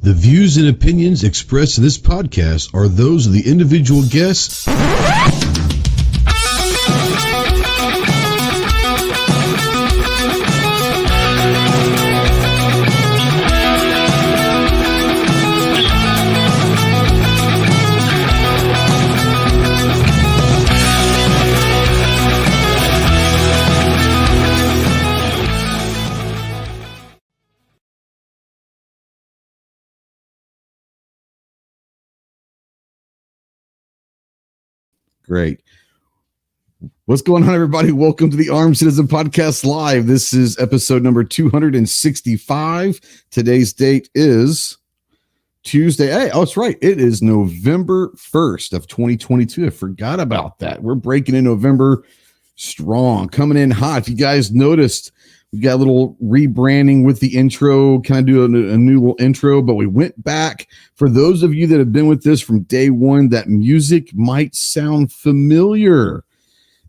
The views and opinions expressed in this podcast are those of the individual guests. Great. What's going on, everybody? Welcome to the Armed Citizen Podcast Live. This is episode number 265. Today's date is Tuesday. Hey, oh, it's right. It is November 1st of 2022. I forgot about that. We're breaking in November strong, coming in hot. If you guys noticed, we got a little rebranding with the intro, kind of do a new little intro, but we went back. For those of you that have been with this from day one, that music might sound familiar.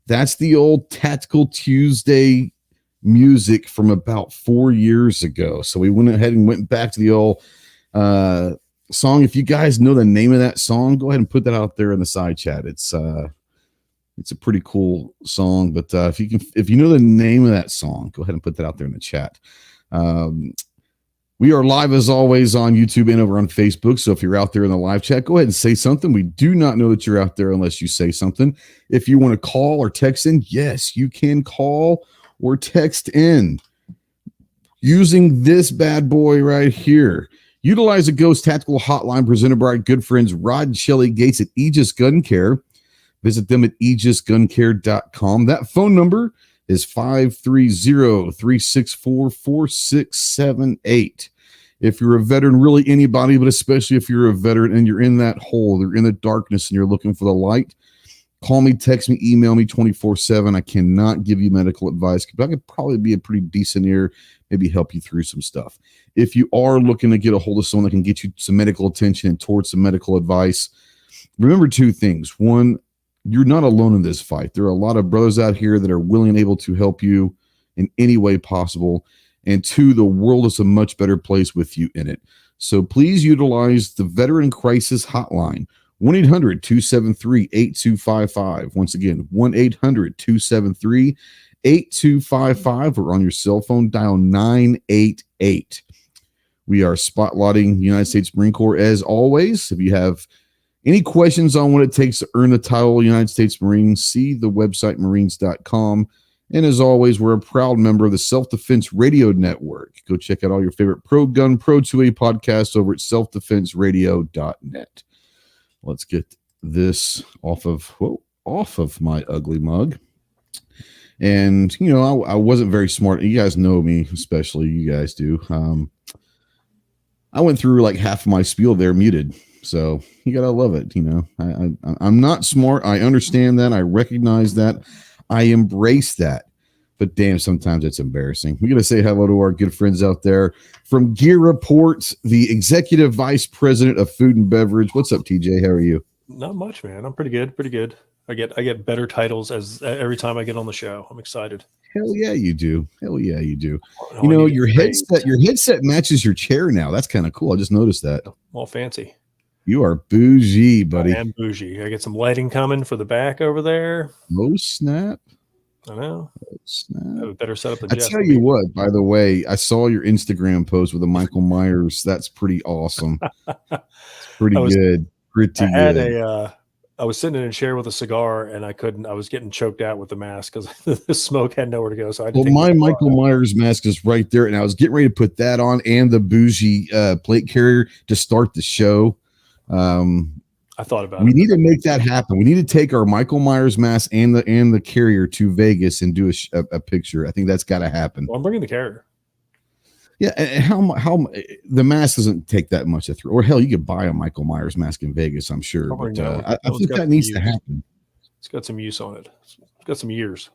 That's the old Tactical Tuesday music from about 4 years ago. So we went ahead and went back to the old song. If you guys know the name of that song, go ahead and put that out there in the side chat. It's a pretty cool song, but if you know the name of that song, go ahead and put that out there in the chat. We are live as always on YouTube and over on Facebook. So if you're out there in the live chat, go ahead and say something. We do not know that you're out there unless you say something. If you want to call or text in, yes, you can call or text in using this bad boy right here. Utilize a Ghost Tactical Hotline presented by our good friends Rod and Shelly Gates at Aegis Gun Care. Visit them at aegisguncare.com. That phone number is 530-364-4678. If you're a veteran, really anybody, but especially if you're a veteran and you're in that hole, you're in the darkness and you're looking for the light, call me, text me, email me 24/7. I cannot give you medical advice, but I could probably be a pretty decent ear, maybe help you through some stuff. If you are looking to get a hold of someone that can get you some medical attention and towards some medical advice, remember two things. One, you're not alone in this fight. There are a lot of brothers out here that are willing and able to help you in any way possible. And two, the world is a much better place with you in it. So please utilize the Veteran Crisis Hotline, 1-800-273-8255. Once again, 1-800-273-8255, or on your cell phone, dial 988. We are spotlighting the United States Marine Corps as always. If you have any questions on what it takes to earn the title United States Marine, see the website marines.com. And as always, we're a proud member of the Self-Defense Radio Network. Go check out all your favorite pro gun, pro 2A podcasts over at selfdefenseradio.net. Let's get this off of my ugly mug. And, you know, I wasn't very smart. You guys know me, especially you guys do. I went through like half of my spiel there muted. So you gotta love it, you know. I'm not smart. I understand that. I recognize that. I embrace that. But damn, sometimes it's embarrassing. We gotta say hello to our good friends out there from Gear Reports, the Executive Vice President of Food and Beverage. What's up, TJ? How are you? Not much, man. I'm pretty good. Pretty good. I get better titles as every time I get on the show. I'm excited. Hell yeah, you do. Hell yeah, you do. You know, your headset matches your chair now. That's kind of cool. I just noticed that. All fancy. You are bougie, buddy. I am bougie. I get some lighting coming for the back over there. Oh, snap. I know. Oh, snap. I have a better setup than I Jeff. tell you what, by the way, I saw your Instagram post with the Michael Myers. That's pretty awesome. Pretty good. I was sitting in a chair with a cigar and I was getting choked out with the mask because the smoke had nowhere to go. So my Michael Myers mask is right there. And I was getting ready to put that on and the bougie plate carrier to start the show. I thought about it. We need to make that happen. We need to take our Michael Myers mask and the carrier to Vegas and do a picture. I think that's got to happen. Well, I'm bringing the carrier. Yeah, and how the mask doesn't take that much to throw. Or hell, you could buy a Michael Myers mask in Vegas, I'm sure. But I think that needs to happen. It's got some use on it. It's got some years.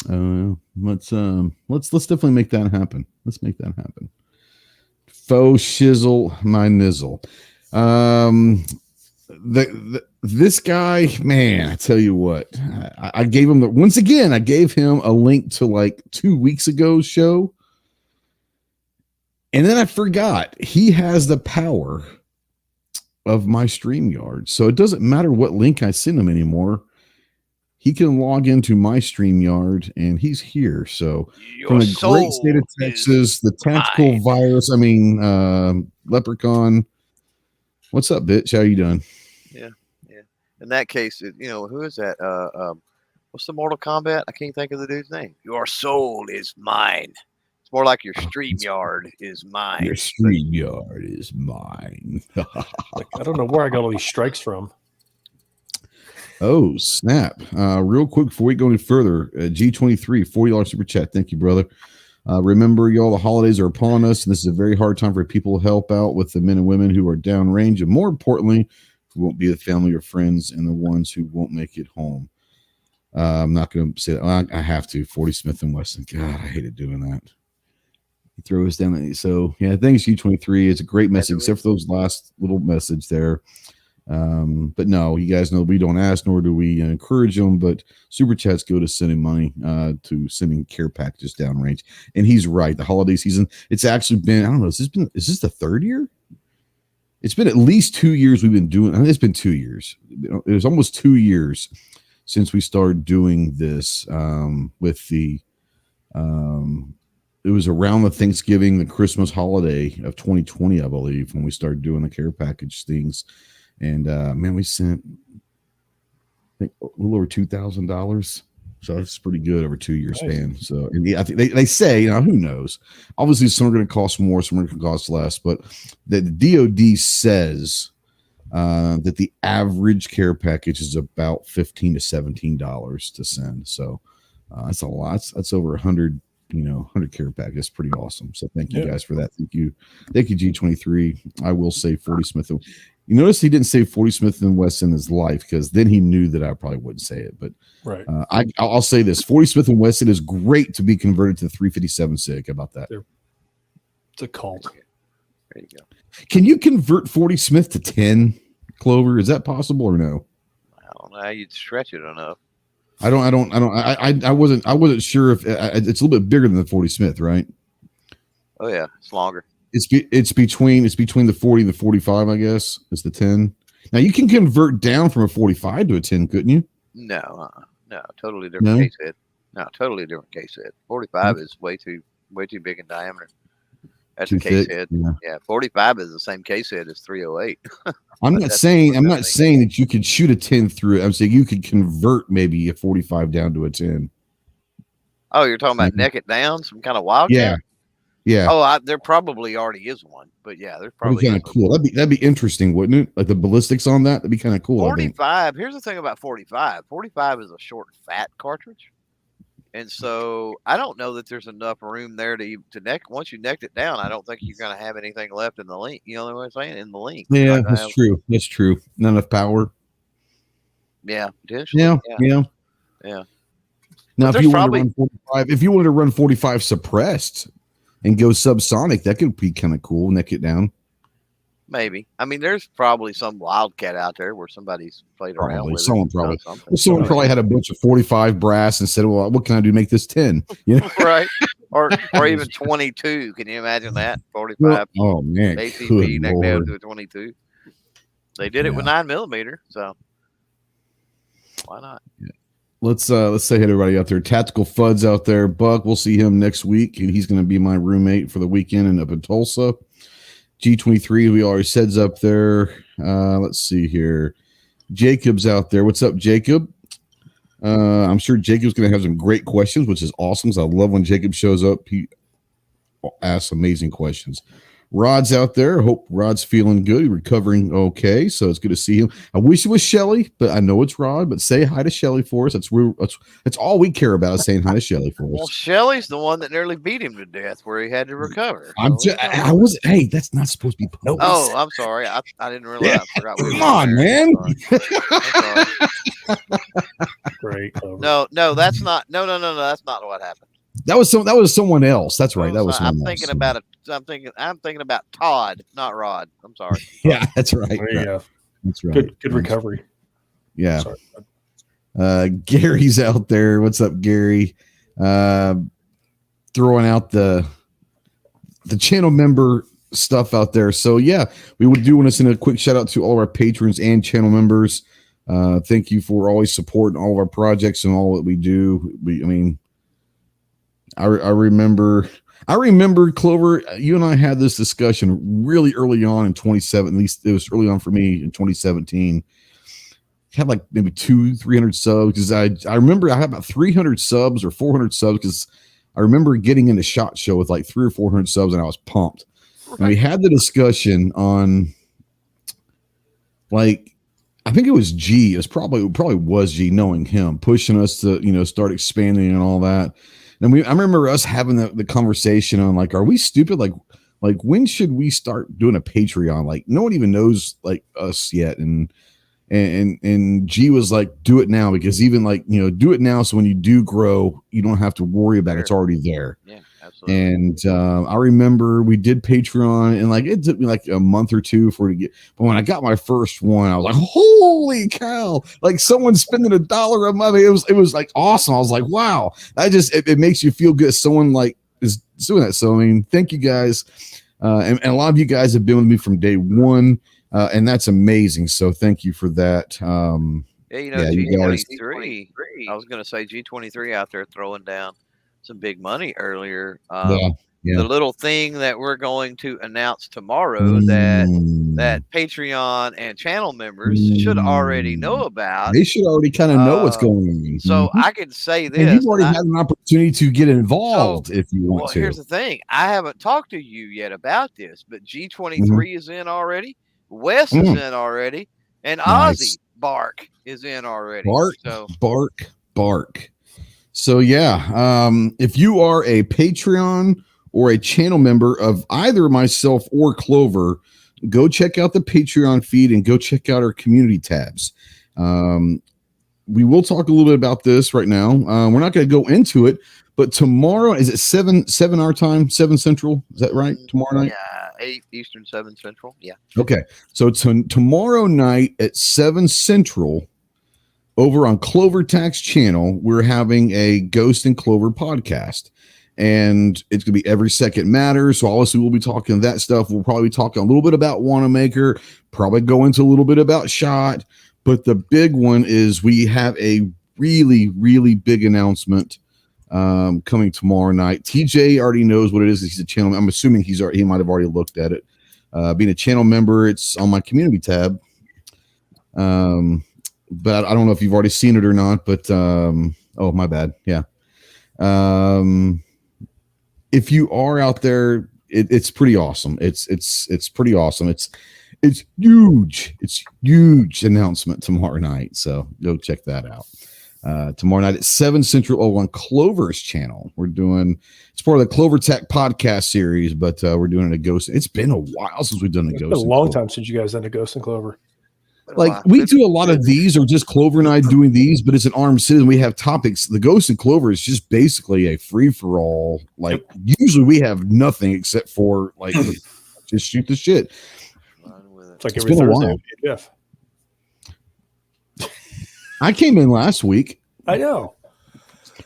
Let's definitely make that happen. Let's make that happen. Faux shizzle my nizzle. This guy, man, I tell you what, I gave him I gave him a link to like 2 weeks ago's show. And then I forgot he has the power of my StreamYard. So it doesn't matter what link I send him anymore. He can log into my StreamYard and he's here. So from the great state of Texas, the tactical virus, Leprechaun. What's up, bitch? How you doing? Yeah. In that case, who is that? What's the Mortal Kombat? I can't think of the dude's name. Your soul is mine. It's more like your StreamYard is mine. Your StreamYard is mine. I don't know where I got all these strikes from. Oh, snap. Real quick before we go any further, G23, $40 super chat. Thank you, brother. Remember, y'all, the holidays are upon us, and this is a very hard time for people to help out with the men and women who are downrange, and more importantly, who won't be with family or friends, and the ones who won't make it home. I'm not going to say that. I have to. 40 Smith & Wesson. God, I hated doing that. He throws down. So, yeah, thanks, G23. It's a great message, except for those last little message there. But no, you guys know we don't ask, nor do we encourage them, but super chats go to sending money to sending care packages downrange. And he's right. The holiday season, it's actually been, I don't know, is this the third year? It's been at least 2 years we've been doing. It's been 2 years. It was almost 2 years since we started doing this with the it was around the Thanksgiving, the Christmas holiday of 2020, I believe, when we started doing the care package things. And man, we sent I think a little over $2,000. So that's pretty good over 2 year span. So, and yeah, I think they say, who knows? Obviously, some are going to cost more, some are going to cost less, but the DoD says that the average care package is about $15 to $17 to send. So that's a lot. That's over 100 care pack. That's pretty awesome. So thank you guys for that. Thank you, G23. I will say 40 Smith. You notice he didn't say 40 Smith & Wesson in his life, because then he knew that I probably wouldn't say it. But right, I'll say this: 40 Smith & Wesson is great to be converted to 357 SIG. How about that? It's a cult. There you go. Can you convert 40 Smith to 10 Clover? Is that possible or no? I don't know how you'd stretch it enough. I wasn't sure if it's a little bit bigger than the 40 Smith, right? Oh yeah, it's longer. It's between the 40 and the 45, I guess. It's the 10. Now you can convert down from a 45 to a 10, couldn't you? No, totally different case head. No, totally different case head. 45 is way too big in diameter. That's a case head. Yeah, 45 is the same case head as 308. I'm not saying that you could shoot a 10 through it. I'm saying you could convert maybe a 45 down to a 10. Oh, you're talking about neck it down, some kind of wildcat? Yeah. Oh, there probably already is one, but yeah, there's probably kind of cool. That'd be interesting, wouldn't it? Like the ballistics on that. That'd be kind of cool. 45. Here's the thing about 45. 45 is a short, fat cartridge, and so I don't know that there's enough room there to neck. Once you necked it down, I don't think you're going to have anything left in the link. You know what I'm saying? In the link. Yeah, that's true. That's true. Not enough power. Yeah, potentially. Yeah. Now, if you wanted to run 45 suppressed and go subsonic, that could be kind of cool. Neck it down. Maybe. I mean, there's probably some wildcat out there where somebody's played around with someone probably had a bunch of 45 brass and said, well, what can I do to make this 10? Right. Or even 22. Can you imagine that? 45. Oh man. ACP neck down to a 22. They did it with 9mm, so why not? Yeah. Let's say hey to everybody out there. Tactical Fuds out there. Buck, we'll see him next week, and he's going to be my roommate for the weekend and up in Tulsa. G23, we already said's up there. Let's see here. Jacob's out there. What's up, Jacob? I'm sure Jacob's going to have some great questions, which is awesome. I love when Jacob shows up. He asks amazing questions. Rod's out there. I hope Rod's feeling good. He's recovering okay, so it's good to see him. I wish it was Shelly, but I know it's Rod. But say hi to Shelly for us. That's all we care about is saying hi to Shelly for us. Well, Shelly's the one that nearly beat him to death, where he had to recover. Hey, that's not supposed to be. Oh, I'm sorry. I didn't realize. Yeah. I forgot. Come on, man. Great. No, that's not. No, that's not what happened. That was someone else. That's right. That was. I'm thinking about Todd, not Rod. I'm sorry. Yeah, that's right. That's right. Good recovery. Yeah. Gary's out there. What's up, Gary? Throwing out the the channel member stuff out there. So yeah, we would do want to send a quick shout out to all of our patrons and channel members. Thank you for always supporting all of our projects and all that we do. I remember Clover, you and I had this discussion really early on in 2017. At least it was early on for me in 2017. Had like maybe 200-300 subs because I remember I had about 300 subs or 400 subs because I remember getting into SHOT Show with like 300 or 400 subs and I was pumped. Right. And we had the discussion on like, I think it was G. It probably was G, knowing him, pushing us to, start expanding and all that. And I remember us having the conversation on like, are we stupid? Like when should we start doing a Patreon? Like no one even knows like us yet. And G was like, do it now, because even like, do it now. So when you do grow, you don't have to worry about it. It's already there. Yeah, absolutely. And I remember we did Patreon and like, it took me like a month or two for it to get, but when I got my first one, I was like, holy cow, like someone spending $1 a month. It was like awesome. I was like, wow, it makes you feel good. Someone like is doing that. So, I mean, thank you guys. And a lot of you guys have been with me from day one. And that's amazing. So thank you for that. G23, I was going to say G23 out there throwing down some big money earlier. The little thing that we're going to announce tomorrow that Patreon and channel members should already know about. They should already kind of know what's going on. So I can say this. And you've already had an opportunity to get involved if you want to. Here's the thing. I haven't talked to you yet about this, but G23 is in already. Wes is in already, and Ozzy Bark is in already. Bark. So yeah, if you are a Patreon or a channel member of either myself or Clover, go check out the Patreon feed and go check out our community tabs. We will talk a little bit about this right now. We're not going to go into it, but tomorrow, is it 7 our time, 7 Central? Is that right? Tomorrow night? Yeah, 8 Eastern, 7 Central. Yeah. Okay. So tomorrow night at 7 Central, over on Clover Tax channel, we're having a Ghost and Clover podcast. And it's going to be Every Second Matters. So obviously we'll be talking that stuff. We'll probably be talking a little bit about Wanamaker, probably go into a little bit about SHOT. But the big one is we have a really, really big announcement coming tomorrow night. TJ already knows what it is. He's a channel. I'm assuming he might have already looked at it. Being a channel member, it's on my community tab. But I don't know if you've already seen it or not. But oh, my bad. Yeah. If you are out there, it's pretty awesome. It's pretty awesome. It's huge. It's huge announcement tomorrow night. So go check that out. Tomorrow night at 7 Central on Clover's channel. It's part of the Clover Tech podcast series, but we're doing a Ghost. It's been a while since we've done a Ghost. It's been a long time since you guys done a Ghost and Clover. Like we do a lot of these, or just Clover and I doing these, but it's an armed citizen. We have topics. The Ghost and Clover is just basically a free for all. Like usually we have nothing except for like just shoot the shit. It's like every Thursday. Jeff. I came in last week. I know.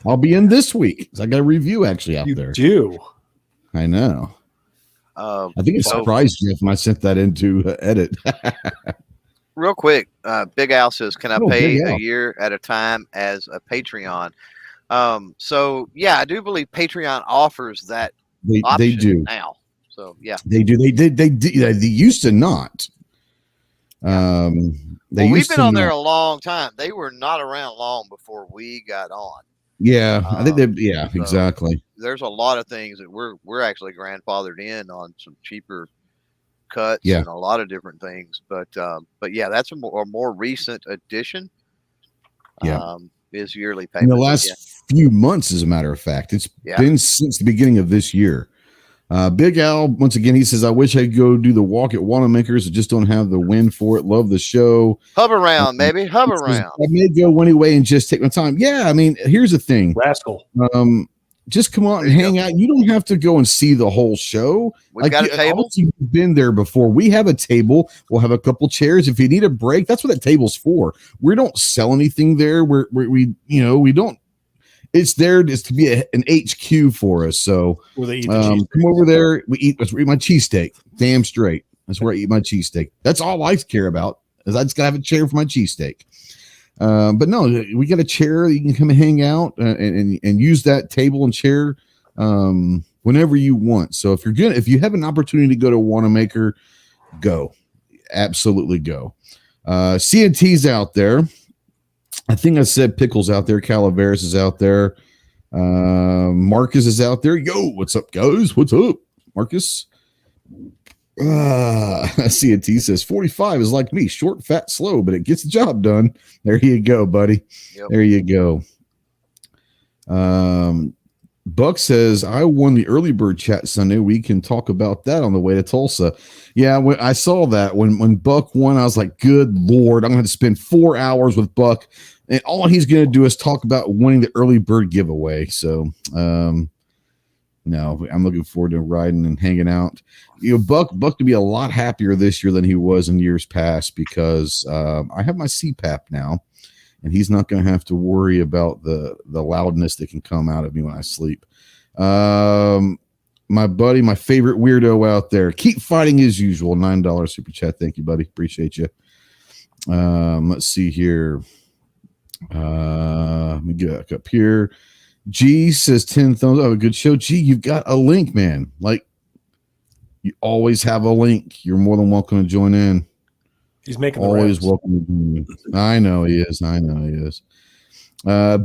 I'll be in this week. I got a review actually out there. You do. I know. I think it surprised Jeff when I sent that into edit. Real quick, Big Al says, "Can I pay a year at a time as a Patreon?" So yeah, I do believe Patreon offers that. They do now. So yeah, they do. They used to not. We've been on there a long time. They were not around long before we got on. Yeah, I think exactly. There's a lot of things that we're actually grandfathered in on some cheaper cuts and a lot of different things. But yeah, that's a more recent addition. Is yearly payment. In the last few months, as a matter of fact, it's been since the beginning of this year. Big Al, once again, he says, "I wish I could go do the walk at Wanamakers. I just don't have the wind for it. Love the show. Hub around, baby. Hub around. I may go anyway and just take my time." Yeah, I mean, here's the thing. Rascal. Just come on and hang out. You don't have to go and see the whole show. We've got a table. You've been there before. We have a table. We'll have a couple chairs. If you need a break, that's what that table's for. We don't sell anything there. We don't. it's there just to be an HQ for us. So Where they eat the cheese. come over there. We eat my cheesesteak. Damn straight. That's where I eat my cheesesteak. That's all I care about. Is I just gotta have a chair for my cheesesteak. But no, we got a chair. You can come and hang out and use that table and chair whenever you want. So if you have an opportunity to go to Wanamaker, go. Absolutely go. CNT's out there. I think I said Pickles out there. Calaveras is out there. Marcus is out there. Yo, what's up, guys? What's up, Marcus? CNT says 45 is like me, short, fat, slow, but it gets the job done. There you go, buddy. Yep. There you go. Buck says, I won the early bird chat Sunday. We can talk about that on the way to Tulsa. Yeah, when I saw that when Buck won, I was like, good Lord, I'm going to spend 4 hours with Buck, and all he's going to do is talk about winning the early bird giveaway. So, no, I'm looking forward to riding and hanging out. Buck to be a lot happier this year than he was in years past because I have my CPAP now, and he's not going to have to worry about the loudness that can come out of me when I sleep. My buddy, my favorite weirdo out there, keep fighting as usual. $9 super chat. Thank you, buddy. Appreciate you. Let's see here. Let me get up here. G says 10 thumbs up. A good show. G, you've got a link, man. Like, you always have a link. You're more than welcome to join in. He's making always welcome to join in. I know he is.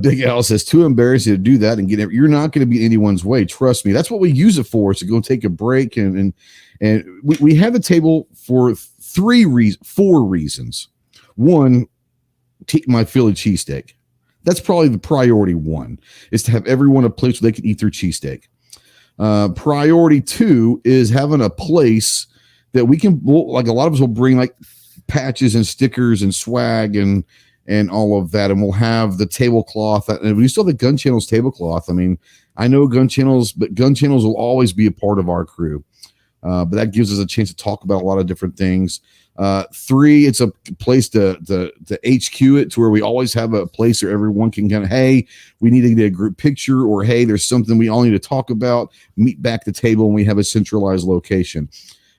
Big Al says, too embarrassing to do that and you're not going to be anyone's way. Trust me. That's what we use it for, is to go take a break. And we have a table for 4 reasons. One, my Philly cheesesteak. That's probably the priority one, is to have everyone a place where they can eat their cheesesteak. Priority 2 is having a place that we can, like a lot of us will bring like patches and stickers and swag and all of that. And we'll have the tablecloth. And we still have the Gun Channels tablecloth. I mean, I know Gun Channels, but Gun Channels will always be a part of our crew. But that gives us a chance to talk about a lot of different things. 3, it's a place to HQ it to where we always have a place where everyone can kind of, hey, we need to get a group picture, or hey, there's something we all need to talk about, meet back at the table, and we have a centralized location.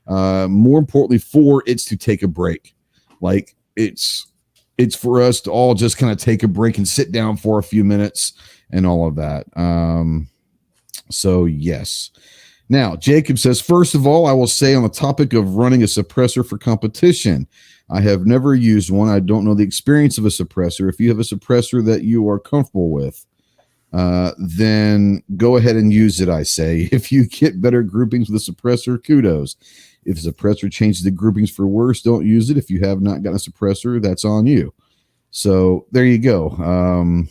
More importantly, 4, it's to take a break. Like it's for us to all just kind of take a break and sit down for a few minutes and all of that. So yes. Now, Jacob says, first of all, I will say on the topic of running a suppressor for competition, I have never used one. I don't know the experience of a suppressor. If you have a suppressor that you are comfortable with, then go ahead and use it, I say. If you get better groupings with a suppressor, kudos. If a suppressor changes the groupings for worse, don't use it. If you have not gotten a suppressor, that's on you. So there you go.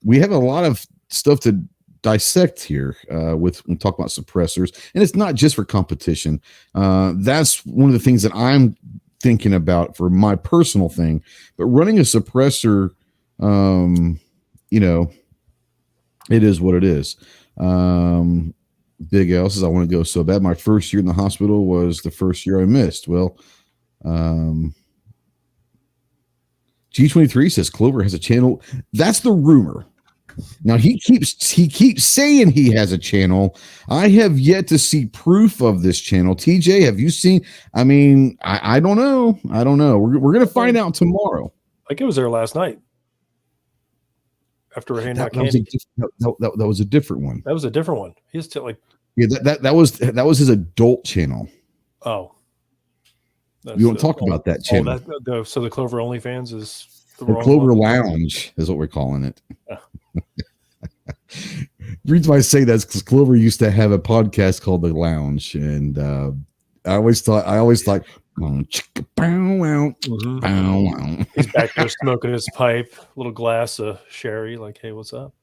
We have a lot of stuff to dissect here when we talk about suppressors, and it's not just for competition. That's one of the things that I'm thinking about for my personal thing. But running a suppressor, it is what it is. Big L says, I want to go so bad. My first year in the hospital was the first year I missed. Well, G23 says Clover has a channel. That's the rumor. Now he keeps saying he has a channel. I have yet to see proof of this channel. TJ, have you seen? I mean, I don't know. We're gonna find out tomorrow. Like it was there last night after we handed out candy. That was a different one. That was a different one. He's still like, yeah, that was his adult channel. Oh, you don't talk about that channel. So the Clover OnlyFans is the Clover Lounge is what we're calling it. The reason why I say that is because Clover used to have a podcast called The Lounge, and I always thought, he's back there smoking his pipe, little glass of sherry. Like, hey, what's up?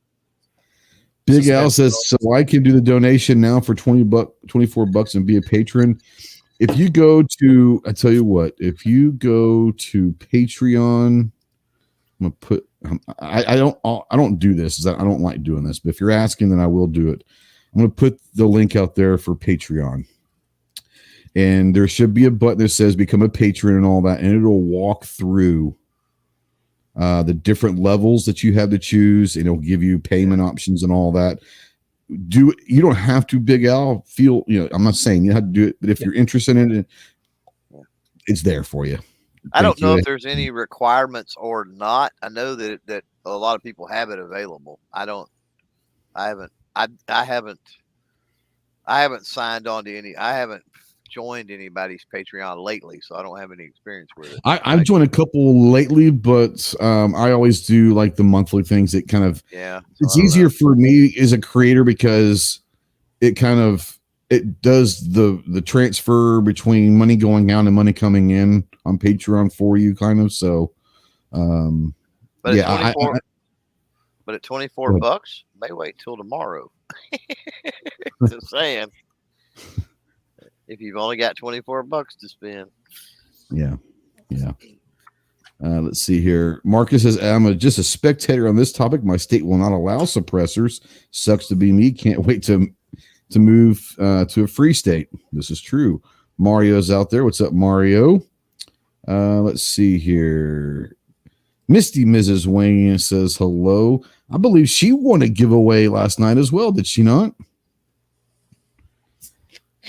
Big Al says, so I can do the donation now for $24 and be a patron. If you go to, I tell you what, if you go to Patreon, I'm gonna put. I don't do this. I don't like doing this, but if you're asking, then I will do it. I'm gonna put the link out there for Patreon, and there should be a button that says become a patron and all that, and it'll walk through the different levels that you have to choose, and it'll give you payment options and all that. You don't have to, Big Al, I'm not saying you have to do it, but if you're interested in it, it's there for you. I don't know if there's any requirements or not. I know that a lot of people have it available. I haven't signed on to any. I haven't joined anybody's Patreon lately, so I don't have any experience with it. I've joined a couple lately, but I always do like the monthly things. It kind of it's easier for me as a creator because it does the transfer between money going out and money coming in on Patreon for you, kind of. So, but at 24 bucks, may wait till tomorrow. Just saying. If you've only got 24 bucks to spend. Yeah. Let's see here. Marcus says, I'm just a spectator on this topic. My state will not allow suppressors. Sucks to be me. Can't wait to move to a free state. This is true. Mario's out there. What's up, Mario? Let's see here. Misty Mrs. Wayne says hello. I believe she won a giveaway last night as well. Did she not?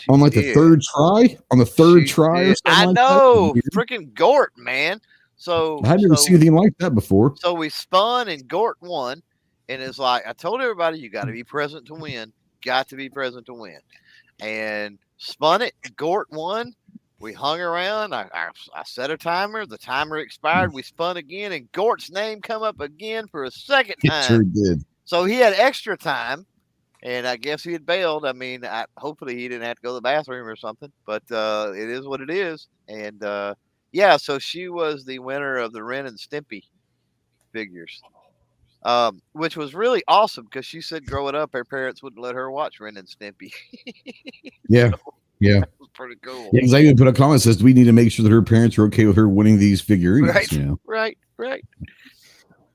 On like the third try? On the third try or something? I know. Freaking Gort, man. So I hadn't seen anything like that before. So we spun and Gort won. And it's like, I told everybody, you got to be present to win. Got to be present to win. And spun it. Gort won. We hung around. I set a timer. The timer expired. We spun again. And Gort's name come up again for a second time. It sure did. So he had extra time. And I guess he had bailed. I mean, hopefully he didn't have to go to the bathroom or something. But it is what it is. And so she was the winner of the Ren and Stimpy figures, which was really awesome because she said growing up, her parents wouldn't let her watch Ren and Stimpy. Yeah. Yeah. That was pretty cool. Yeah, because I even put a comment that says, we need to make sure that her parents are okay with her winning these figurines. Right. You know? Right.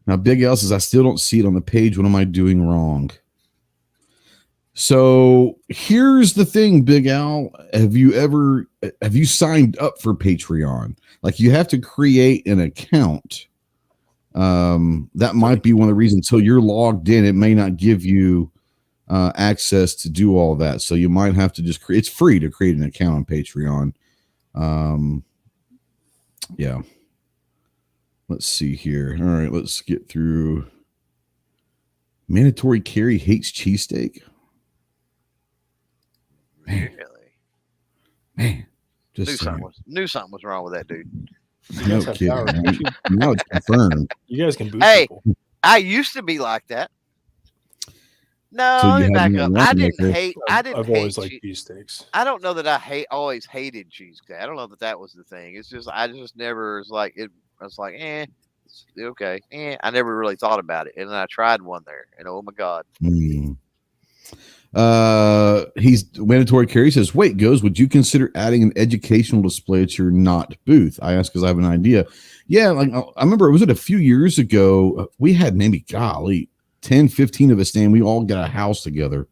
Now, Big L says, I still don't see it on the page. What am I doing wrong? So here's the thing, Big Al. Have you signed up for Patreon? Like, you have to create an account. That might be one of the reasons. Until you're logged in, it may not give you access to do all that. So you might have to just create. It's free to create an account on Patreon. Yeah. Let's see here. All right, let's get through. Mandatory carry hates cheesesteak. Man, just knew something was wrong with that dude. No kidding. No, it's confirmed. You guys can boost people. I used to be like that. No, So let you me back have up. no I run didn't maker. hate. I've always liked cheesesteaks. I don't know that I always hated cheesesteak. I don't know that was the thing. It's just I just never was like it. I was like, it's okay. I never really thought about it, and then I tried one there, and oh my god. He's mandatory carry says, wait, would you consider adding an educational display at your not booth? I asked because I have an idea. Yeah, like I remember, was it a few years ago? We had maybe 10, 15 of us stand. We all got a house together,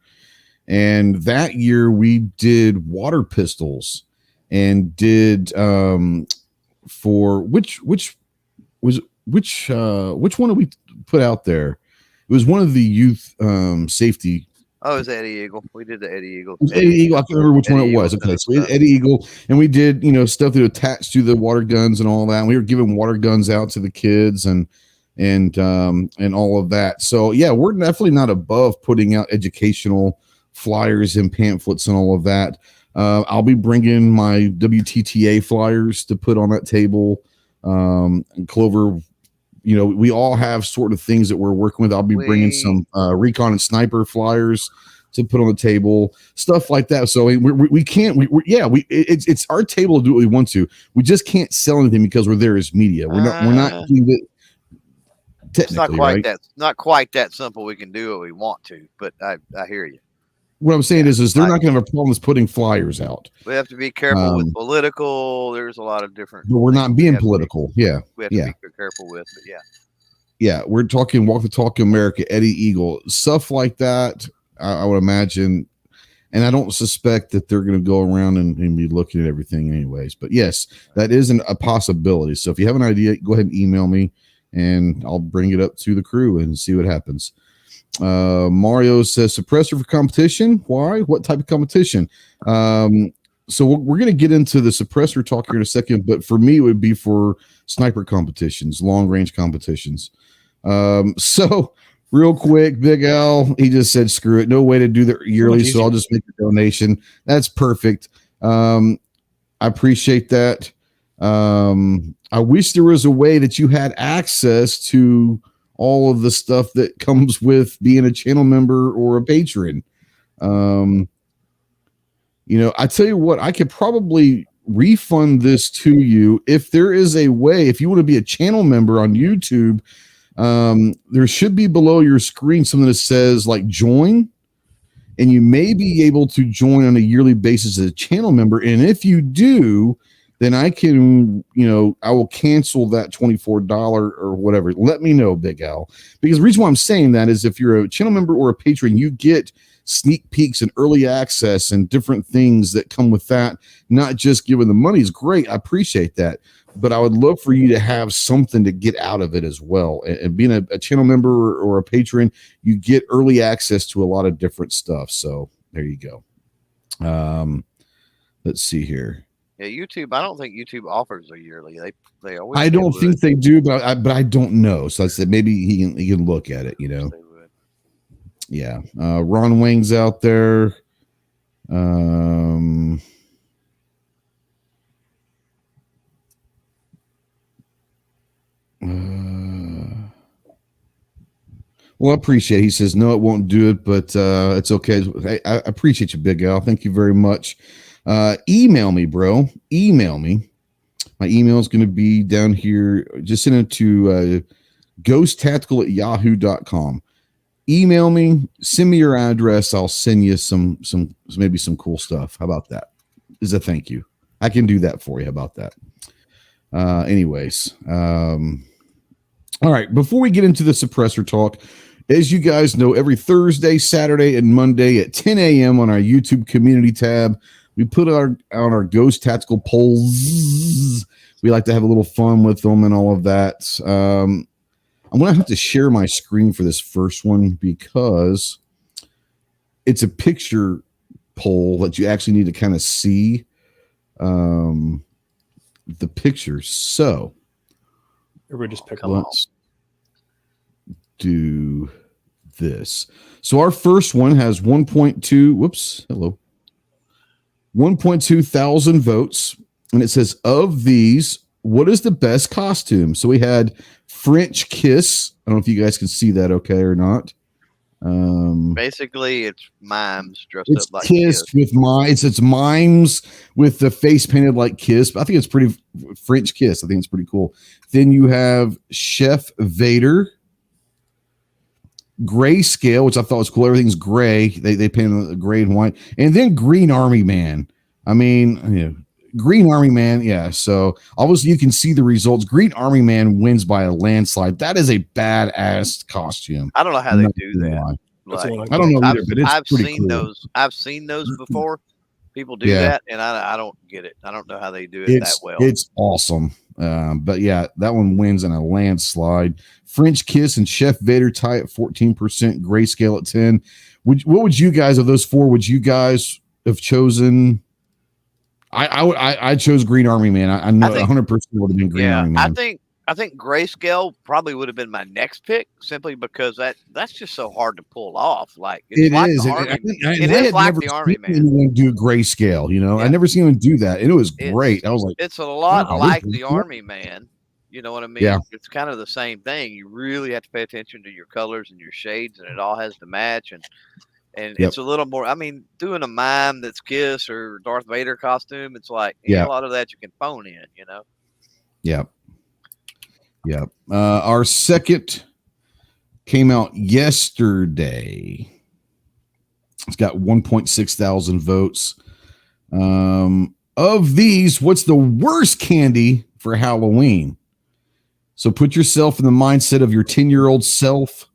and that year we did water pistols and did for which one did we put out there? It was one of the youth safety. Oh, it was Eddie Eagle. We did the Eddie Eagle. Eddie Eagle. I can't remember which one it was. Okay, so we had Eddie Eagle, and we did stuff that attached to the water guns and all that. And we were giving water guns out to the kids and all of that. So yeah, we're definitely not above putting out educational flyers and pamphlets and all of that. I'll be bringing my WTTA flyers to put on that table. And Clover, we all have sort of things that we're working with. I'll be bringing some recon and sniper flyers to put on the table, stuff like that. So it's our table to do what we want to. We just can't sell anything because we're there as media. We're not doing it. It's not quite that simple. We can do what we want to, but I hear you. What I'm saying is they're not going to have a problem with putting flyers out. We have to be careful with political. There's a lot of different. But we're not being political. We have to be careful with, but yeah, we're talking Walk the Talk America, Eddie Eagle, stuff like that. I would imagine, and I don't suspect that they're going to go around and be looking at everything anyways. But yes, that isn't a possibility. So if you have an idea, go ahead and email me, and I'll bring it up to the crew and see what happens. Mario says suppressor for competition. Why? What type of competition? So we're going to get into the suppressor talk here in a second, but for me, it would be for sniper competitions, long range competitions. So real quick, Big Al, he just said, screw it. No way to do the yearly. So I'll just make a donation. That's perfect. I appreciate that. I wish there was a way that you had access to all of the stuff that comes with being a channel member or a patron. I tell you what, I could probably refund this to you if there is a way. If you want to be a channel member on YouTube, there should be below your screen something that says like join, and you may be able to join on a yearly basis as a channel member. And if you do, then I can, I will cancel that $24 or whatever. Let me know, Big Al. Because the reason why I'm saying that is if you're a channel member or a patron, you get sneak peeks and early access and different things that come with that. Not just giving the money is great. I appreciate that. But I would love for you to have something to get out of it as well. And being a channel member or a patron, you get early access to a lot of different stuff. So there you go. Let's see here. Yeah, YouTube. I don't think YouTube offers a yearly. They always. I don't think they do, but I don't know. So I said maybe he can look at it. Yeah. Ron Wang's out there. Well, I appreciate it. He says, no, it won't do it, but it's okay. I appreciate you, Big Al. Thank you very much. Email me, bro. Email me. My email is going to be down here. Just send it to ghosttactical@yahoo.com. Email me. Send me your address. I'll send you some maybe some cool stuff. How about that? As a thank you. I can do that for you. How about that? Anyways. All right. Before we get into the suppressor talk, as you guys know, every Thursday, Saturday, and Monday at 10 a.m. on our YouTube community tab, we put on our Ghost Tactical polls. We like to have a little fun with them and all of that. I'm going to have to share my screen for this first one because it's a picture poll that you actually need to kind of see the picture. So everybody just pick let's do this. So our first one has 1.2 thousand votes. And it says, of these, what is the best costume? So we had French Kiss. I don't know if you guys can see that okay or not. Basically, it's mimes dressed It's up like Kiss with it's mimes with the face painted like Kiss. But I think it's pretty French Kiss. I think it's pretty cool. Then you have Chef Vader. Grayscale, which I thought was cool. Everything's gray. They painted the gray and white. And then Green Army Man. I mean, Green Army Man. Yeah. So obviously you can see the results. Green Army Man wins by a landslide. That is a badass costume. I don't know how they do that. Like, I don't know either, but it's I've pretty seen cool. those. I've seen those before. People do that, and I don't get it. I don't know how they do it that well. It's awesome. But yeah, that one wins in a landslide. French Kiss and Chef Vader tie at 14%, Grayscale at 10. What would you guys, of those four, would you guys have chosen? I chose Green Army Man. I know 100% would have been Green Army Man. I think Grayscale probably would have been my next pick simply because that's just so hard to pull off. Like it's like the Army. It is like the Army Man. Anyone do Grayscale, I never seen anyone do that, and it was great. I was like, it's a lot like the Army Man. You know what I mean? Yeah. It's kind of the same thing. You really have to pay attention to your colors and your shades, and it all has to match. And it's a little more. I mean, doing a mime that's Kiss or Darth Vader costume, it's like a lot of that you can phone in. Yeah. Yeah. Our second came out yesterday. It's got 1.6 thousand votes. Of these, what's the worst candy for Halloween? So put yourself in the mindset of your 10-year-old self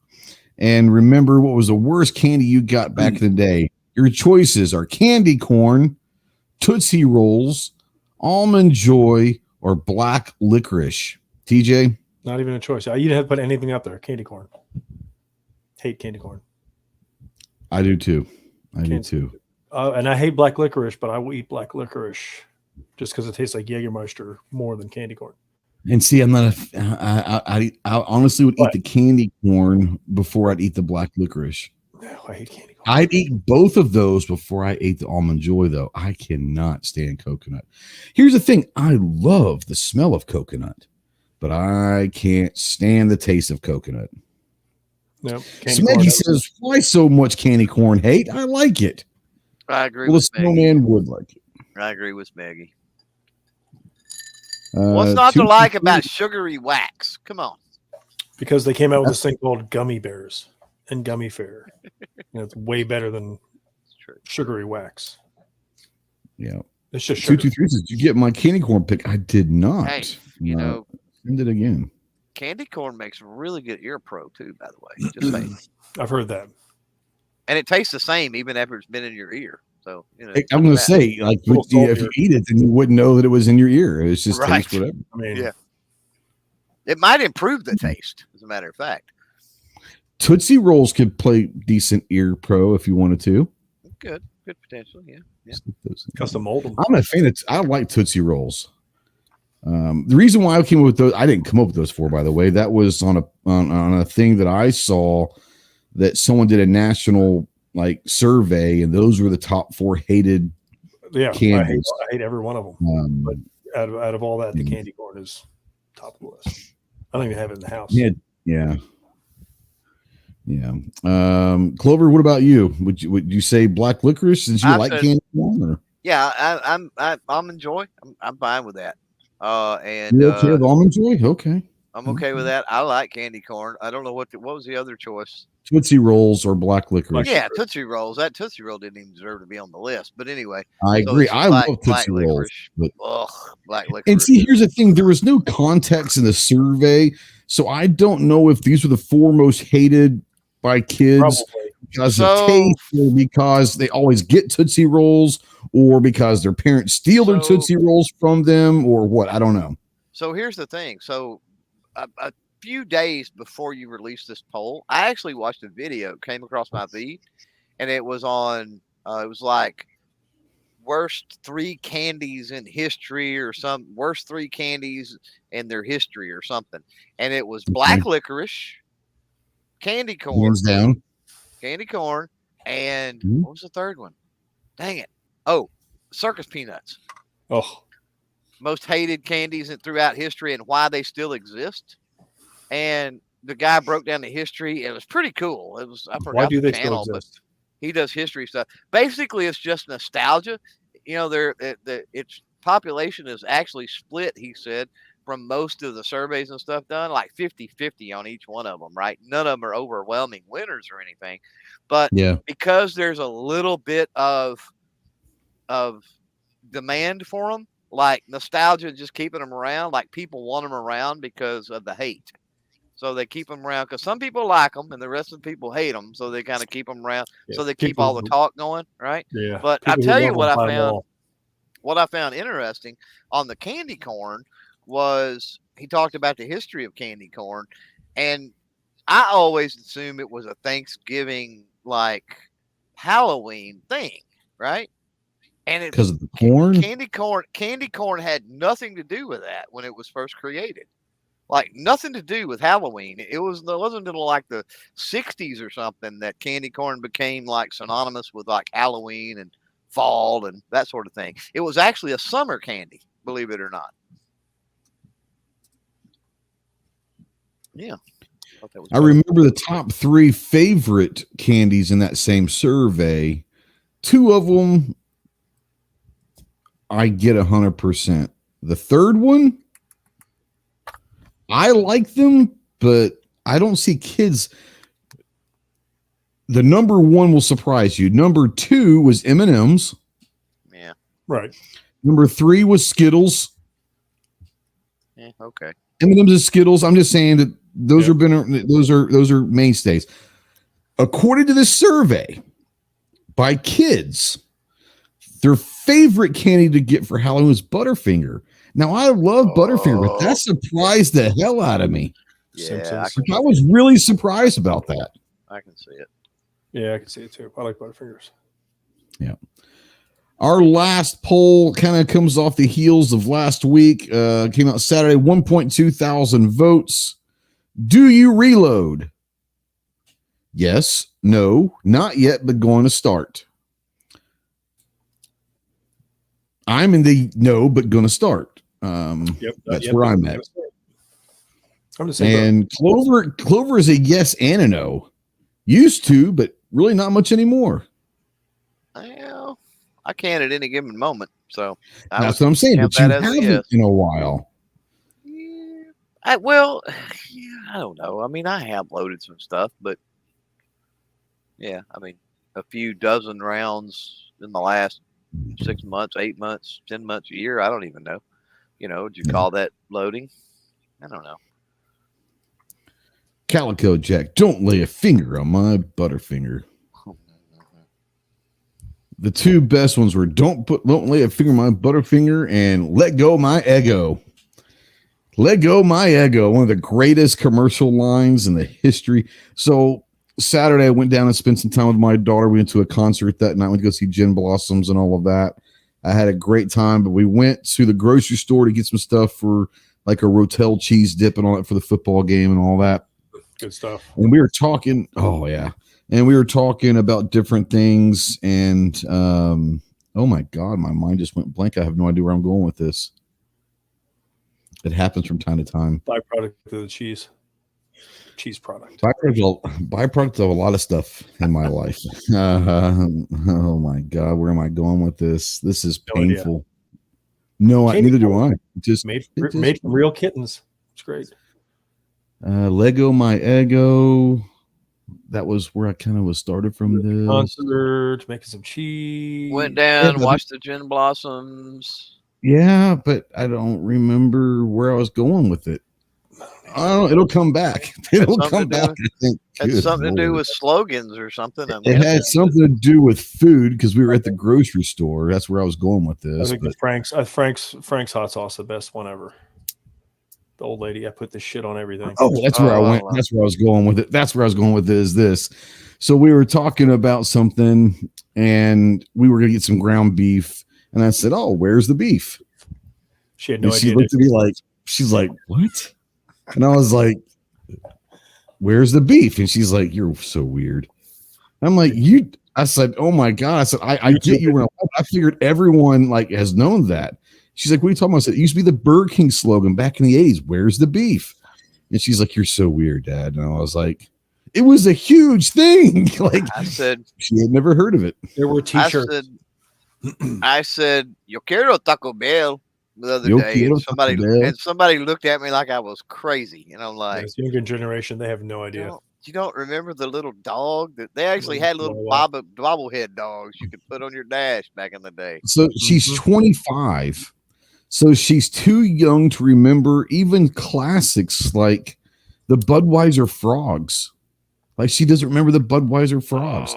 and remember what was the worst candy you got back in the day. Your choices are candy corn, Tootsie Rolls, Almond Joy, or black licorice. TJ? Not even a choice. You didn't have to put anything up there. Candy corn. Hate candy corn. I do too. And I hate black licorice, but I will eat black licorice just because it tastes like Jägermeister more than candy corn. And see, I'm not I honestly would eat the candy corn before I'd eat the black licorice. No, I hate candy corn. I'd eat both of those before I ate the almond joy, though. I cannot stand coconut. Here's the thing. I love the smell of coconut, but I can't stand the taste of coconut. No, Smeggy says, why so much candy corn hate? I like it. I agree with with the snowman would like it. I agree with Maggie. What's not to like about sugary wax? Come on. Because they came out with this thing called gummy bears and gummy fare. It's way better than sugary wax. Yeah. It's just 223 says, did you get my candy corn pick? I did not. Hey, you know, send it again. Candy corn makes really good ear pro too, by the way. Just saying. I've heard that. And it tastes the same even after it's been in your ear. So, I'm going to say, like, if you eat it, then you wouldn't know that it was in your ear. It's just taste whatever. I mean, yeah. It might improve the taste, as a matter of fact. Tootsie Rolls could play decent ear pro if you wanted to. Good potential, yeah. Custom mold them. I'm a fan of. I like Tootsie Rolls. The reason why I came up with those, I didn't come up with those four, by the way. That was on a thing that I saw that someone did a national survey, and those were the top 4 hated. Yeah, candies. I hate every one of them. But out of all that, the candy corn is top of the list. I don't even have it in the house. Yeah. Clover, what about you? Would you say black licorice since you like candy corn? Or? Yeah, I'm almond joy. I'm fine with that. And you're okay with almond joy? Okay. I'm okay with that. I like candy corn. I don't know what was the other choice. Tootsie Rolls or black licorice? Yeah, Tootsie Rolls. That Tootsie Roll didn't even deserve to be on the list. But anyway, I agree. I love Tootsie Rolls. But... black licorice. And see, here's the thing: there was no context in the survey, so I don't know if these were the 4 most hated by kids. Probably. Because of taste, or because they always get Tootsie Rolls, or because their parents steal their Tootsie Rolls from them, or what? I don't know. So here's the thing. So a few days before you released this poll, I actually watched a video, came across my feed, and it was on, it was like worst 3 candies in history or some worst 3 candies in their history or something. And it was black licorice, candy corn. Hands down. Candy corn, and what was the third one? Dang it. Oh, circus peanuts. Oh. Most hated candies throughout history and why they still exist. And the guy broke down the history. It was pretty cool. It was, I forgot the channel, but he does history stuff. Basically, it's just nostalgia. You know, its population is actually split, he said, from most of the surveys and stuff done, like 50-50 on each one of them, right? None of them are overwhelming winners or anything. But because there's a little bit of demand for them, like nostalgia, just keeping them around, like people want them around because of the hate. So they keep them around because some people like them and the rest of the people hate them. So they kind of keep them around. Yeah, so they keep all the talk going, right? Yeah. But I tell you what I found. What I found interesting on the candy corn was he talked about the history of candy corn, and I always assumed it was a Thanksgiving Halloween thing, right? And it because of the corn, candy corn had nothing to do with that when it was first created. Like nothing to do with Halloween. It wasn't until like the 60s or something that candy corn became synonymous with Halloween and fall and that sort of thing. It was actually a summer candy, believe it or not. Yeah. I remember the top 3 favorite candies in that same survey. 2 of them I get 100%. The third one, I like them, but I don't see kids. The number 1 will surprise you. Number 2 was M&M's. Yeah. Right. Number 3 was Skittles. Yeah, okay. M&M's and Skittles. I'm just saying that those are mainstays. According to this survey by kids, their favorite candy to get for Halloween was Butterfinger. Now I love Butterfinger, but that surprised the hell out of me. Yeah, Simpsons. I was really surprised about that. I can see it. Yeah, I can see it too. I like Butterfingers. Yeah. Our last poll kind of comes off the heels of last week. Came out Saturday, 1.2 thousand votes. Do you reload? Yes, no, not yet, but going to start. I'm in the no, but going to start. That's where I'm at. I'm the same. And Clover is a yes and a no. Used to, but really not much anymore. Well, I can at any given moment. So That's what I'm saying. But you haven't in a while. Yeah, I don't know. I mean, I have loaded some stuff, but yeah, I mean, a few dozen rounds in the last 6 months, 8 months, 10 months, a year. I don't even know. Would you call that loading? I don't know. Calico Jack, don't lay a finger on my Butterfinger. The two best ones were don't lay a finger on my Butterfinger and let go my ego. Let go my ego, one of the greatest commercial lines in the history. So Saturday, I went down and spent some time with my daughter. We went to a concert that night. Went to go see Gin Blossoms and all of that. I had a great time, but we went to the grocery store to get some stuff for like a Rotel cheese dip and all that for the football game and all that. Good stuff. And we were talking. Oh yeah. And we were talking about different things. And oh my God, my mind just went blank. I have no idea where I'm going with this. It happens from time to time. Byproduct of the cheese product. Byproduct of a lot of stuff in my life. Oh my God, where am I going with this? This is painful. No, neither do I. Just made from real kittens. It's great. Lego my ego. That was where I kind of was started from. The concert, making some cheese. Went down, watched the Gin Blossoms. Yeah, but I don't remember where I was going with it. I don't know. It'll come back. It'll come back. I think it had something to do with slogans or something. It had something to do with food because we were at the grocery store. That's where I was going with this. I think Frank's hot sauce, the best one ever. The old lady, I put this shit on everything. Oh, that's where I went. That's where I was going with it. That's where I was going with this. So we were talking about something, and we were gonna get some ground beef, and I said, "Oh, where's the beef?" She had no idea. She looked at me like, she's like, "What?" And I was like, "Where's the beef?" And she's like, "You're so weird." I'm like, "You?" I said, "Oh my God!" I said, "I get you." I figured everyone like has known that. She's like, "What are you talking about?" I said, "It used to be the Burger King slogan back in the 80s. Where's the beef?" And she's like, "You're so weird, Dad." And I was like, "It was a huge thing." Like I said, she had never heard of it. There were T-shirts. I said, "Yo quiero Taco Bell." The other day, and somebody looked at me like I was crazy, and I'm like, "This younger generation, they have no idea." You don't remember the little dog that they actually had little bobblehead dogs you could put on your dash back in the day. So she's 25. So she's too young to remember even classics like the Budweiser frogs. Like she doesn't remember the Budweiser frogs.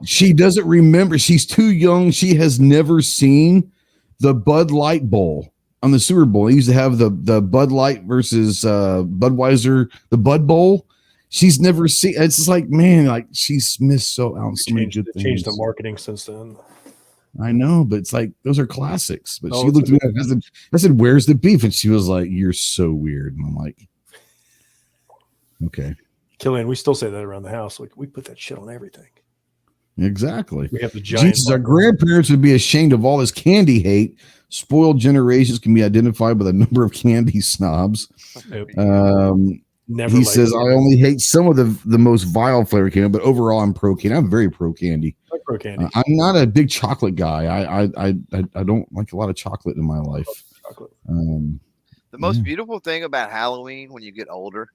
She doesn't remember. She's too young. She has never seen the Bud Light Bowl on the Super Bowl. They used to have the Bud Light versus Budweiser, the Bud Bowl. She's never seen. It's just like, man, like she's missed so many good things. Changed the marketing since then. I know, but it's like those are classics. But she looked at me and I said, "Where's the beef?" And she was like, "You're so weird." And I'm like, "Okay." Killian, we still say that around the house. Like we put that shit on everything. Exactly. We have the giant. Jesus, our grandparents would be ashamed of all this candy hate. Spoiled generations can be identified by the number of candy snobs. He says, "I only hate some of the most vile flavor candy, but overall, I'm pro candy. I'm very pro candy. I like pro candy. I'm not a big chocolate guy. I don't like a lot of chocolate in my life. Chocolate. The most beautiful thing about Halloween when you get older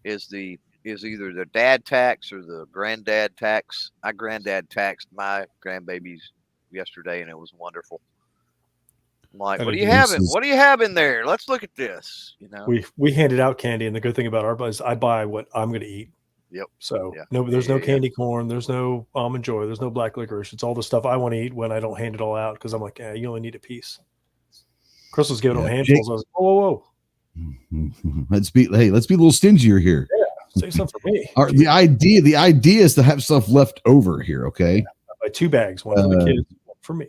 is either the dad tax or the granddad tax. My granddad taxed my grandbabies yesterday, and it was wonderful. I'm like, what do you have in there? Let's look at this. We handed out candy, and the good thing about our is I buy what I'm going to eat. Yep. So Yeah. there's no Yeah. candy corn, there's no almond joy, there's no black licorice. It's all the stuff I want to eat when I don't hand it all out because I'm like, you only need a piece. Crystal's giving them handfuls. I was like, whoa. Let's be a little stingier here. Yeah, save some for me. The idea is to have stuff left over here. Okay. I buy 2 bags, one for the kids, one for me.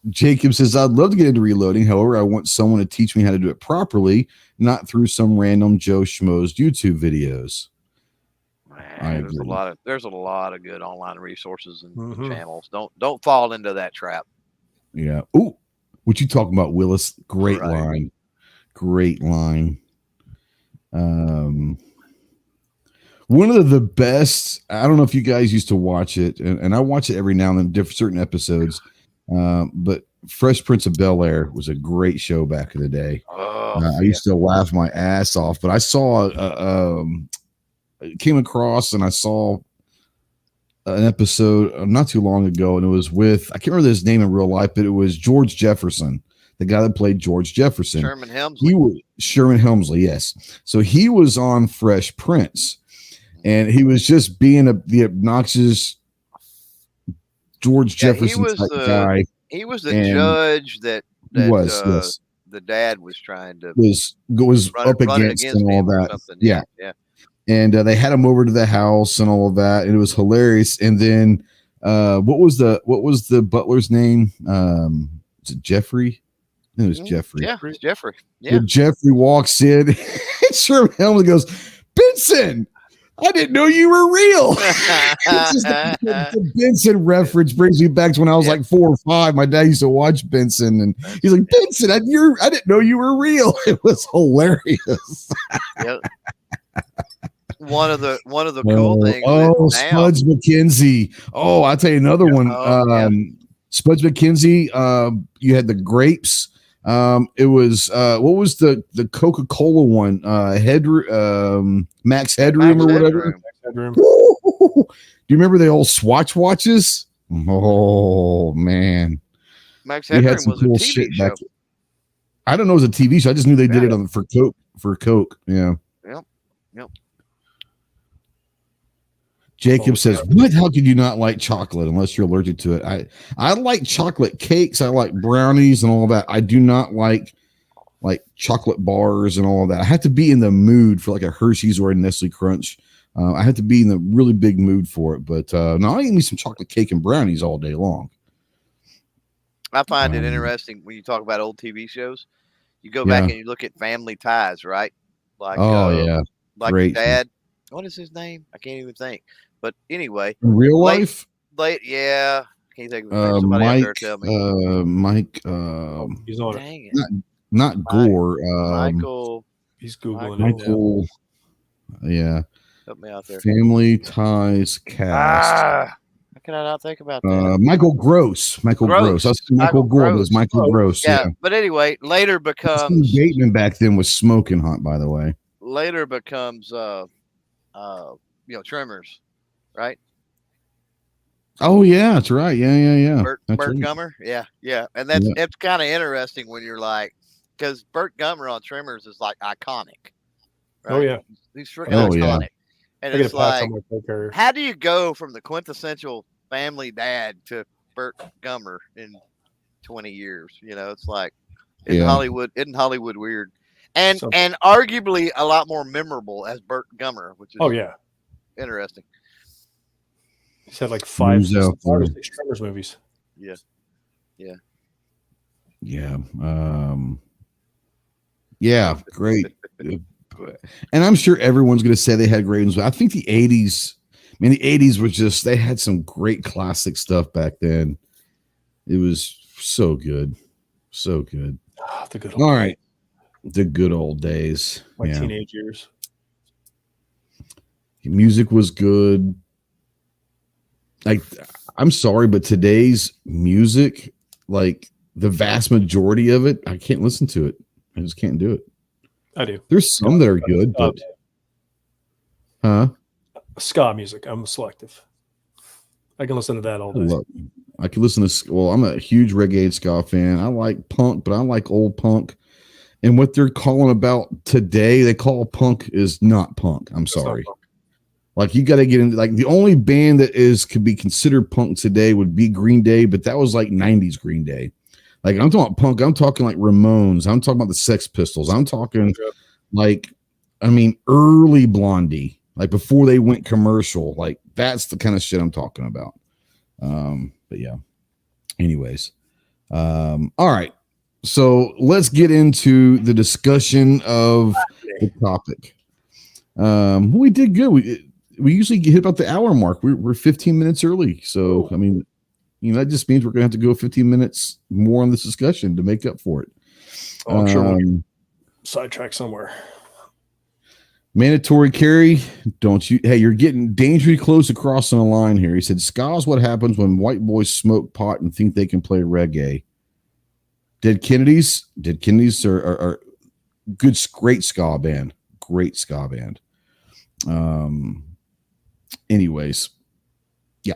Jacob says, I'd love to get into reloading. However, I want someone to teach me how to do it properly, not through some random Joe Schmo's YouTube videos. Man, there's a lot of good online resources and channels. Don't fall into that trap. Yeah. Ooh, what you talking about, Willis? Great line. One of the best. I don't know if you guys used to watch it, and I watch it every now and then, certain episodes. But Fresh Prince of Bel-Air was a great show back in the day. I used to laugh my ass off, but I saw came across and I saw an episode not too long ago, and it was with, I can't remember his name in real life, but it was George Jefferson, the guy that played George Jefferson. Sherman Hemsley. Sherman Hemsley, yes. So he was on Fresh Prince, and he was just being the obnoxious George Jefferson type guy. He was the judge that yes. The dad was trying to was up against and all that. Yeah. And they had him over to the house and all of that, and it was hilarious. And then what was the butler's name? Was it Jeffrey? I think it was Jeffrey. Yeah, it's Jeffrey. Yeah. Jeffrey walks in, and Sherman Hemsley goes, Benson, I didn't know you were real. The Benson reference brings me back to when I was like 4 or 5. My dad used to watch Benson, and he's like, Benson, I didn't know you were real. It was hilarious. Yep. One of the cool things. Spuds McKenzie. Oh, I'll tell you another one. Spuds McKenzie. You had the grapes. It was what was the Coca-Cola one? Max Headroom or whatever. Headroom. Do you remember the old Swatch watches? Oh man, Max Headroom was cool a TV show. I don't know it was a TV show. I just knew they did it for Coke. Yeah. Yep. Jacob says, "What? How could you not like chocolate unless you're allergic to it?" I like chocolate cakes. I like brownies and all that. I do not like chocolate bars and all of that. I have to be in the mood for like a Hershey's or a Nestle Crunch. I have to be in the really big mood for it. But no, I eat me some chocolate cake and brownies all day long. I find it interesting when you talk about old TV shows. You go back and you look at Family Ties, right? Like, like great. Dad. What is his name? I can't even think. But anyway, in real life, yeah. Can't think of his name. Somebody out there tell me. Mike. He's on Dang it. Not Gore. Michael. He's Googling Michael. Yeah. Help me out there. Family Ties cast. How can I not think about that? Michael Gross. Michael Gross. I was Michael Gore. Was Michael Gross. Yeah. But anyway, later becomes Bateman back then was Smoking Hot, by the way. Later becomes Tremors, right? Oh yeah, that's right. Yeah. Burt Gummer. Yeah. And that's kind of interesting when you're like, because Burt Gummer on Tremors is like iconic. Right? Oh yeah. He's freaking iconic. Yeah. And it's like, how do you go from the quintessential family dad to Burt Gummer in 20 years? You know, it's like, isn't Hollywood weird? And arguably a lot more memorable as Burt Gummer, which is interesting. He's had like 5 or 6 Tremors movies. Yeah. Great. And I'm sure everyone's going to say they had great ones, but I think the 80s, the 80s was just, they had some great classic stuff back then. It was so good. So good. The good All right. The good old days. My teenage years. Music was good. I'm sorry, but today's music, like the vast majority of it, I can't listen to it. I just can't do it. I do. There's some that are good, but ska music. I'm selective. I can listen to that all day. I can listen to. Well, I'm a huge reggae and ska fan. I like punk, but I like old punk. And what they're calling about today, they call punk is not punk. I'm sorry. Like you got to get into like the only band that could be considered punk today would be Green Day, but that was like 90s Green Day. Like I'm talking punk, I'm talking like Ramones, I'm talking about the Sex Pistols, I'm talking like, I mean, early Blondie, like before they went commercial. Like that's the kind of shit I'm talking about. But yeah. Anyways, all right. So let's get into the discussion of the topic. We did good. We usually hit about the hour mark. We're 15 minutes early. So, I mean, that just means we're going to have to go 15 minutes more on this discussion to make up for it. Oh, I'm sure we'll get sidetracked somewhere. Mandatory carry. Don't you? Hey, you're getting dangerously close to crossing the line here. He said, "Ska's what happens when white boys smoke pot and think they can play reggae." Dead Kennedys are good, great ska band. Great ska band. Anyways, yeah.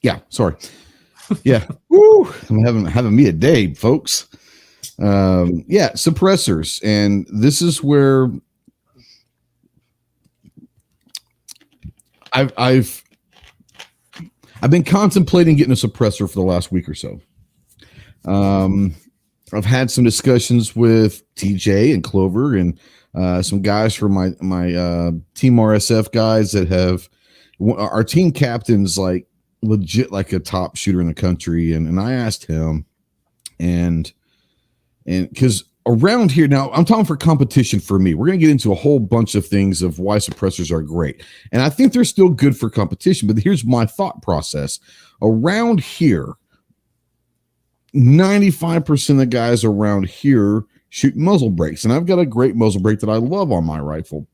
Yeah, sorry. Yeah. Woo, I'm having me a day, folks. Yeah, suppressors. And this is where I've been contemplating getting a suppressor for the last week or so. I've had some discussions with TJ and Clover and some guys from my Team RSF guys that have our team captain's like legit like a top shooter in the country. And I asked him and because around here now, I'm talking for competition for me. We're going to get into a whole bunch of things of why suppressors are great. And I think they're still good for competition. But here's my thought process. Around here, 95% of the guys around here shoot muzzle brakes. And I've got a great muzzle brake that I love on my rifle.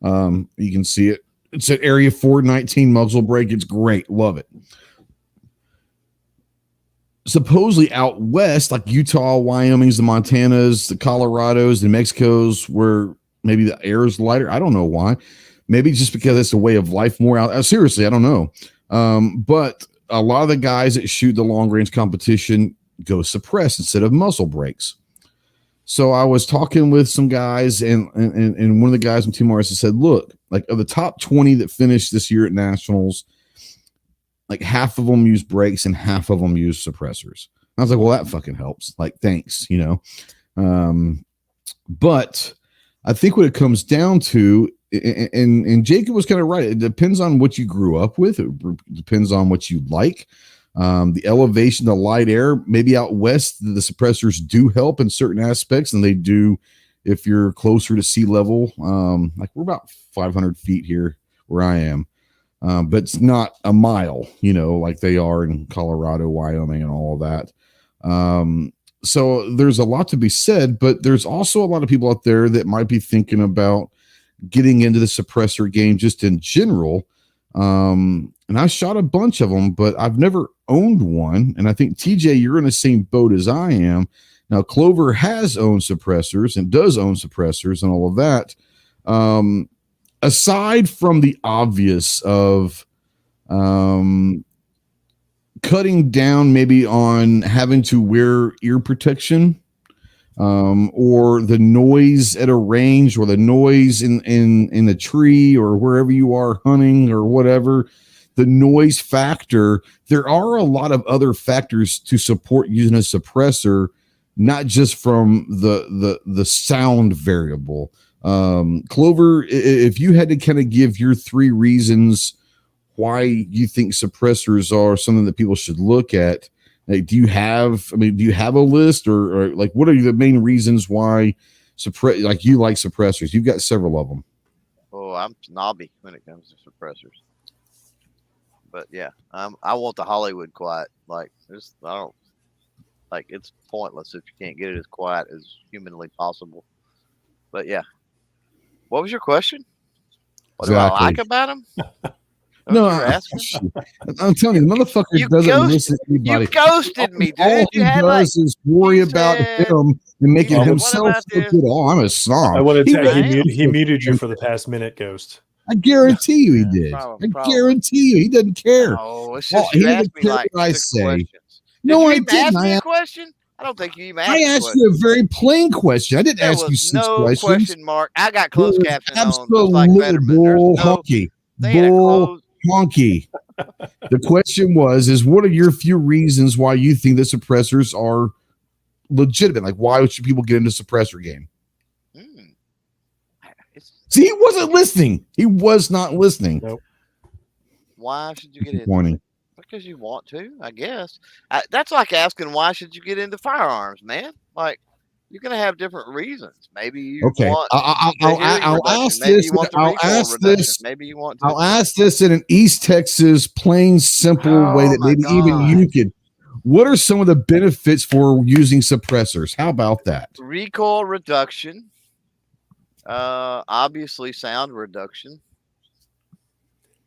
You can see it. It's an Area 419 muzzle brake. It's great. Love it. Supposedly out west, like Utah, Wyoming's, the Montanas, the Colorados, the Mexicos, where maybe the air is lighter. I don't know why. Maybe just because it's a way of life more out. Seriously, I don't know. But a lot of the guys that shoot the long range competition go suppress instead of muzzle brakes. So I was talking with some guys, and one of the guys from Team RS said, "Look, like of the top 20 that finished this year at nationals, like half of them use brakes and half of them use suppressors." I was like, well, that fucking helps. Like, thanks, But I think what it comes down to, and Jacob was kind of right. It depends on what you grew up with. It depends on what you like. The elevation, the light air, maybe out west, the suppressors do help in certain aspects, and they do if you're closer to sea level. Like we're about 500 feet here where I am. But it's not a mile, like they are in Colorado, Wyoming, and all of that. So there's a lot to be said, but there's also a lot of people out there that might be thinking about getting into the suppressor game just in general. And I shot a bunch of them, but I've never owned one. And I think, TJ, you're in the same boat as I am. Now, Clover has owned suppressors and does own suppressors and all of that. Aside from the obvious of cutting down maybe on having to wear ear protection, or the noise at a range, or the noise in the tree, or wherever you are hunting or whatever, the noise factor, there are a lot of other factors to support using a suppressor, not just from the sound variable. Clover, if you had to kind of give your 3 reasons why you think suppressors are something that people should look at, like, do you have a list, or like, what are the main reasons why you like suppressors? You've got several of them. Oh, I'm snobby when it comes to suppressors. But yeah, I want the Hollywood quiet. Like, it's pointless if you can't get it as quiet as humanly possible. But yeah. What was your question? What do I like about him? No, I'm telling you, the motherfucker doesn't listen to anybody. You ghosted me, dude. All he does is worry about him and making himself look good. Oh, I'm a snob. I want to tell you, he muted you for the past minute, Ghost. I guarantee you he did. I guarantee you he doesn't care. Oh, it's just you asked me like I say. questions. No, I didn't. Ask me a question? I don't think you even I asked you a very plain question. I didn't there ask you was 6 no questions. question mark. I got closed caption on, just Absolute like Fetterman. There's bull no honky. they had a Bull closed. honky. The question is what are your few reasons why you think the suppressors are legitimate? Like, why should people get into suppressor game? See, he wasn't listening. He was not listening. Nope. Why should you get into? Because you want to, I guess. That's like asking why should you get into firearms, man? Like, you're gonna have different reasons. Maybe you want. I'll ask Maybe this. you want the I'll recoil ask reduction. this. Maybe you want. I'll ask this in an East Texas plain, simple way that maybe even you could. What are some of the benefits for using suppressors? How about that? Recoil reduction. Obviously sound reduction.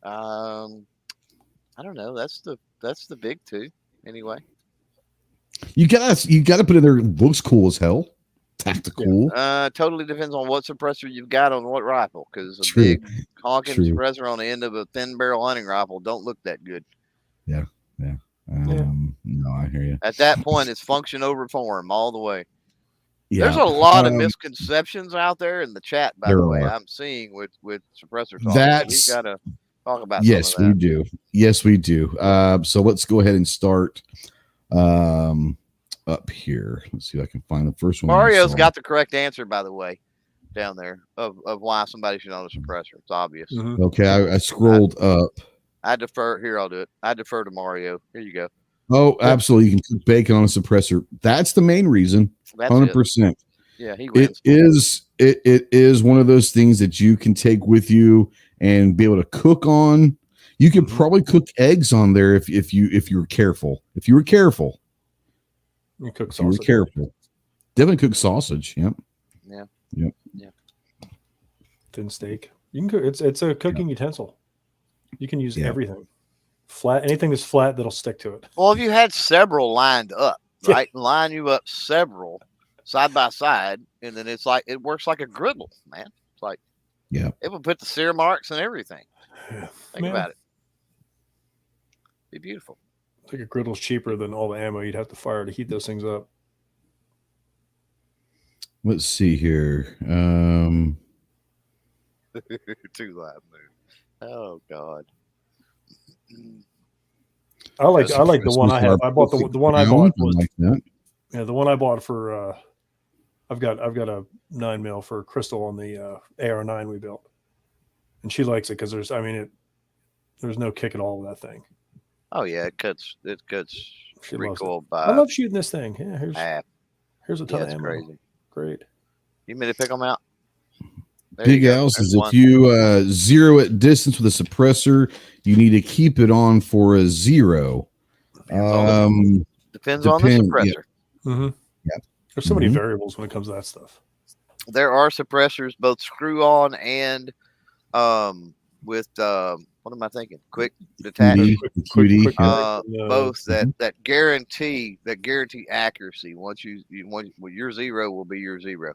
I don't know. That's the big two anyway. You gotta put in there. Looks cool as hell. Tactical. Totally depends on what suppressor you've got on what rifle. Because a big honking suppressor on the end of a thin barrel hunting rifle don't look that good. Yeah. No, I hear you. At that point, it's function over form all the way. Yeah. There's a lot of misconceptions out there in the chat, by the way. I'm seeing with suppressor talk. We've got to talk about. Yes, we do. Yes, we do. So let's go ahead and start up here. Let's see if I can find the first one. Mario's got the correct answer, by the way, down there of why somebody should own a suppressor. It's obvious. Mm-hmm. Okay, I scrolled up. I defer. Here, I'll do it. I defer to Mario. Here you go. Oh, absolutely. You can cook bacon on a suppressor. That's the main reason. 100%. Yeah, he wins. It is one of those things that you can take with you and be able to cook on. You could probably cook eggs on there if you were careful. If you were careful. You cook sausage. You were careful. Definitely cook sausage. Yep. Yeah. Thin steak. You can cook. It's a cooking utensil. You can use everything. Flat, anything that's flat that'll stick to it. Well, if you had several lined up, right? Line you up several side by side, and then it's like it works like a griddle, man. It's like it will put the sear marks and everything. Think about it. Be beautiful. I think a griddle's cheaper than all the ammo you'd have to fire to heat those things up. Let's see here. Too loud move. Oh God. I like the one I have. I bought the one I bought was the one I bought for I've got a 9mm for Crystal on the AR9 we built, and she likes it because there's no kick at all with that thing. Oh yeah, it cuts recoil by. I love shooting this thing. Yeah, here's a ton of ammo. Crazy. Great. You mean to pick them out? Big Al says if you zero at distance with a suppressor, you need to keep it on for a zero. Depends on the suppressor. Yeah. Mm-hmm. There's so many variables when it comes to that stuff. There are suppressors both screw on and with what am I thinking? Quick detach. Quick both that guarantee accuracy. Once your zero will be your zero.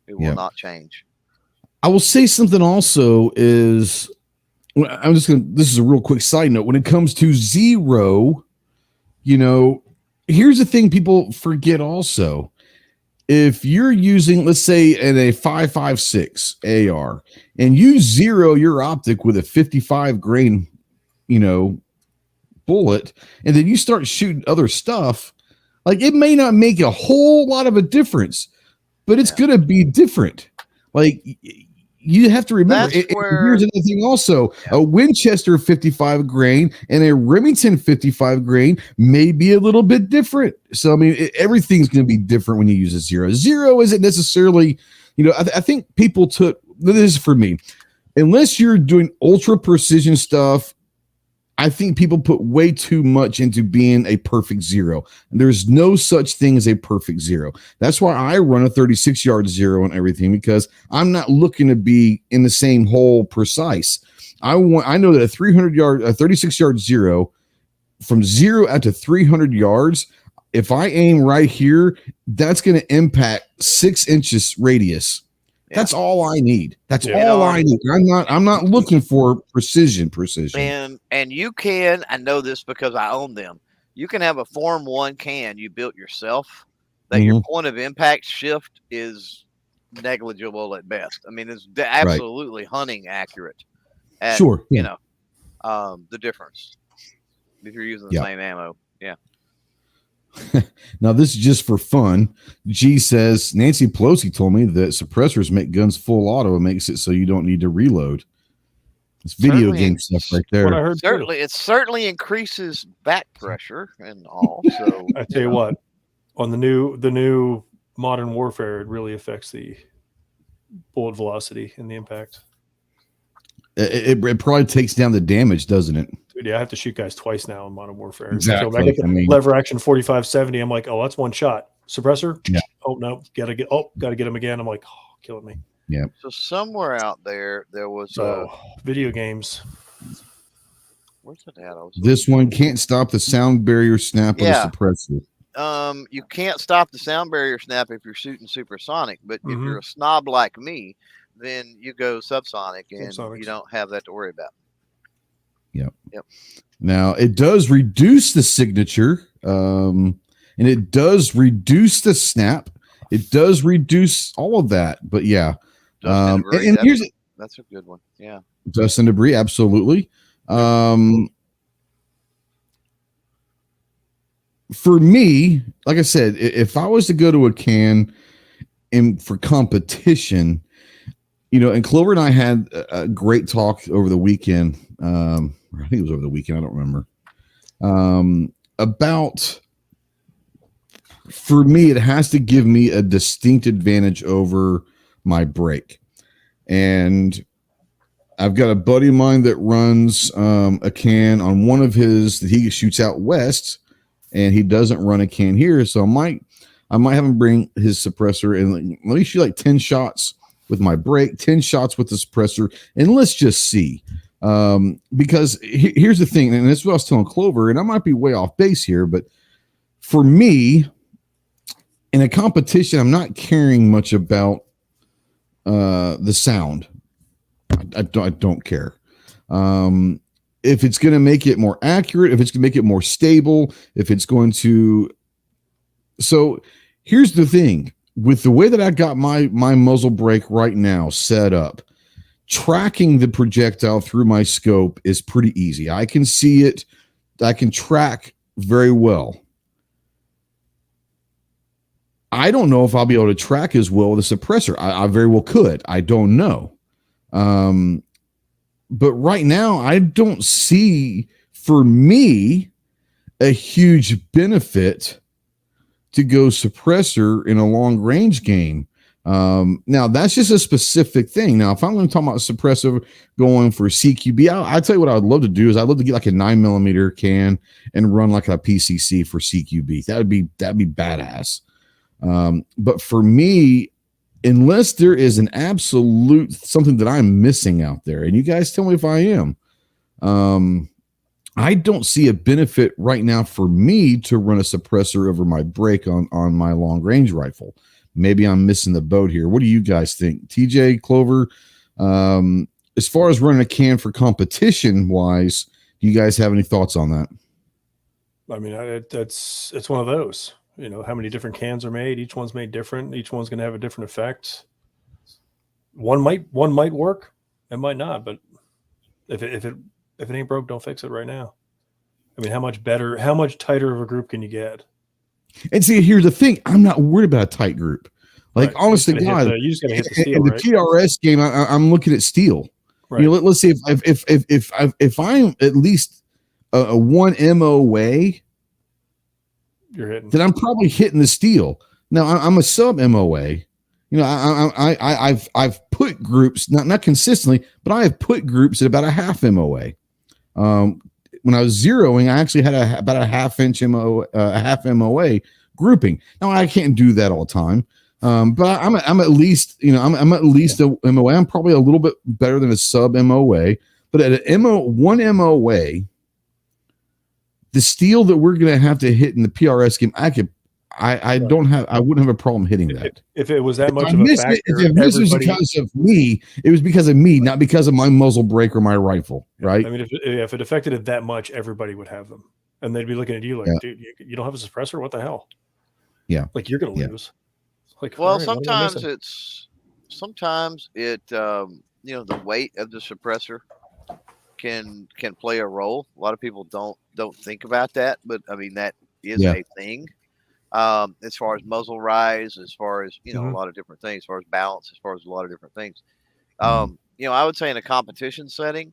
It will not change. I will say something also is this is a real quick side note. When it comes to zero, here's the thing people forget also. If you're using, let's say, in a 5.56 AR and you zero your optic with a 55 grain, bullet, and then you start shooting other stuff, like it may not make a whole lot of a difference, but it's going to be different. Like you have to remember, here's another thing also, a Winchester 55 grain and a Remington 55 grain may be a little bit different. So, I mean, everything's going to be different when you use a zero. Zero isn't necessarily, I think people this is for me, unless you're doing ultra precision stuff, I think people put way too much into being a perfect zero. And there's no such thing as a perfect zero. That's why I run a 36-yard zero and everything, because I'm not looking to be in the same hole precise. I know that a 36-yard zero, from 0 out to 300 yards, if I aim right here, that's going to impact 6 inches radius. That's all I need. That's all I need. I'm not looking for precision. And you can, I know this because I own them. You can have a Form 1 can you built yourself that your point of impact shift is negligible at best. I mean, it's absolutely hunting accurate. At, you know, the difference if you're using the same ammo. Yeah. Now, this is just for fun. G says, Nancy Pelosi told me that suppressors make guns full auto and makes it so you don't need to reload. It's video game stuff right there. What I heard it certainly increases back pressure and all. So I tell you what, on the new Modern Warfare, it really affects the bullet velocity and the impact. It probably takes down the damage, doesn't it? Dude, yeah, I have to shoot guys twice now in Modern Warfare. Exactly. So I get the lever action 45-70. I'm like, oh, that's one shot. Suppressor? Yeah. Oh no, gotta get him again. I'm like, oh, killing me. Yeah. So somewhere out there was video games. Where's that at? This one can't stop the sound barrier snap of the suppressor. You can't stop the sound barrier snap if you're shooting supersonic, but if you're a snob like me, then you go subsonic and you don't have that to worry about. Yep. Now it does reduce the signature, and it does reduce the snap. It does reduce all of that, but yeah. And that's a good one. Yeah. Dust and debris, absolutely. For me, like I said, if I was to go to a can for competition, you know, and Clover and I had a great talk over the weekend. I think it was over the weekend. I don't remember. About, for me, it has to give me a distinct advantage over my break. And I've got a buddy of mine that runs a can on one of his that he shoots out west, and he doesn't run a can here. So I might have him bring his suppressor and let me shoot like 10 shots with my break, 10 shots with the suppressor, and let's just see. Because here's the thing, and this is what I was telling Clover, and I might be way off base here, but for me, in a competition, I'm not caring much about the sound. I don't care. If it's going to make it more accurate, if it's going to make it more stable, if it's going to. So here's the thing. With the way that I got my muzzle brake right now set up, tracking the projectile through my scope is pretty easy. I can see it. I can track very well. I don't know if I'll be able to track as well with a suppressor. I very well could. I don't know. But right now, I don't see, for me, a huge benefit to go suppressor in a long range game. Now that's just a specific thing. Now, if I'm going to talk about suppressor going for CQB, I'll tell you what I would love to do is I'd love to get like a 9mm can and run like a PCC for CQB. That'd be badass. But for me, unless there is an absolute something that I'm missing out there, and you guys tell me if I am, I don't see a benefit right now for me to run a suppressor over my break on my long range rifle. Maybe I'm missing the boat here. What do you guys think? TJ, Clover, as far as running a can for competition wise, do you guys have any thoughts on that? I mean, it's one of those, you know, how many different cans are made. Each one's made different. Each one's going to have a different effect. One might work. It might not, but if it ain't broke, don't fix it right now. I mean, how much tighter of a group can you get? And see, here's the thing. I'm not worried about a tight group. Like, right. Honest to God, you just gotta hit the steel, in the PRS game, I'm looking at steel. Right. You know, let's see if I'm at least a 1 MO away, you're hitting. Then I'm probably hitting the steel. Now I'm a sub MOA. You know, I've put groups not consistently, but I have put groups at about a half MOA. When I was zeroing, I actually had about a half MOA grouping. Now I can't do that all the time, but I'm at least, you know, I'm at least a MOA. I'm probably a little bit better than a sub MOA, but at a 1 MOA, the steel that we're going to have to hit in the PRS game, I wouldn't have a problem hitting that. If it was that much of a factor, this was because of me. It was because of me, not because of my muzzle brake or my rifle, right? I mean, if it affected it that much, everybody would have them, and they'd be looking at you like, dude, you don't have a suppressor? What the hell? Yeah. Like you're going to lose. Like, well, right, sometimes it the weight of the suppressor can play a role. A lot of people don't think about that, but I mean that is a thing. As far as muzzle rise, as far as a lot of different things, as far as balance, as far as a lot of different things. I would say in a competition setting,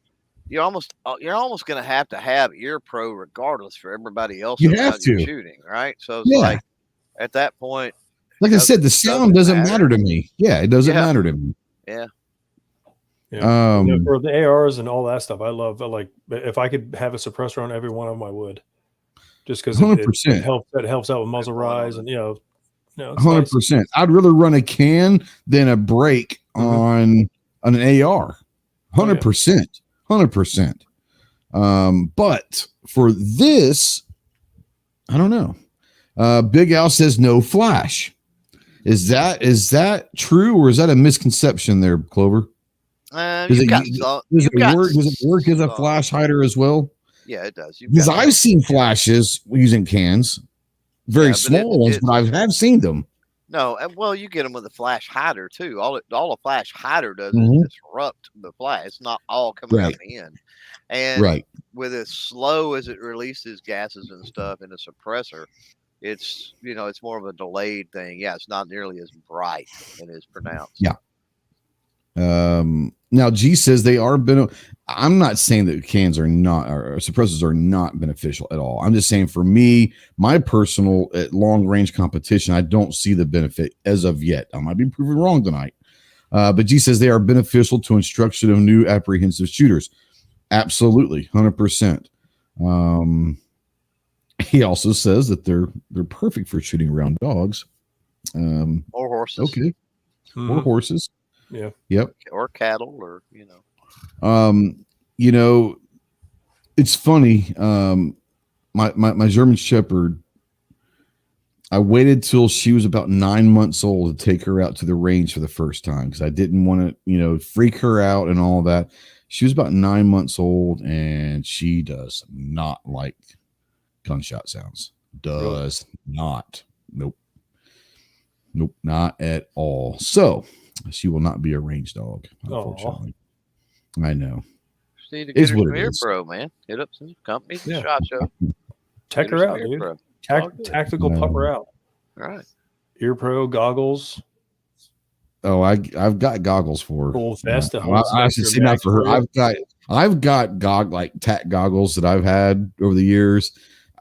you're almost going to have ear pro regardless for everybody else around you shooting, right? So it's like at that point, like I said, the sound doesn't matter to me. Yeah, it doesn't matter to me. Yeah. Yeah. For the ARs and all that stuff, I like if I could have a suppressor on every one of them, I would. Just because it helps out with muzzle rise and 100%. I'd rather run a can than a break on an AR. 100%. 100%. But for this, I don't know. Big Al says no flash. Is that true, or is that a misconception there, Clover? Does it work as a flash hider as well? Yeah, it does. Because I've seen flashes using cans, very small ones, but I have seen them. No, well, you get them with a flash hider too. All a flash hider does is disrupt the flash. It's not all coming out the end. And with as slow as it releases gases and stuff in a suppressor, it's it's more of a delayed thing. Yeah, it's not nearly as bright and as pronounced. Yeah. Now G says they are I'm not saying that cans are not, or suppressors are not beneficial at all. I'm just saying for me, my personal at long range competition, I don't see the benefit as of yet. I might be proven wrong tonight. But G says they are beneficial to instruction of new apprehensive shooters. Absolutely. 100%. He also says that they're perfect for shooting around dogs. Or horses. Okay. Or horses. Yeah. Yep. Or cattle, or it's funny. My German Shepherd, I waited till she was about 9 months old to take her out to the range for the first time because I didn't want to, freak her out and all that. She was about 9 months old, and she does not like gunshot sounds. Does not. Nope, not at all. So she will not be a range dog, unfortunately. I know. Just need to get her some ear pro, man. Hit up some companies and SHOT Show. Check her out, dude. Tactical pupper out. All right. Ear pro, goggles. Oh, I've got goggles for her. Full vest. I should see that for her. I've got tack goggles that I've had over the years.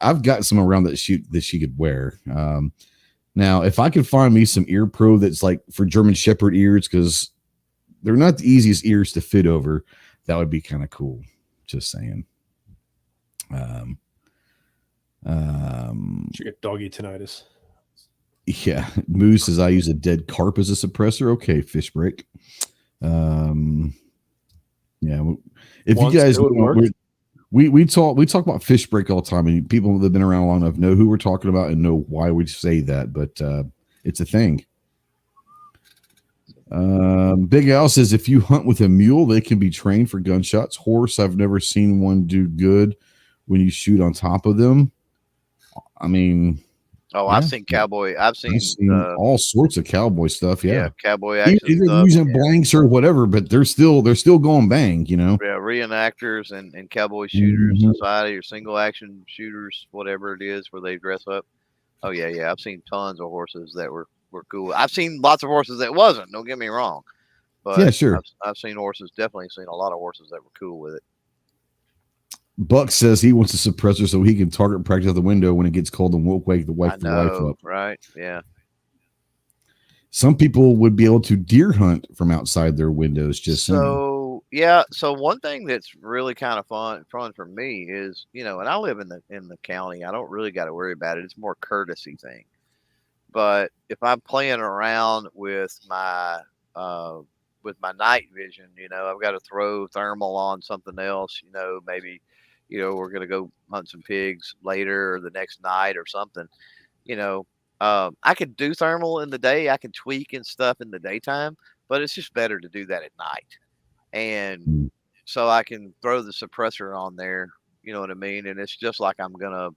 I've got some around that she could wear. Now, if I could find me some ear pro that's like for German Shepherd ears, because they're not the easiest ears to fit over, that would be kind of cool. Just saying. She get doggy tinnitus. Yeah, Moose says I use a dead carp as a suppressor. Okay, fish break. Yeah, if you guys we talk about fish break all the time, and people that have been around long enough know who we're talking about and know why we say that, but it's a thing. Big Al says if you hunt with a mule, they can be trained for gunshots. Horse, I've never seen one do good when you shoot on top of them. I mean, I've seen cowboy. I've seen all sorts of cowboy stuff. Yeah, cowboy action. Either using blanks or whatever, but they're still going bang. Yeah, reenactors and cowboy shooters society or single action shooters, whatever it is, where they dress up. Oh yeah. I've seen tons of horses that were cool. I've seen lots of horses that wasn't. Don't get me wrong, but yeah, sure. I've seen horses. Definitely seen a lot of horses that were cool with it. Buck says he wants a suppressor so he can target practice out the window when it gets cold and won't wake the wife up. Right? Yeah. Some people would be able to deer hunt from outside their windows. So one thing that's really kind of fun for me is, and I live in the county. I don't really got to worry about it. It's more courtesy thing. But if I'm playing around with my night vision, I've got to throw thermal on something else. Maybe. We're going to go hunt some pigs later or the next night or something. I could do thermal in the day. I can tweak and stuff in the daytime, but it's just better to do that at night. And so I can throw the suppressor on there, you know what I mean? And it's just like I'm going to,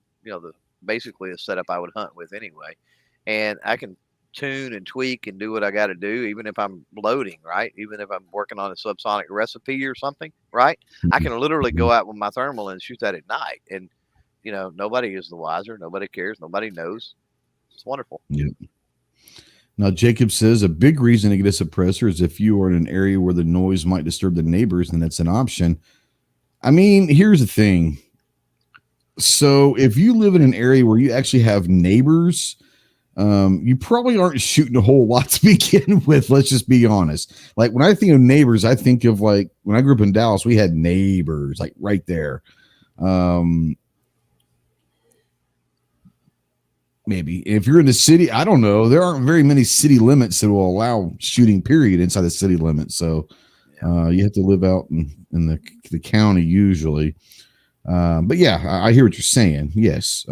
basically a setup I would hunt with anyway. and I can tune and tweak and do what I got to do, even if I'm loading, right? Even if I'm working on a subsonic recipe or something, right? I can literally go out with my thermal and shoot that at night, and nobody is the wiser. Nobody cares. Nobody knows. It's wonderful. Yeah. Now, Jacob says a big reason to get a suppressor is if you are in an area where the noise might disturb the neighbors, then that's an option. I mean, here's the thing. So if you live in an area where you actually have neighbors, you probably aren't shooting a whole lot to begin with. Let's just be honest. Like when I think of neighbors, I think of like when I grew up in Dallas, we had neighbors like right there. Maybe if you're in the city, I don't know. There aren't very many city limits that will allow shooting period inside the city limits. So you have to live out in the county usually. But yeah, I hear what you're saying. Yes.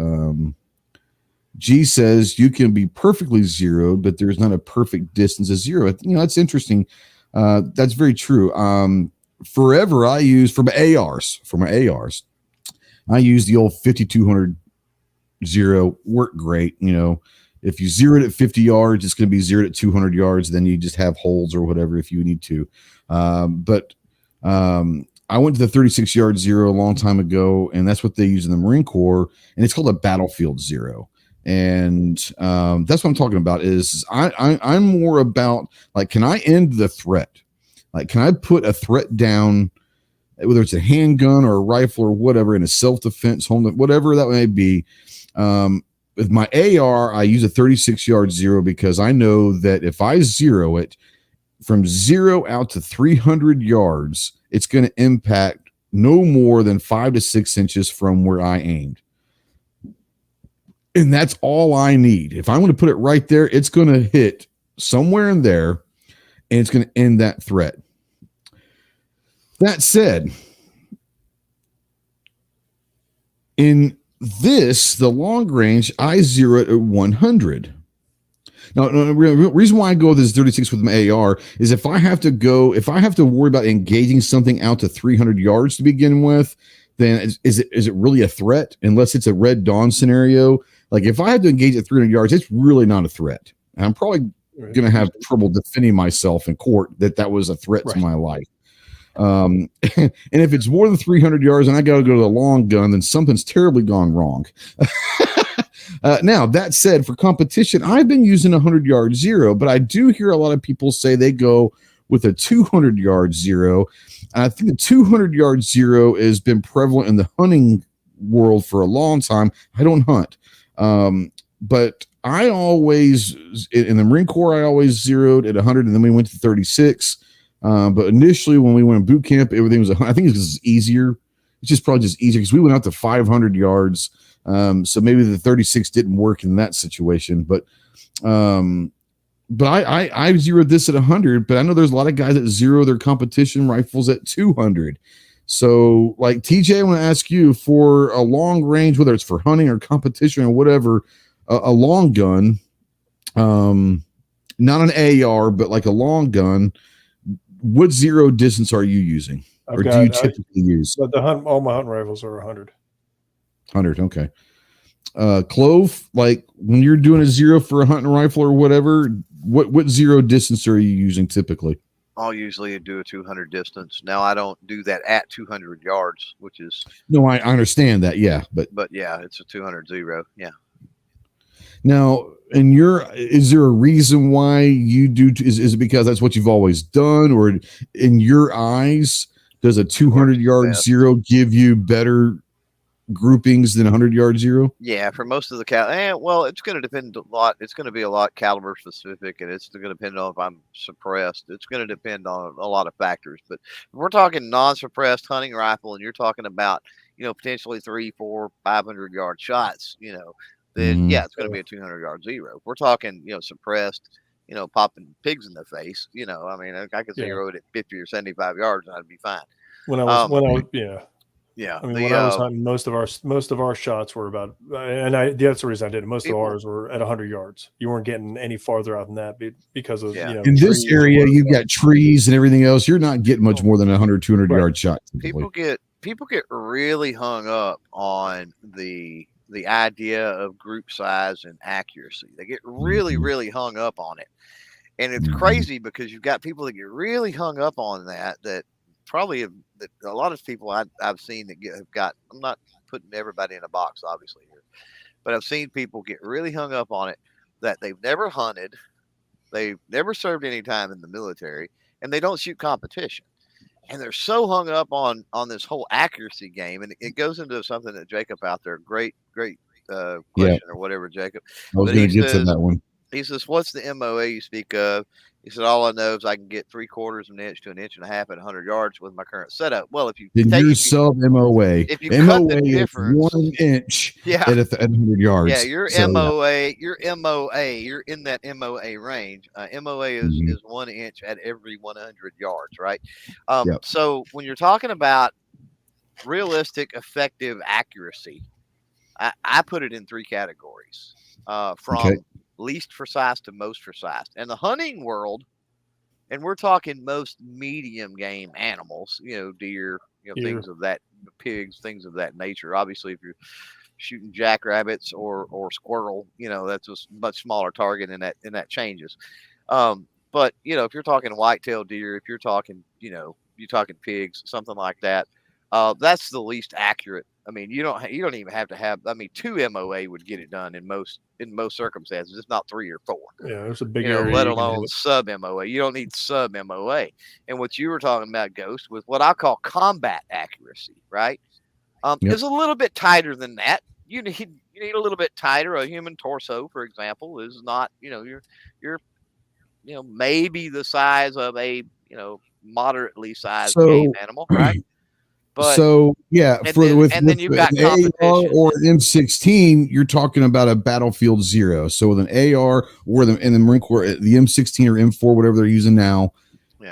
G says you can be perfectly zeroed, but there's not a perfect distance of zero. That's interesting. That's very true. Forever I use for my ARs, I use the old 5200 zero. Work great. If you zero it at 50 yards, it's going to be zeroed at 200 yards. Then you just have holes or whatever if you need to. But I went to the 36 yard zero a long time ago, and that's what they use in the Marine Corps, and it's called a battlefield zero. And that's what I'm talking about. Is I'm more about like, can I end the threat? Like, can I put a threat down, whether it's a handgun or a rifle or whatever, in a self-defense, whatever that may be. With my AR, I use a 36 yard zero because I know that if I zero it from 0 out to 300 yards, it's going to impact no more than 5 to 6 inches from where I aimed. And that's all I need. If I'm going to put it right there, it's going to hit somewhere in there, and it's going to end that threat. That said, in the long range, I zero it at 100. Now, the reason why I go with this 36 with my AR is if I have to worry about engaging something out to 300 yards to begin with, then is it really a threat? Unless it's a Red Dawn scenario. Like if I have to engage at 300 yards, it's really not a threat. And I'm probably going to have trouble defending myself in court that was a threat to my life. And if it's more than 300 yards and I got to go to the long gun, then something's terribly gone wrong. Now, that said, for competition, I've been using a 100-yard zero, but I do hear a lot of people say they go with a 200-yard zero. And I think the 200-yard zero has been prevalent in the hunting world for a long time. I don't hunt. But I always, in the Marine Corps, I always zeroed at 100, and then we went to 36. But initially, when we went in boot camp, everything was, I think it was easier. It's just probably just easier because we went out to 500 yards. So maybe the 36 didn't work in that situation, but I zeroed this at 100, but I know there's a lot of guys that zero their competition rifles at 200. So like TJ, I want to ask you, for a long range, whether it's for hunting or competition or whatever, a long gun, not an AR, but like a long gun, what zero distance are you using? Do you typically use? All my hunting rifles are 100. 100, okay. Clove, like when you're doing a zero for a hunting rifle or whatever, what zero distance are you using typically? I'll usually do a 200 distance. Now I don't do that at 200 yards, which is no, I understand that, yeah, but yeah, it's a 200 zero, yeah. Now, is there a reason why you do? Is it because that's what you've always done, or in your eyes, does a 200-yard zero give you better groupings than a 100-yard zero? Yeah, for most of the well, it's going to depend a lot. It's going to be a lot caliber specific, and it's going to depend on if I'm suppressed. It's going to depend on a lot of factors. But if we're talking non-suppressed hunting rifle, and you're talking about potentially 300, 400, 500-yard shots, then yeah, it's going to be a 200-yard zero. If we're talking suppressed, popping pigs in the face, I mean, I could zero it at 50 or 75 yards, and I'd be fine. When I was yeah. I mean, when I was hunting, most of our shots were about, and that's the reason I did it. Most of ours were at 100 yards. You weren't getting any farther out than that because of in this area you've got trees and everything else. You're not getting much more than 100, 200 yard shot. People get really hung up on the the idea of group size and accuracy. They get really, really hung up on it. And it's crazy because you've got people that get really hung up on that probably that a lot of people I've seen that have got, I'm not putting everybody in a box, obviously, here, but I've seen people get really hung up on it that they've never hunted, they've never served any time in the military, and they don't shoot competition. And they're so hung up on this whole accuracy game. And it goes into something that Jacob out there, great question or whatever, Jacob. I was going to get to that one. He says, what's the MOA you speak of? He said, all I know is I can get 3/4 of an inch to an inch and a half at 100 yards with my current setup. Well, if you sub MOA, if you MOA cut the difference, 1 inch at 100 yards. Yeah, your MOA, you're in that MOA range. MOA is 1 inch at every 100 yards, right? So when you're talking about realistic, effective accuracy, I put it in 3 categories, from least precise to most precise. And the hunting world, and we're talking most medium game animals, deer, things of that, pigs, things of that nature. Obviously, if you're shooting jackrabbits or squirrel, that's a much smaller target, and that changes. But if you're talking whitetail deer, if you're talking, you're talking pigs, something like that, that's the least accurate. I mean, you don't even have to have. I mean, 2 MOA would get it done in most circumstances. It's not 3 or 4. Yeah, there's a big area. Let alone sub MOA. You don't need sub MOA. And what you were talking about, Ghost, with what I call combat accuracy, right? Is a little bit tighter than that. You need a little bit tighter. A human torso, for example, is not. You're maybe the size of a moderately sized game animal, right? But, then you've got an AR or an M16, you're talking about a battlefield 0. So with an AR or in the Marine Corps, the M16 or M4, whatever they're using now,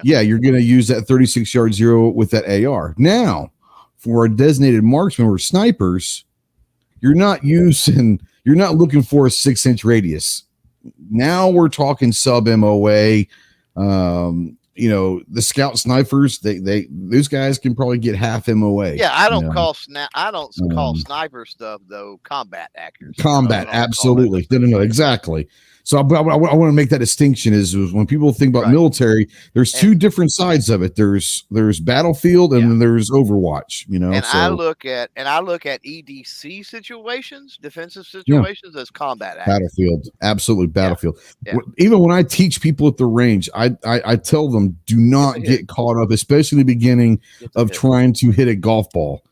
you're going to use that 36-yard 0 with that AR. Now, for a designated marksman or snipers, you're not looking for a 6-inch radius. Now we're talking sub MOA. The scout snipers, those guys can probably get half MOA. Yeah, I don't call sniper stuff though combat accuracy. Combat, absolutely. No, exactly. So I want to make that distinction is when people think about military, there's 2 different sides of it. There's battlefield and then there's Overwatch. And I look at EDC situations, defensive situations, as combat accuracy. Battlefield, absolutely battlefield. Yeah. Even when I teach people at the range, I tell them do not get caught up, especially in the beginning of trying to hit a golf ball.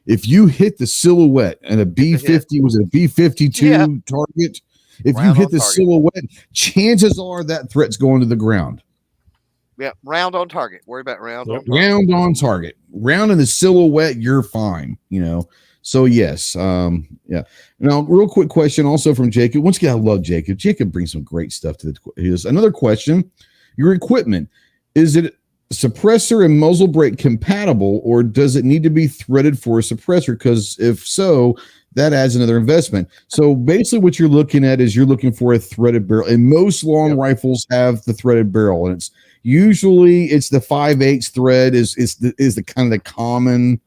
If you hit the silhouette and a B50 was a B52 target. If you hit the silhouette, chances are that threat's going to the ground. Yeah, round on target. Worry about round on target. Round on target. Round in the silhouette, you're fine. So yes. Now, real quick question also from Jacob. Once again, I love Jacob. Jacob brings some great stuff to his. Another question: your equipment, is it suppressor and muzzle brake compatible, or does it need to be threaded for a suppressor? Because if so, that adds another investment. So basically what you're looking at is you're looking for a threaded barrel, and most long rifles have the threaded barrel, and it's usually the 5/8 thread is the kind of the common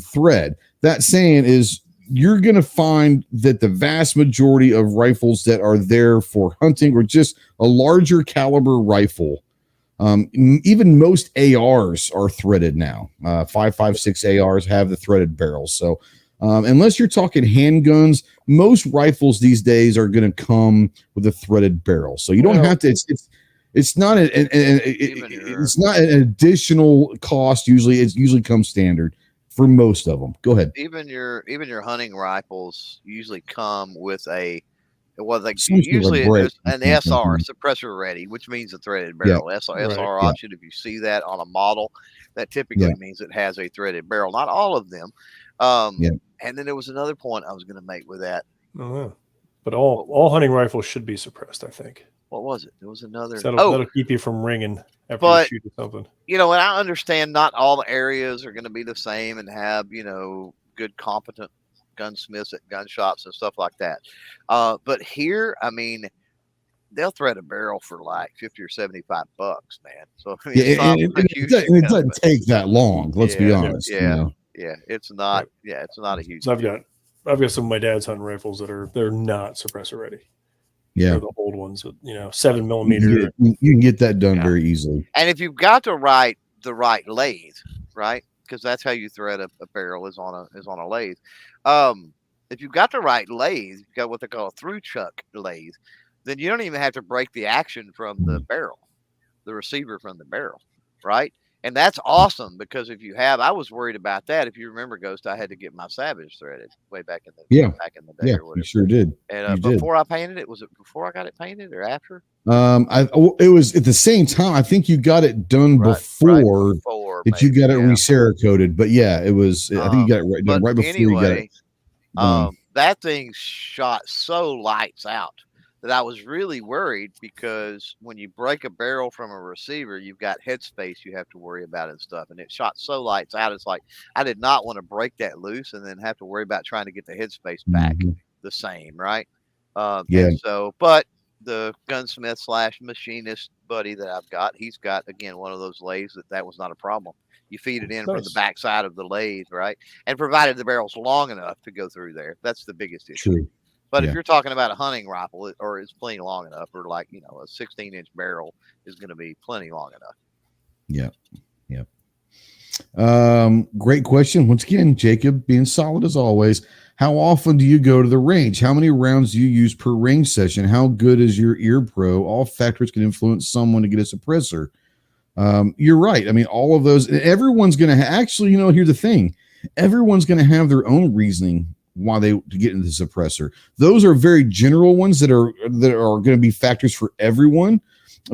thread. That saying is you're going to find that the vast majority of rifles that are there for hunting or just a larger caliber rifle, even most ARs are threaded now. 5.56 ARs have the threaded barrels. So unless you're talking handguns, most rifles these days are going to come with a threaded barrel. So you don't have to. It's not it's not an additional cost. Usually, it usually comes standard for most of them. Go ahead. Even your hunting rifles usually come with usually there's an SR, suppressor ready, which means a threaded barrel. SR option. If you see that on a model, that typically means it has a threaded barrel. Not all of them. And then there was another point I was going to make with that. But all hunting rifles should be suppressed, I think. What was it? There was another. That'll keep you from ringing after you shoot something. And I understand not all the areas are going to be the same and have, good, competent gunsmiths at gun shops and stuff like that. But here, I mean, they'll thread a barrel for like $50 or $75, man. So I mean, it doesn't take that long. Let's be honest. Yeah, it's not. Yeah, it's not a huge. So I've got some of my dad's hunting rifles they're not suppressor ready. Yeah, they're the old ones, 7mm. You can get that done very easily. And if you've got the right lathe, right? Because that's how you thread a barrel is on a lathe. If you've got the right lathe, you've got what they call a through chuck lathe, then you don't even have to break the action from the barrel, the receiver from the barrel, right? And that's awesome because I was worried about that. If you remember, Ghost, I had to get my Savage threaded way back in the day or whatever. You sure did. And before I painted it, was it before I got it painted or after? It was at the same time. I think you got it done before that you got it receracoated. But yeah, it was. I think you got it right before you got it. That thing shot so lights out that I was really worried because when you break a barrel from a receiver, you've got headspace you have to worry about and stuff. And it shot so lights out. It's like I did not want to break that loose and then have to worry about trying to get the headspace back the same, right? And so, but the gunsmith / machinist buddy that I've got, he's got again one of those lathes that was not a problem. You feed it in from the backside of the lathe, right? And provided the barrel's long enough to go through there, that's the biggest issue. True. But if you're talking about a hunting rifle, or it's plenty long enough, or like a 16-inch barrel is going to be plenty long enough. Great question once again, Jacob, being solid as always. How often do you go to the range? How many rounds do you use per range session? How good is your ear pro? All factors can influence someone to get a suppressor. You're right. I mean, all of those. Everyone's going to actually. Here's the thing. Everyone's going to have their own reasoning why to get into the suppressor. Those are very general ones that are going to be factors for everyone,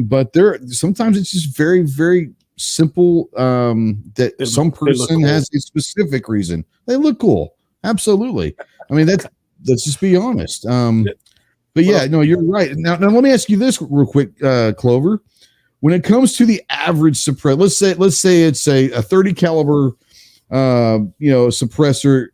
but sometimes it's just very, very simple. That some person has a specific reason. They look cool. Absolutely. I mean, let's just be honest. But yeah, no, you're right. Now let me ask you this real quick, Clover. When it comes to the average suppressor, let's say it's a 30 caliber, suppressor.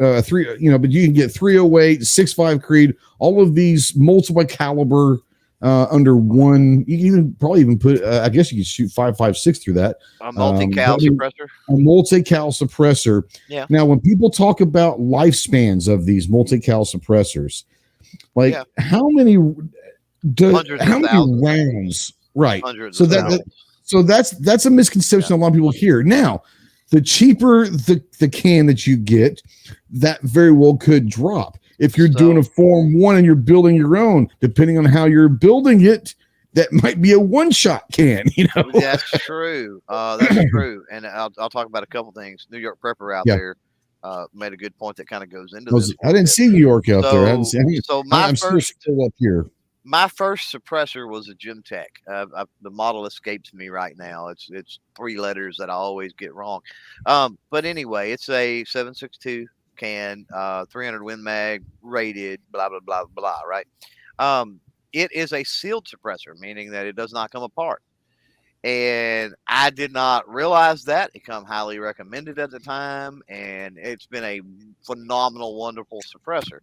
But you can get 308, 6.5 Creed, all of these multiple caliber under one. You can probably even put, I guess you could shoot 5.56 through that. A multi-cal suppressor. A multi-cal suppressor. Yeah. Now, when people talk about lifespans of these multi-cal suppressors, how many rounds? Right. So that's a misconception a lot of people hear. Now, the cheaper the can that you get, that very well could drop. If you're doing a Form 1 and you're building your own, depending on how you're building it, that might be a one-shot can. That's true. That's true. And I'll talk about a couple things. New York Prepper out there made a good point that kind of goes into this. I didn't see New York out there. I didn't see. I'm still up here. My first suppressor was a Gemtech. The model escapes me right now. It's 3 letters that I always get wrong. But anyway, it's a 7.62 can, 300 Win Mag, rated, blah, blah, blah, blah, right? It is a sealed suppressor, meaning that it does not come apart. And I did not realize that. It come highly recommended at the time, and it's been a phenomenal, wonderful suppressor.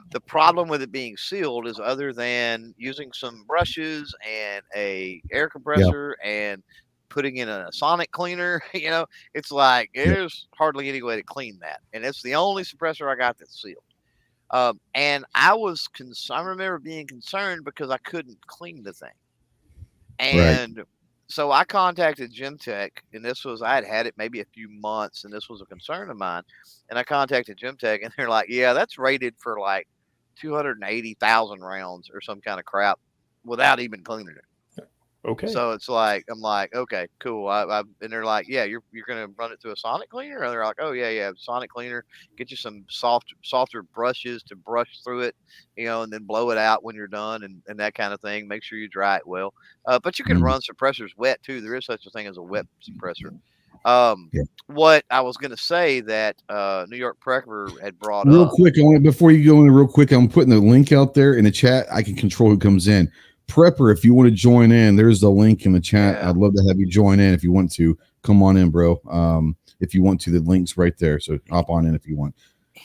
The problem with it being sealed is, other than using some brushes and a air compressor and putting in a sonic cleaner, it's like there's hardly any way to clean that. And it's the only suppressor I got that's sealed. And I remember being concerned because I couldn't clean the thing. And so I contacted Gemtech, and I had it maybe a few months, and this was a concern of mine. And I contacted Gemtech, and they're like, yeah, that's rated for like 280,000 rounds or some kind of crap without even cleaning it. Okay. So it's like, I'm like, okay, cool. And they're like, yeah, you're going to run it through a sonic cleaner? And they're like, oh yeah, sonic cleaner. Get you some softer brushes to brush through it, and then blow it out when you're done and that kind of thing. Make sure you dry it well. But you can run suppressors wet too. There is such a thing as a wet suppressor. What I was going to say that New York Prepper had brought real up. Quick, before you go in real quick, I'm putting the link out there in the chat. I can control who comes in. Prepper, if you want to join in, there's the link in the chat. I'd love to have you join in if you want to. Come on in, bro. If you want to, the link's right there. So hop on in if you want.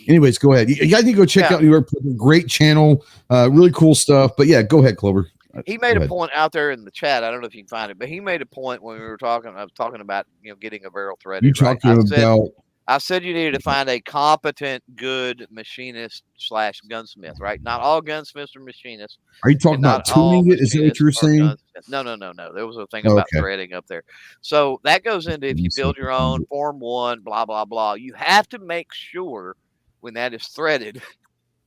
Anyways, go ahead. You guys need to go check out New York Prepper. Great channel. Really cool stuff. But yeah, go ahead, Clover. He made a point out there in the chat. I don't know if you can find it, but he made a point when I was talking about getting a barrel threaded. You talking about I said you needed to find a competent, good machinist / gunsmith, right? Not all gunsmiths are machinists. Are you talking about tuning it? Is that what you're saying? No. There was a thing about threading up there. So that goes into if you build your own Form 1, blah, blah, blah. You have to make sure when that is threaded,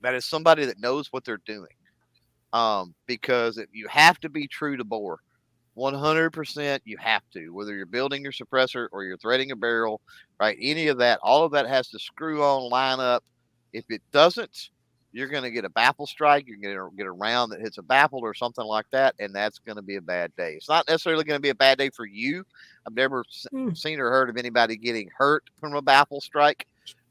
that is somebody that knows what they're doing. Because you have to be true to bore. 100% you have to, whether you're building your suppressor or you're threading a barrel, right? Any of that, all of that has to screw on, line up. If it doesn't, you're going to get a baffle strike. You're going to get a round that hits a baffle or something like that, and that's going to be a bad day. It's not necessarily going to be a bad day for you. I've never seen or heard of anybody getting hurt from a baffle strike,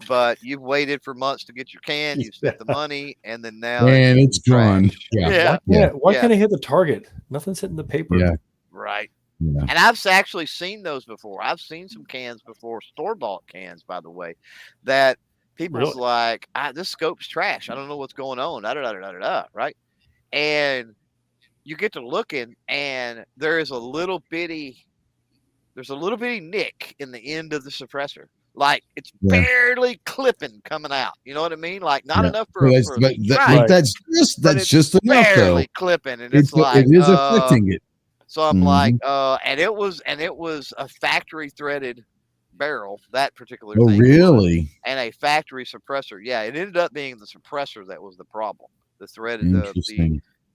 but you've waited for months to get your can. You've spent the money, and then now it's gone. Yeah. Why can't I hit the target? Nothing's hitting the paper. Yeah. Right. Yeah. And I've actually seen those before. I've seen some cans before, store-bought cans, by the way, that people's like, this scope's trash. I don't know what's going on. Right. And you get to looking, and there's a little bitty nick in the end of the suppressor. Like it's barely clipping coming out. You know what I mean? Like not enough for that's just enough barely though. Clipping, and it's like it is affecting it. So I'm like, and it was a factory threaded barrel, that particular thing. Oh, really? And a factory suppressor. Yeah, it ended up being the suppressor that was the problem. The threaded,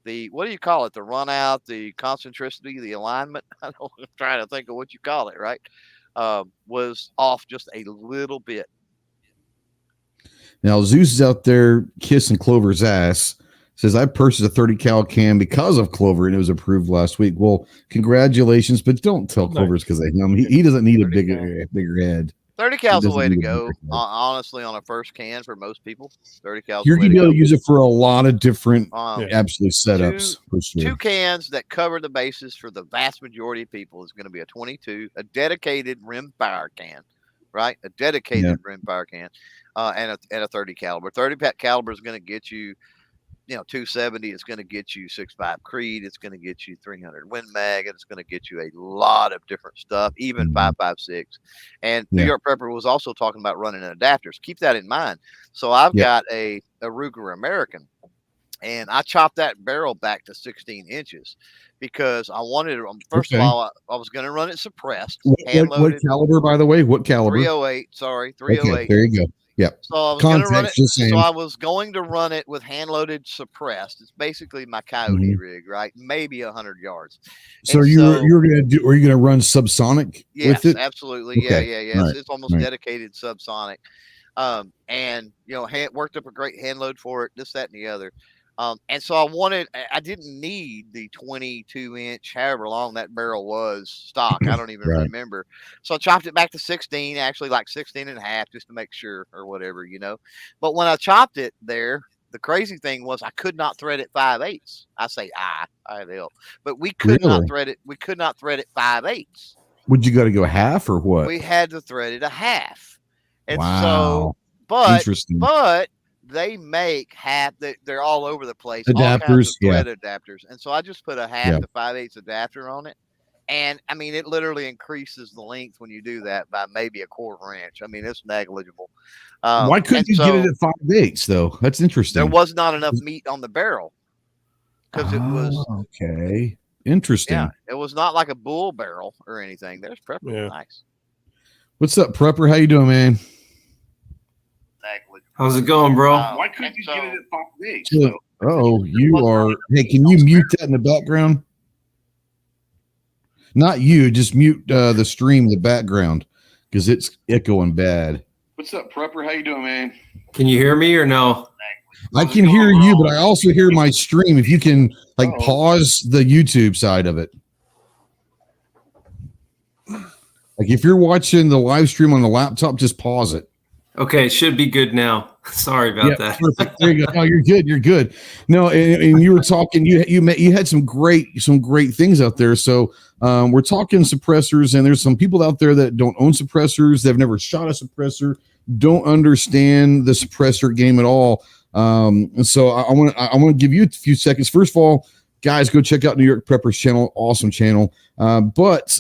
the what do you call it? The run out, the concentricity, the alignment. I'm trying to think of what you call it, right? Was off just a little bit. Now Zeus is out there kissing Clover's ass. Says, I purchased a 30 cal can because of Clover and it was approved last week. Well, congratulations, but don't tell Clover's because of him. He doesn't need a bigger head. 30 cal's the way to go, honestly, on a first can for most people. 30 cal's you're going to be able to use it for a lot of different absolute setups. Two cans that cover the bases for the vast majority of people is going to be a 22, a dedicated rimfire can, right? A dedicated rimfire can, and a 30 caliber. 30 caliber is going to get you, 270. It's going to get you 6.5 Creed. It's going to get you 300 Win Mag. And it's going to get you a lot of different stuff, even 5.56. And New York Prepper was also talking about running adapters. Keep that in mind. So I've got a Ruger American, and I chopped that barrel back to 16 inches because I wanted it. First of all, I was going to run it suppressed. What caliber, by the way? What caliber? 308. Sorry, 308. Okay, there you go. Yeah. So I was going to run it. So I was going to run it with hand loaded suppressed. It's basically my Coyote rig, right? Maybe 100 yards. So you were going to are you going to run subsonic with it? Absolutely. Okay. Yeah. Right. It's almost dedicated subsonic. And worked up a great hand load for it, this, that, and the other. And so I didn't need the 22-inch, however long that barrel was stock. I don't even remember. So I chopped it back to 16, actually like 16 and a half, just to make sure or whatever, But when I chopped it there, the crazy thing was I could not thread it 5/8. I say I have help, but we could not thread it. We could not thread it 5/8. Would you got to go half or what? We had to thread it a half. And so, but they make half. They're all over the place. Adapters, thread adapters, and so I just put a half to 5/8 adapter on it, and I mean it literally increases the length when you do that by maybe a quarter inch. I mean it's negligible. Why couldn't you get it at 5/8 though? That's interesting. There was not enough meat on the barrel because it was okay. Interesting. Yeah, it was not like a bull barrel or anything. There's Prepper. Yeah. Nice. What's up, Prepper? How you doing, man? How's it going, bro? Why couldn't you get it at 5/8? Oh, you are. Hey, can you mute that in the background? Not you. Just mute the stream in the background because it's echoing bad. What's up, Prepper? How you doing, man? Can you hear me or no? I can hear you, but I also hear my stream. If you can, pause the YouTube side of it. Like if you're watching the live stream on the laptop, just pause it. Okay, it should be good now. Sorry about that. Perfect. There you go. No, you're good. You're good. No, and you were talking. You had some great things out there. So we're talking suppressors, and there's some people out there that don't own suppressors. They've never shot a suppressor, don't understand the suppressor game at all. And so I want to give you a few seconds. First of all, guys, go check out New York Prepper's channel. Awesome channel. But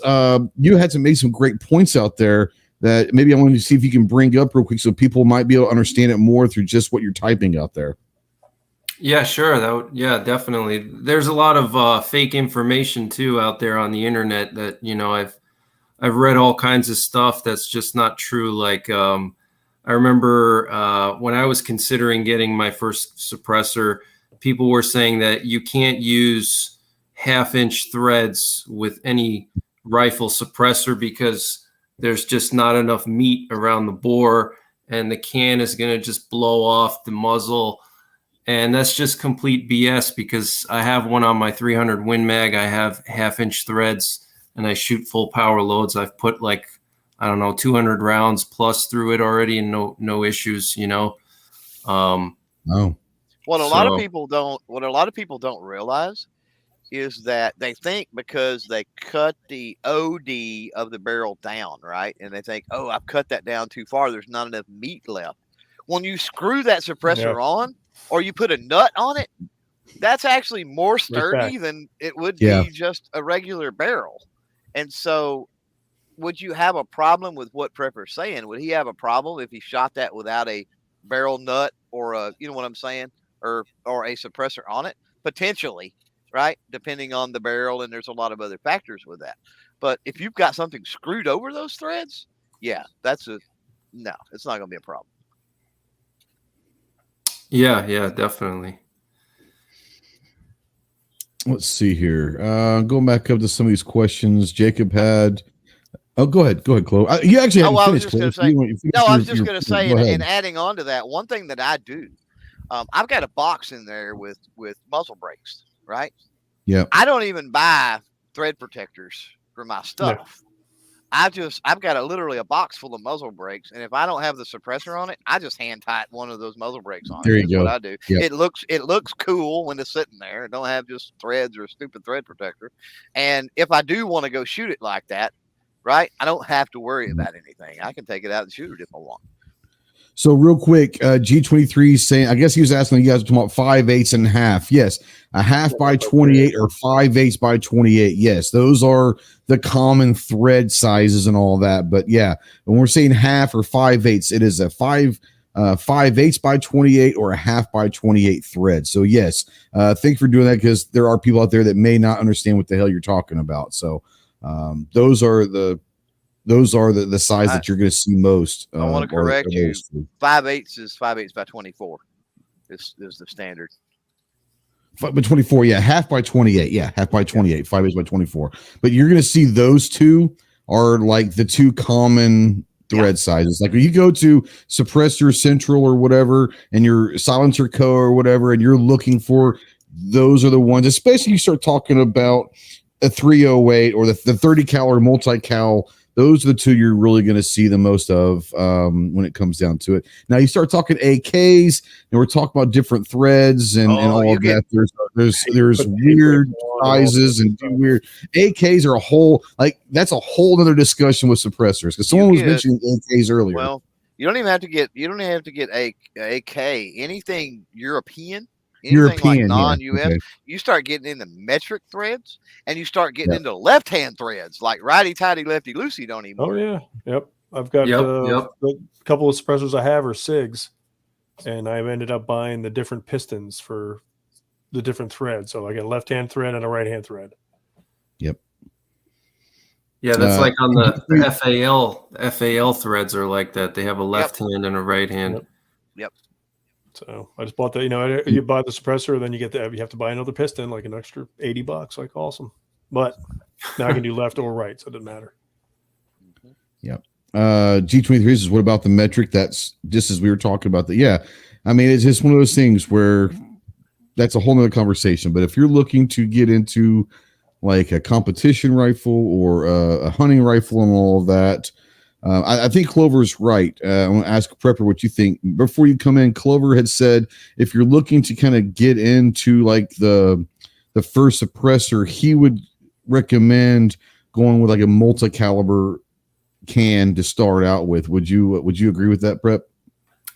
you had to make some great points out there that maybe I wanted to see if you can bring up real quick so people might be able to understand it more through just what you're typing out there? Yeah, sure. Yeah, definitely. There's a lot of fake information too out there on the internet that, I've read all kinds of stuff that's just not true. Like, I remember when I was considering getting my first suppressor, people were saying that you can't use 1/2-inch threads with any rifle suppressor because there's just not enough meat around the bore and the can is going to just blow off the muzzle. And that's just complete BS because I have one on my 300 Win Mag. I have 1/2-inch threads and I shoot full power loads. I've put 200 rounds plus through it already and no issues, Oh. What a lot of people don't realize is that they think because they cut the OD of the barrel down, right? And they think, oh, I've cut that down too far. There's not enough meat left. When you screw that suppressor on or you put a nut on it, that's actually more sturdy than it would be just a regular barrel. And so would you have a problem with what Prepper's saying? Would he have a problem if he shot that without a barrel nut or you know what I'm saying? Or a suppressor on it? Potentially, right? Depending on the barrel, and there's a lot of other factors with that. But if you've got something screwed over those threads, no, it's not going to be a problem. Yeah, definitely. Let's see here. Going back up to some of these questions Jacob had. Oh, go ahead, Chloe. You actually haven't finished. I was just going to say, and adding on to that, one thing that I do, I've got a box in there with muzzle brakes, right? Yeah. I don't even buy thread protectors for my stuff. No. I've got literally a box full of muzzle brakes, and if I don't have the suppressor on it, I just hand tight one of those muzzle brakes on. There you go. What I do. Yep. It looks cool when it's sitting there. It don't have just threads or a stupid thread protector. And if I do want to go shoot it like that, right, I don't have to worry about anything. I can take it out and shoot it if I want. So real quick, G23 is saying, I guess he was asking you guys talking about 5/8 and a half. Yes, a 1/2 by 28 or 5/8 by 28. Yes, those are the common thread sizes and all that. But yeah, when we're saying 1/2 or 5/8, it is a 5/8 by 28 or a 1/2 by 28 thread. So yes, thank you for doing that because there are people out there that may not understand what the hell you're talking about. So those are the size that you're going to see most. I want to correct you. 5/8 is 5/8 by 24. This is the standard. But 24, yeah, 1/2 by 28, yeah, 1/2 by 28, 5/8 by 24. But you're going to see those two are like the two common thread sizes. Like when you go to Suppressor Central or whatever, and your Silencer Co. or whatever, and you're looking for, those are the ones. Especially you start talking about a 308 or the 30 cal or multi-cal. Those are the two you're really going to see the most of when it comes down to it. Now you start talking AKs, and we're talking about different threads and all of that. There's weird sizes and weird AKs are that's a whole other discussion with suppressors because someone was mentioning AKs earlier. Well, you don't even have to get a AK. Anything European. Like non-UF, you start getting into metric threads, and you start getting into left-hand threads, like righty-tighty, lefty-loosey don't even. Oh yeah, yep. I've got a couple of suppressors I have are SIGs, and I've ended up buying the different pistons for the different threads. So I get a left-hand thread and a right-hand thread. Yep. Yeah, that's like on the FAL threads are like that. They have a left hand and a right hand. Yep. So I just bought that. You buy the suppressor, then you have to buy another piston, like an extra $80. Like awesome, but now I can do left or right, so it doesn't matter. Yep. G23 says, what about the metric? That's just as we were talking about that. Yeah, I mean, it's just one of those things where that's a whole nother conversation. But if you're looking to get into like a competition rifle or a hunting rifle and all of that. I think Clover's right. I want to ask Prepper what you think. Before you come in, Clover had said if you're looking to kind of get into like the first suppressor, he would recommend going with like a multi-caliber can to start out with. Would you agree with that, Prep?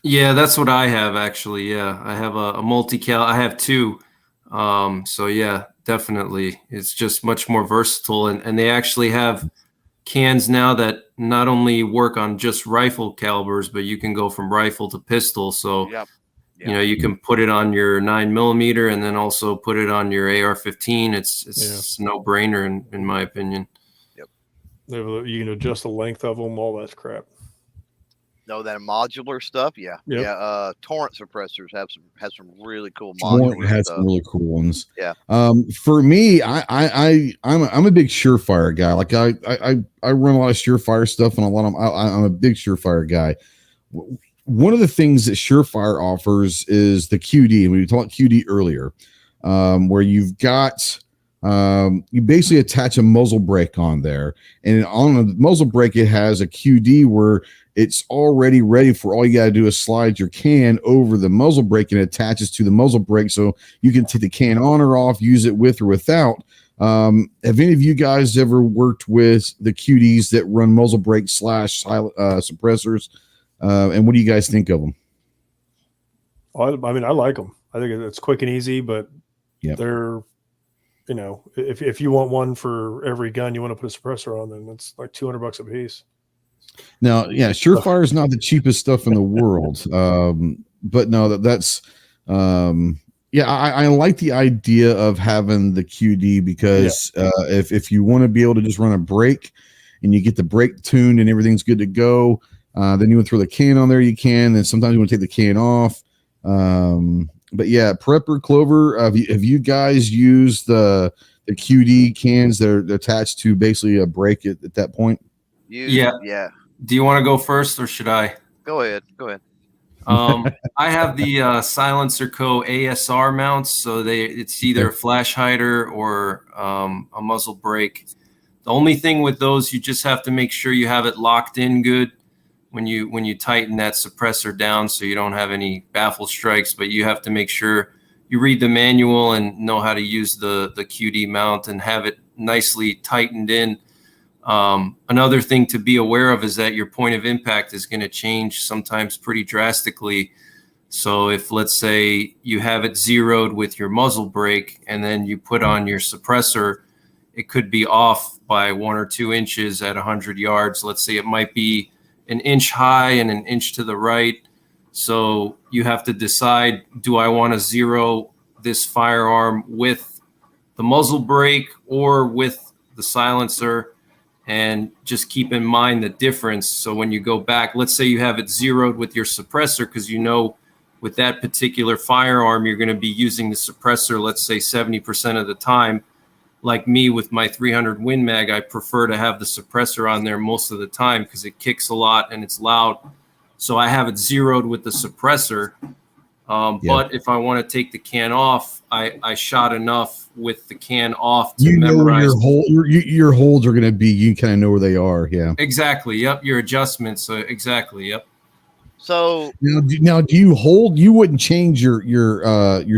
Yeah, that's what I have actually. Yeah, I have a multi-cal. I have two. So yeah, definitely. It's just much more versatile, and they actually have cans now that not only work on just rifle calibers, but you can go from rifle to pistol. So, you know, you can put it on your 9mm and then also put it on your AR-15. It's a no-brainer in my opinion. You can adjust the length of them, all that crap. No, that modular stuff, Torrent suppressors have some really cool modular Torrent has stuff. some really cool ones. Yeah. For me, I'm a big Surefire guy. Like I run a lot of Surefire stuff, and I'm a big Surefire guy. One of the things that Surefire offers is the QD, and we talked QD earlier, where you've got you basically attach a muzzle brake on there, and on the muzzle brake it has a QD where it's already ready for all you got to do is slide your can over the muzzle brake and it attaches to the muzzle brake, so you can take the can on or off, use it with or without. Have any of you guys ever worked with the QDs that run muzzle brake / suppressors? And what do you guys think of them? I mean, I like them. I think it's quick and easy, but they're, you know, if you want one for every gun you want to put a suppressor on, then it's like $200 a piece. Now, Surefire is not the cheapest stuff in the world, but no, that's I like the idea of having the QD because if you want to be able to just run a brake and you get the brake tuned and everything's good to go, then you want to throw the can on there, you can. And sometimes you want to take the can off. But yeah, Prepper Clover, have you guys used the QD cans that are attached to basically a brake at that point? Yeah. Do you want to go first or should I? Go ahead. I have the Silencer Co. ASR mounts, so it's either a flash hider or a muzzle brake. The only thing with those, you just have to make sure you have it locked in good when you tighten that suppressor down, so you don't have any baffle strikes. But you have to make sure you read the manual and know how to use the QD mount and have it nicely tightened in. Another thing to be aware of is that your point of impact is going to change sometimes pretty drastically. So if, let's say, you have it zeroed with your muzzle brake and then you put on your suppressor, it could be off by 1 or 2 inches at 100 yards. Let's say it might be an inch high and an inch to the right. So you have to decide, do I want to zero this firearm with the muzzle brake or with the silencer? And just keep in mind the difference. So when you go back, let's say you have it zeroed with your suppressor, because you know with that particular firearm, you're going to be using the suppressor, let's say 70% of the time. Like me with my 300 Win Mag, I prefer to have the suppressor on there most of the time because it kicks a lot and it's loud. So I have it zeroed with the suppressor. But if I want to take the can off, I shot enough with the can off to memorize. Your holds are going to be, you kind of know where they are. Yeah, exactly. Yep. Your adjustments. Exactly. Yep. So now, do you hold? You wouldn't change your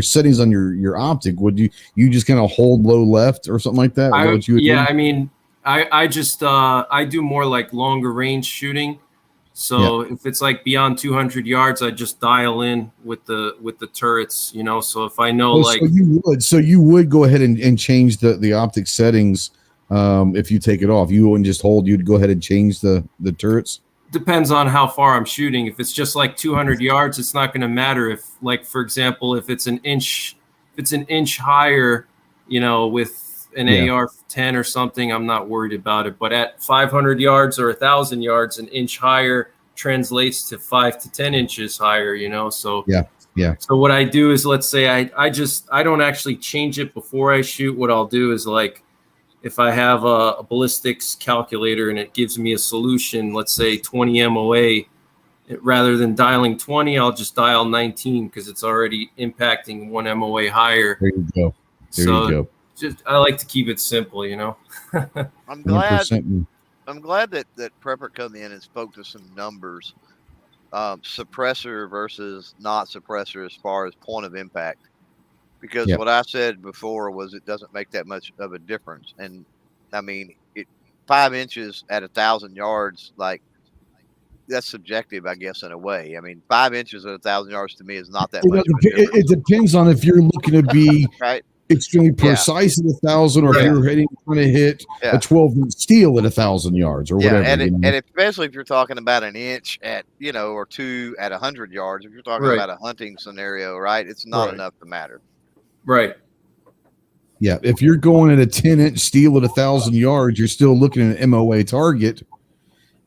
settings on your optic, would you? You just kind of hold low left or something like that? I mean, I just I do more like longer range shooting. So if it's like beyond 200 yards, I just dial in with the turrets, you know. So if I know so you would go ahead and change the optic settings if you take it off. You wouldn't just hold. You'd go ahead and change the turrets. Depends on how far I'm shooting. If it's just like 200 yards, it's not going to matter. If, like, for example, if it's an inch higher, you know, with an AR-10 or something, I'm not worried about it. But at 500 yards or 1,000 yards, an inch higher translates to 5 to 10 inches higher, you know? So So what I do is, let's say I don't actually change it before I shoot. What I'll do is, like, if I have a ballistics calculator and it gives me a solution, let's say 20 MOA, rather than dialing 20, I'll just dial 19 because it's already impacting 1 MOA higher. There you go. You go. I like to keep it simple, you know. I'm glad that Prepper come in and spoke to some numbers, suppressor versus not suppressor as far as point of impact. Because what I said before was it doesn't make that much of a difference. And I mean, 5 inches at 1,000 yards, like, that's subjective, I guess, in a way. I mean, 5 inches at 1,000 yards to me is not that much of a difference. It depends on if you're looking to be right. extremely precise at 1,000, or if you're trying to hit a 12-inch steel at 1,000 yards or whatever. And especially if you're talking about an inch at, or 2 at 100 yards, if you're talking about a hunting scenario, right? It's not enough to matter. Right. Yeah. If you're going at a 10-inch steel at 1,000 yards, you're still looking at an MOA target.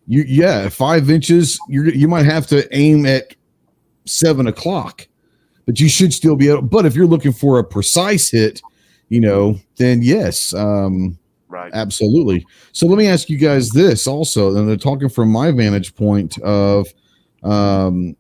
5 inches, you might have to aim at 7 o'clock, but you should still be able. But if you're looking for a precise hit, then yes, right, absolutely. So let me ask you guys this also, and they're talking from my vantage point of, and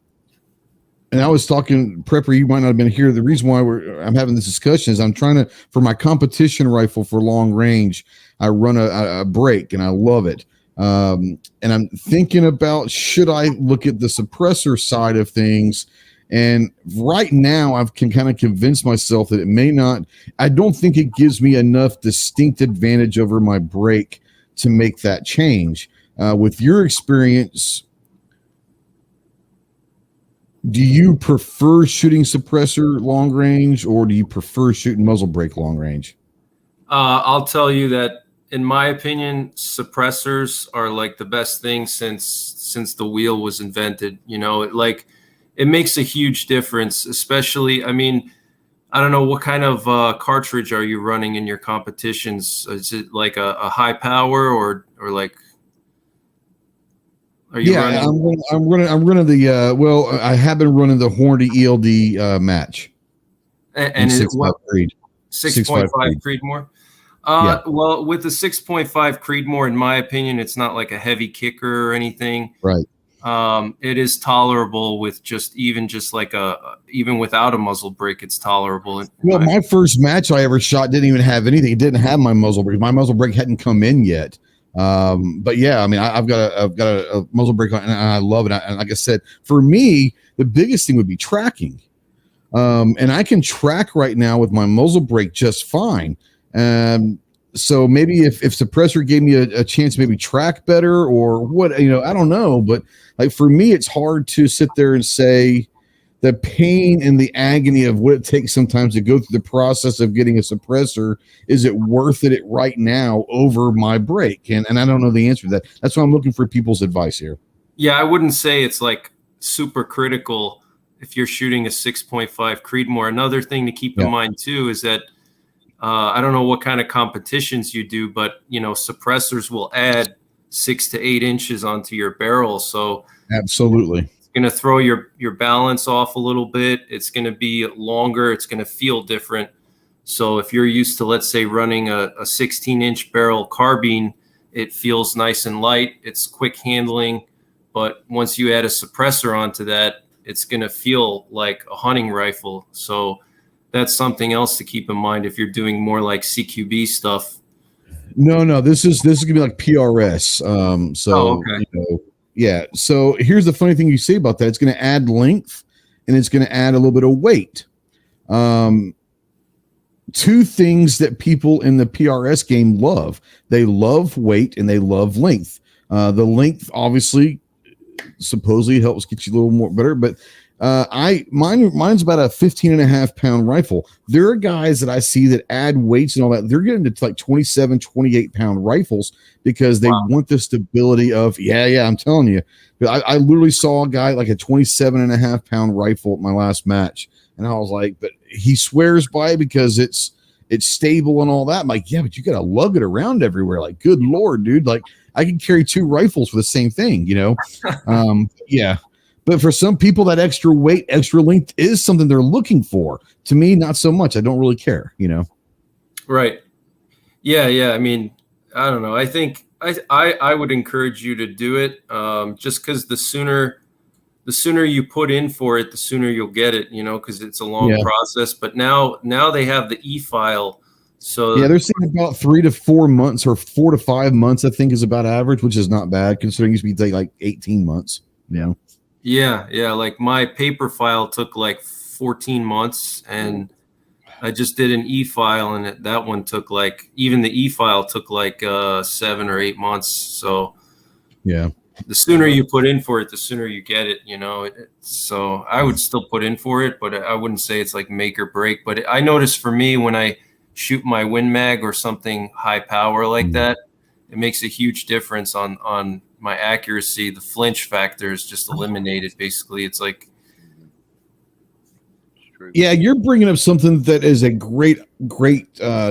I was talking, Prepper, you might not have been here. The reason why I'm having this discussion is I'm trying to, for my competition rifle for long range, I run a break and I love it. And I'm thinking about, should I look at the suppressor side of things? And right now I can kind of convince myself that it may not, I don't think it gives me enough distinct advantage over my break to make that change. With your experience, do you prefer shooting suppressor long range, or do you prefer shooting muzzle brake long range? I'll tell you that, in my opinion, suppressors are like the best thing since the wheel was invented. It makes a huge difference, especially, I mean, I don't know, what kind of cartridge are you running in your competitions? Is it like a high power or like, are you running? I'm running the, I have been running the Hornady ELD match. And is it what? 6.5 Creedmoor? Well, with the 6.5 Creedmoor, in my opinion, it's not like a heavy kicker or anything. Right. It is tolerable with even without a muzzle brake, it's tolerable. Well, my first match I ever shot didn't even have anything. It didn't have my muzzle brake. My muzzle brake hadn't come in yet. But yeah, I mean, I've got a muzzle brake on, and I love it. And like I said, for me, the biggest thing would be tracking. And I can track right now with my muzzle brake just fine. So maybe if suppressor gave me a chance to maybe track better or what, I don't know. But like for me, it's hard to sit there and say the pain and the agony of what it takes sometimes to go through the process of getting a suppressor. Is it worth it right now over my brake? And I don't know the answer to that. That's why I'm looking for people's advice here. Yeah, I wouldn't say it's like super critical if you're shooting a 6.5 Creedmoor. Another thing to keep in mind too is that I don't know what kind of competitions you do, but suppressors will add 6 to 8 inches onto your barrel. So absolutely, it's going to throw your balance off a little bit. It's going to be longer. It's going to feel different. So if you're used to, let's say, running a 16-inch barrel carbine, it feels nice and light. It's quick handling. But once you add a suppressor onto that, it's going to feel like a hunting rifle. So that's something else to keep in mind if you're doing more like CQB stuff. No, this is gonna be like PRS. Okay. So here's the funny thing you say about that. It's going to add length and it's going to add a little bit of weight. Two things that people in the PRS game love. They love weight and they love length. The length obviously supposedly helps get you a little more better, but mine's about a 15.5 pound rifle. There are guys that I see that add weights and all that. They're getting to like 27, 28 pound rifles because they want the stability of, I'm telling you. I literally saw a guy like a 27.5 pound rifle at my last match. And I was like, but he swears by it because it's stable and all that. I'm like, yeah, but you got to lug it around everywhere. Like, good Lord, dude. Like I can carry 2 rifles for the same thing, Yeah. But for some people, that extra weight, extra length is something they're looking for. To me, not so much. I don't really care, Right. Yeah. I mean, I don't know. I think I would encourage you to do it just because the sooner you put in for it, the sooner you'll get it, because it's a long process. But now they have the e-file. So they're saying about 3 to 4 months or 4 to 5 months, I think is about average, which is not bad considering it used to be like 18 months, Yeah. Like my paper file took like 14 months and I just did an e-file and that one took even the e-file took 7 or 8 months. So yeah, the sooner you put in for it, the sooner you get it, So I would still put in for it, but I wouldn't say it's like make or break. But I noticed for me when I shoot my Win Mag or something high power like that, it makes a huge difference on my accuracy. The flinch factor is just eliminated. Basically, it's like, yeah, you're bringing up something that is a great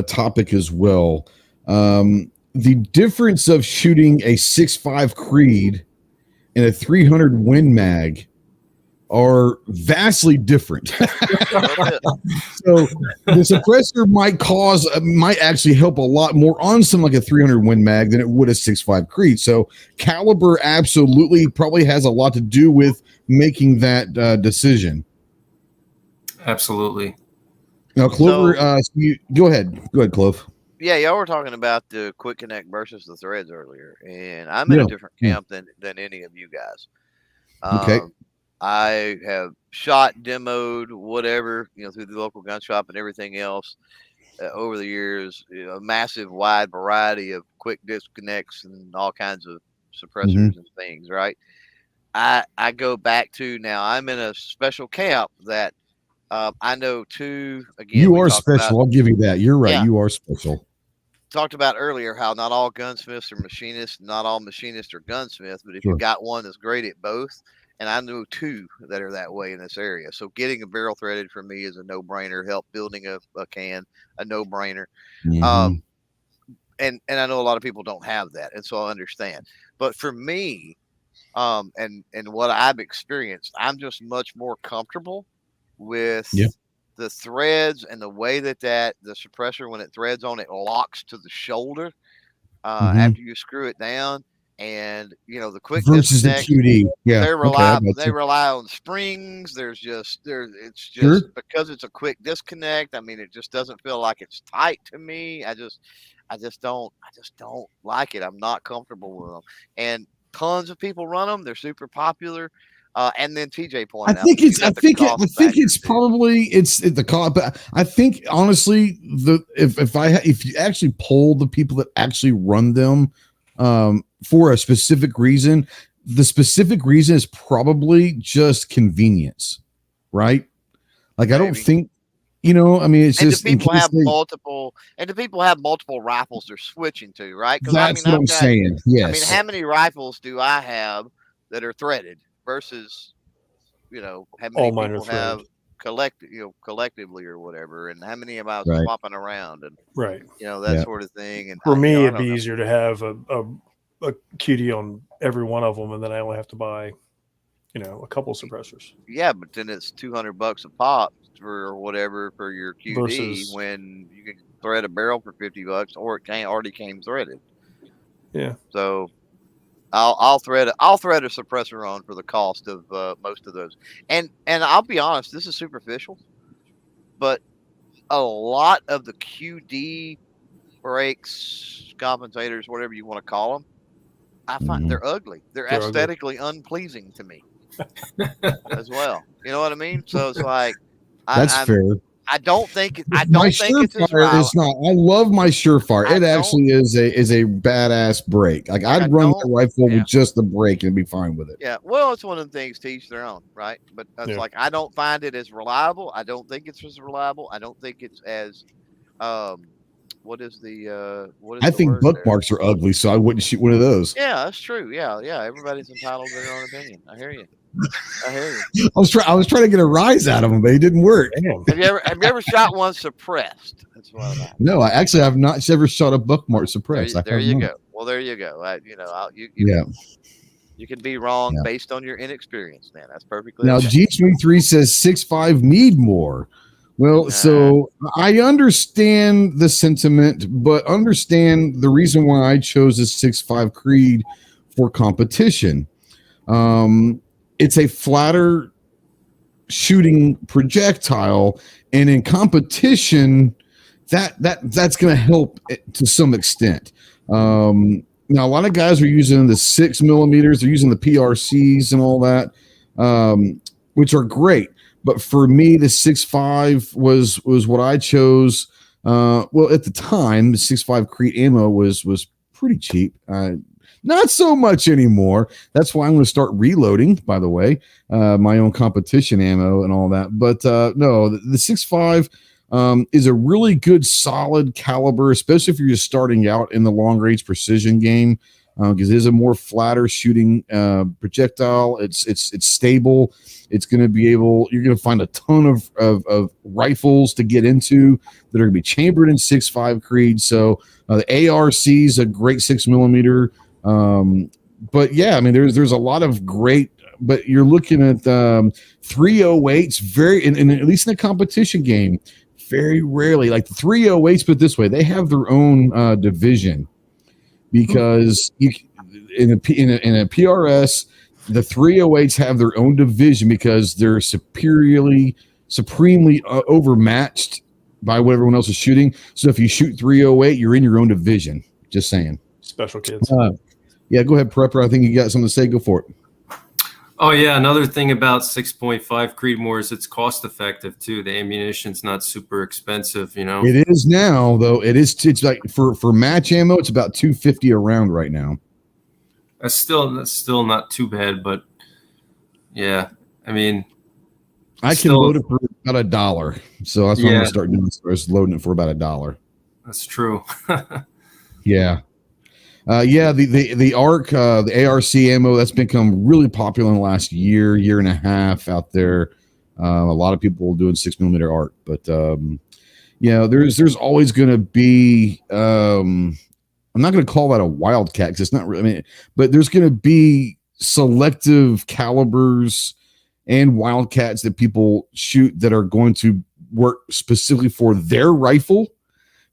topic as well. The difference of shooting a 6.5 Creed and a 300 Win Mag are vastly different. So the suppressor might actually help a lot more on something like a 300 Win Mag than it would a 6.5 Creed. So caliber absolutely probably has a lot to do with making that decision. absolutely. Now, Clover, go ahead, Clove. Yeah, y'all were talking about the quick connect versus the threads earlier, and I'm in a different camp than any of you guys. Okay. I have shot, demoed, whatever, through the local gun shop and everything else over the years, a massive wide variety of quick disconnects and all kinds of suppressors and things, right? I go back to now, I'm in a special camp that I know too. Again, you are special. I'll give you that. You're right. Yeah. You are special. Talked about earlier how not all gunsmiths are machinists, not all machinists are gunsmiths, but if you got one that's great at both, and I know two that are that way in this area. So getting a barrel threaded for me is a no-brainer. Help building a can, a no-brainer. And I know a lot of people don't have that, and so I understand. But for me, and what I've experienced, I'm just much more comfortable with the threads and the way that the suppressor, when it threads on, it locks to the shoulder after you screw it down. And the quick versus the QD, they rely on springs. It's just because it's a quick disconnect. I mean, it just doesn't feel like it's tight to me. I just don't like it. I'm not comfortable with them. And tons of people run them. They're super popular. And then TJ pointed out, I think it's probably the cost, but I think honestly, if you actually poll the people that actually run them, for a specific reason, the specific reason is probably just convenience, right? Like, maybe. I don't think, I mean, it's just people have multiple rifles they're switching to, right? That's what I'm saying. Yes. I mean, how many rifles do I have that are threaded versus, how many people have collectively or whatever, and how many am I swapping around, and that sort of thing. And for me, it'd be easier to have a QD on every one of them, and then I only have to buy, a couple suppressors. Yeah, but then it's $200 a pop for whatever for your QD versus, when you can thread a barrel for $50, or it already came threaded. Yeah. So I'll thread a suppressor on for the cost of most of those. And I'll be honest, this is superficial, but a lot of the QD brakes, compensators, whatever you want to call them, I find they're ugly. They're aesthetically unpleasing to me as well. You know what I mean? So it's like that's fair. I don't think it's as Surefire is not. I love my Surefire. It actually is a badass brake. Like I'd run the rifle with just the brake and be fine with it. Yeah. Well, it's one of the things to each their own, right? But it's like I don't find it as reliable. I don't think it's as reliable. I don't think it's as I think bookmarks are ugly, so I wouldn't shoot one of those. Yeah, that's true. Yeah. Everybody's entitled to their own opinion. I hear you. I was trying to get a rise out of him, but it didn't work. Have you ever shot one suppressed? That's what I'm No, I actually have not ever shot a bookmark suppressed. There you go. Well, there you go. You can be wrong based on your inexperience, man. That's perfectly now. G23 says 6.5 need more. Well, so I understand the sentiment, but understand the reason why I chose a 6.5 Creed for competition. It's a flatter shooting projectile, and in competition, that's going to help to some extent. Now, a lot of guys are using the 6 millimeters, they're using the PRCs and all that, which are great. But for me, the 6.5 was what I chose. Well, at the time, the 6.5 Creed ammo was pretty cheap. Not so much anymore. That's why I'm going to start reloading, by the way, my own competition ammo and all that. But no, the 6.5, is a really good, solid caliber, especially if you're just starting out in the long range precision game, because it is a more flatter shooting projectile. It's stable. It's going to be able. You're going to find a ton of rifles to get into that are going to be chambered in 6.5 Creed. So the ARC is a great 6mm. But yeah, I mean, there's a lot of great. But you're looking at 308s very, and at least in a competition game, very rarely. Like the 308s, put it this way, they have their own division, because in a PRS, the 308s have their own division because they're supremely overmatched by what everyone else is shooting. So if you shoot 308, you're in your own division. Just saying. Special kids. Yeah, go ahead, Prepper. I think you got something to say. Go for it. Oh yeah, another thing about 6.5 Creedmoor is it's cost effective too. The ammunition's not super expensive, you know. It is now, though. It's like for match ammo, it's about $250 a round right now. That's still not too bad, but yeah, I mean, I can load it for about $1, so that's what I'm gonna start doing. Is loading it for about $1. That's true. Yeah. The ARC, the ARC ammo, that's become really popular in the last year and a half out there. A lot of people doing 6mm ARC, but there's always going to be. I'm not going to call that a wildcat because it's not really. I mean, but there's going to be selective calibers and wildcats that people shoot that are going to work specifically for their rifle,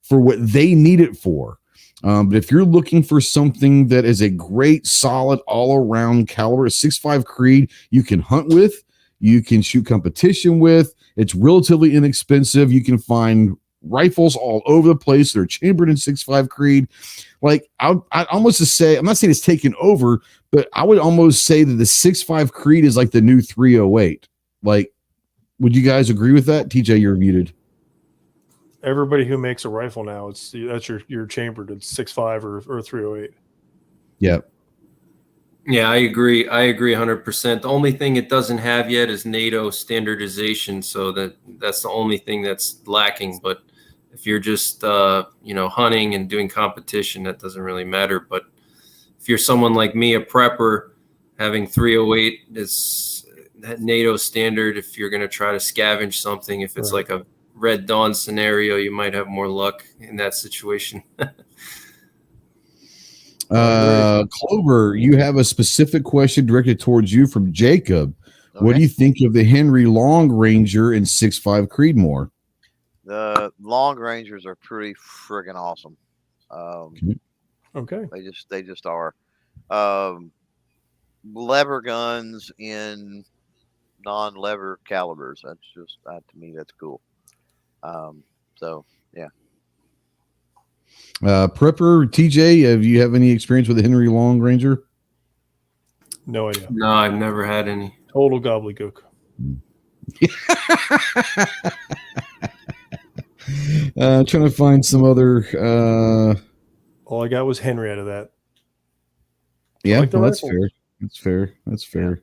for what they need it for. But if you're looking for something that is a great, solid, all-around caliber, 6.5 Creed, you can hunt with, you can shoot competition with. It's relatively inexpensive. You can find rifles all over the place that are chambered in 6.5 Creed. Like I'd almost to say, I'm not saying it's taken over, but I would almost say that the 6.5 Creed is like the new 308. Like, would you guys agree with that? TJ, you're muted. Everybody who makes a rifle now, that's your chambered. It's 6.5 or 308. Yeah. Yeah, I agree. 100%. The only thing it doesn't have yet is NATO standardization, so that's the only thing that's lacking. But if you're just hunting and doing competition, that doesn't really matter. But if you're someone like me, a prepper, having 308 is that NATO standard. If you're going to try to scavenge something, if it's like a Red Dawn scenario, you might have more luck in that situation. Clover, you have a specific question directed towards you from Jacob. Okay. What do you think of the Henry Long Ranger in 6.5 Creedmoor? The Long Rangers are pretty friggin' awesome. Okay. They just are. Lever guns in non-lever calibers. That's just to me, that's cool. So yeah. Prepper, TJ, have you have any experience with the Henry Long Ranger? No idea. No, I've never had any. Total gobbledygook. Trying to find some other. All I got was Henry out of that. Yeah, well, that's fair. That's fair.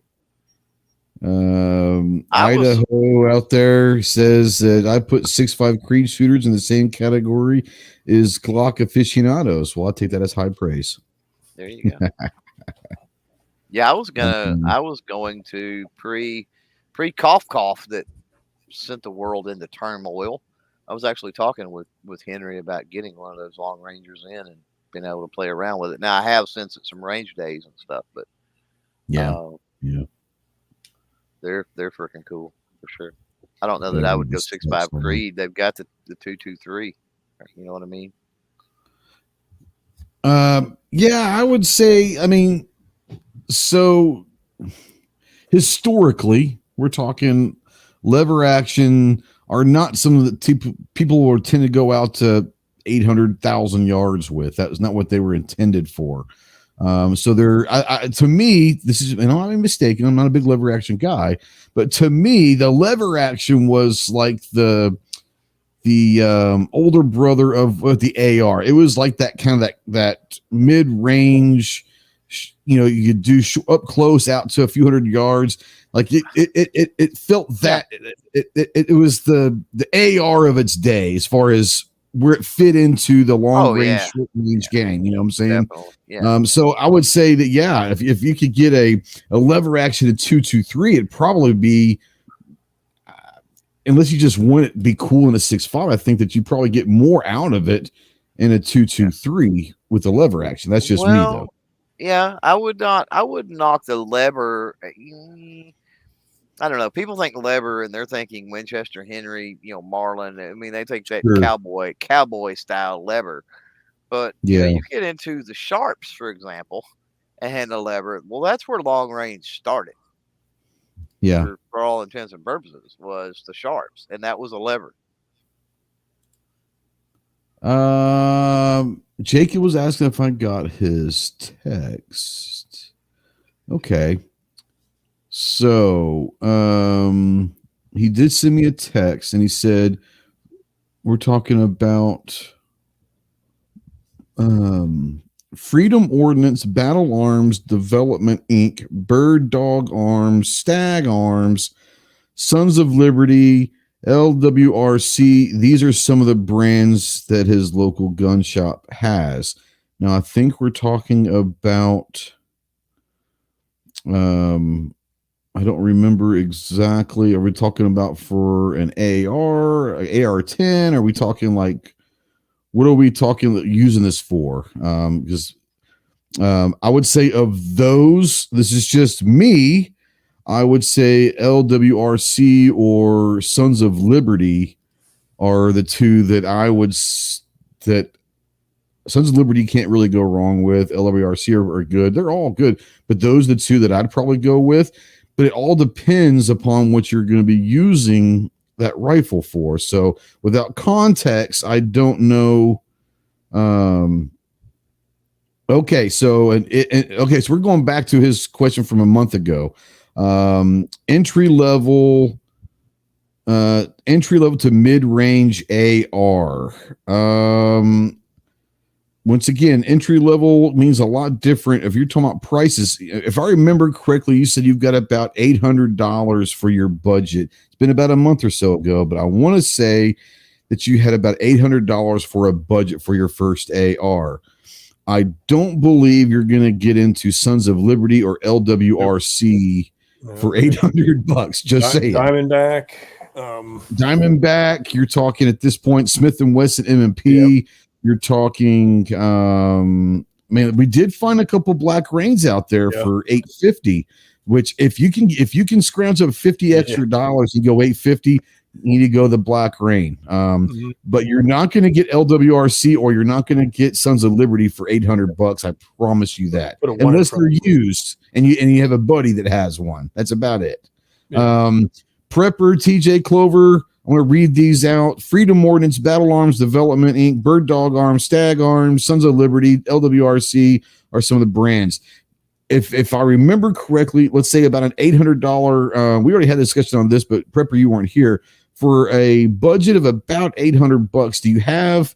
Idaho out there says that I put 6.5 Creed shooters in the same category as Glock aficionados. Well, I'll take that as high praise. There you go. Yeah, I was going to pre cough that sent the world into turmoil. I was actually talking with Henry about getting one of those Long Rangers in and being able to play around with it. Now I have since at some range days and stuff, but yeah. They're freaking cool for sure. I don't know that I would go 6.5 Creed. They've got the 223. You know what I mean? Yeah, I would say. I mean, so historically, we're talking lever action are not some of the people who tend to go out to 800,000 yards with. That was not what they were intended for. So they're, to me, this is, and I'm mistaken, I'm not a big lever action guy, but to me, the lever action was like the older brother of the AR. It was like that kind of that mid range, you could do up close out to a few hundred yards. Like it felt that it was the AR of its day as far as where it fit into the long range, short range game. You know what I'm saying? Definitely. Yeah. So I would say that if you could get a lever action at 223, it'd probably be, unless you just want it to be cool in a 6.5, I think that you probably get more out of it in a 223 with the lever action. That's just me though. Yeah, I would knock the lever. I don't know. People think lever and they're thinking Winchester, Henry, Marlin. I mean, they think that cowboy style lever. But you get into the Sharps, for example, and the lever. Well, that's where long range started. Yeah. For all intents and purposes, was the Sharps, and that was a lever. Jacob was asking if I got his text. Okay. So, he did send me a text and he said, we're talking about, Freedom Ordnance, Battle Arms, Development Inc., Bird Dog Arms, Stag Arms, Sons of Liberty, LWRC. These are some of the brands that his local gun shop has. Now, I think we're talking about, I don't remember exactly. Are we talking about for an AR-10? Are we talking like, what are we talking using this for? Because I would say of those, this is just me, I would say LWRC or Sons of Liberty are the two that that Sons of Liberty can't really go wrong with. LWRC are good. They're all good, but those are the two that I'd probably go with. But it all depends upon what you're going to be using that rifle for. So without context, I don't know. Okay. So, so we're going back to his question from a month ago. Entry level to mid-range AR. Once again, entry level means a lot different. If you're talking about prices, if I remember correctly, you said you've got about $800 for your budget. It's been about a month or so ago, but I want to say that you had about $800 for a budget for your first AR. I don't believe you're going to get into Sons of Liberty or LWRC for $800. Just saying. Diamondback. You're talking at this point Smith & Wesson M&P. Yep. You're talking, man, we did find a couple Black Rains out there for $850, which if you can scrounge up 50 extra dollars and go $850, you need to go the Black Rain. But you're not going to get LWRC or you're not going to get Sons of Liberty for $800. I promise you that, unless they're used and you have a buddy that has one. That's about it. Yeah. Prepper, TJ Clover. I'm going to read these out. Freedom Ordnance, Battle Arms, Development Inc., Bird Dog Arms, Stag Arms, Sons of Liberty, LWRC are some of the brands. If I remember correctly, let's say about an $800. We already had a discussion on this, but Prepper, you weren't here. For a budget of about $800, do you have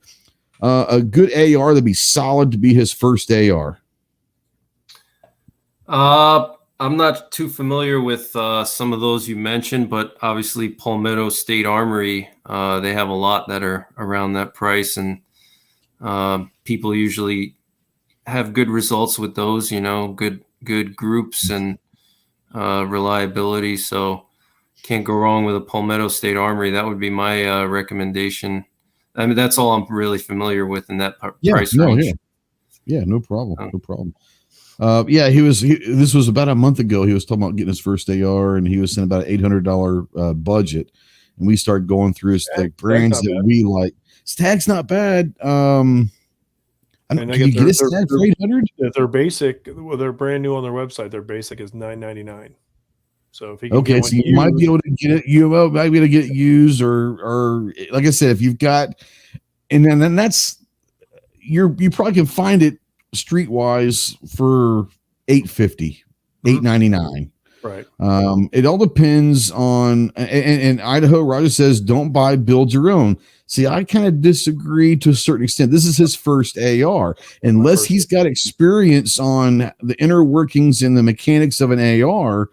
a good AR that'd be solid to be his first AR? I'm not too familiar with some of those you mentioned, but obviously Palmetto State Armory, they have a lot that are around that price, and people usually have good results with those, good groups and reliability. So can't go wrong with a Palmetto State Armory. That would be my recommendation. I mean, that's all I'm really familiar with in that price range. Yeah, no problem. No problem. This was about a month ago. He was talking about getting his first AR, and he was saying about an $800 budget. And we started going through the brands that we like. Stag's not bad. Can you get a Stag for $800? They're basic. Well, they're brand new on their website. Their basic is $999. So if he can so you might be able to get it. You might be able to get it used, or like I said, if you've got, and then that's you probably can find it streetwise for $850, $899. Right. It all depends on, and Idaho Roger says, don't buy, build your own. See, I kind of disagree to a certain extent. This is his first AR. Unless he's got experience on the inner workings and the mechanics of an AR,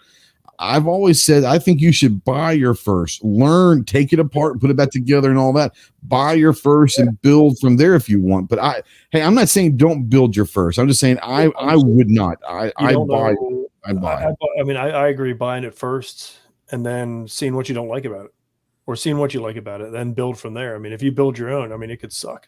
I've always said, I think you should buy your first, learn, take it apart, put it back together and all that. Buy your first and build from there if you want. But I'm not saying don't build your first. I'm just saying I would not. I buy. I mean, I agree buying it first and then seeing what you don't like about it, or seeing what you like about it, then build from there. I mean, if you build your own, I mean, it could suck.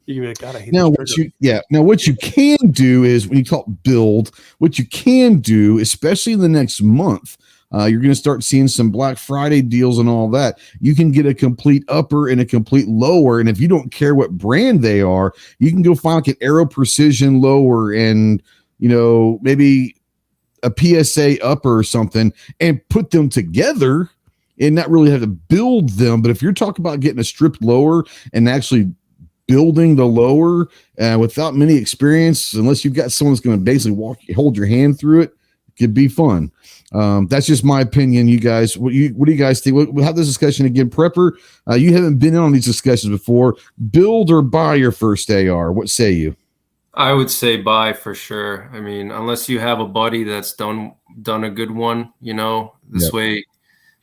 You can be like, God, I hate this trigger. Now what you can do is, when you talk build, what you can do, especially in the next month, you're going to start seeing some Black Friday deals and all that. You can get a complete upper and a complete lower. And if you don't care what brand they are, you can go find like an Aero Precision lower and, maybe a PSA upper or something, and put them together and not really have to build them. But if you're talking about getting a stripped lower and actually building the lower without many experience, unless you've got someone that's going to basically hold your hand through it, could be fun. That's just my opinion. You guys, what do you guys think? We'll have this discussion again. Prepper, you haven't been in on these discussions before. Build or buy your first AR? What say you? I would say buy for sure. I mean, unless you have a buddy that's done a good one, this way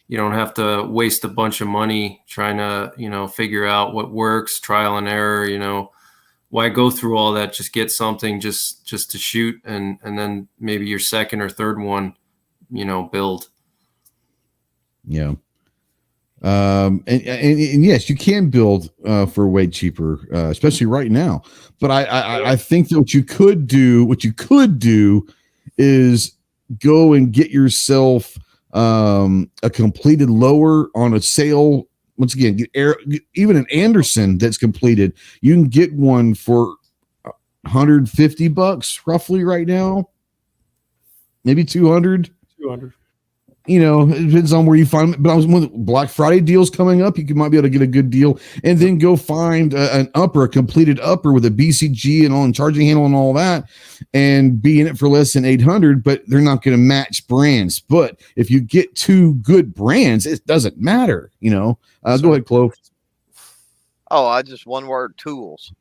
you don't have to waste a bunch of money trying to, figure out what works, trial and error, why go through all that? Just get something just to shoot, and then maybe your second or third one, build. Yeah. And yes, you can build for way cheaper, especially right now. But I think that what you could do is go and get yourself a completed lower on a sale. Once again, get even an Anderson that's completed. You can get one for $150 roughly right now, maybe 200. It depends on where you find them. But I was with Black Friday deals coming up. You might be able to get a good deal, and then go find a completed upper with a BCG and all, and charging handle and all that, and be in it for less than 800. But they're not going to match brands. But if you get two good brands, it doesn't matter. Go ahead, Chloe. Oh, just one word: tools.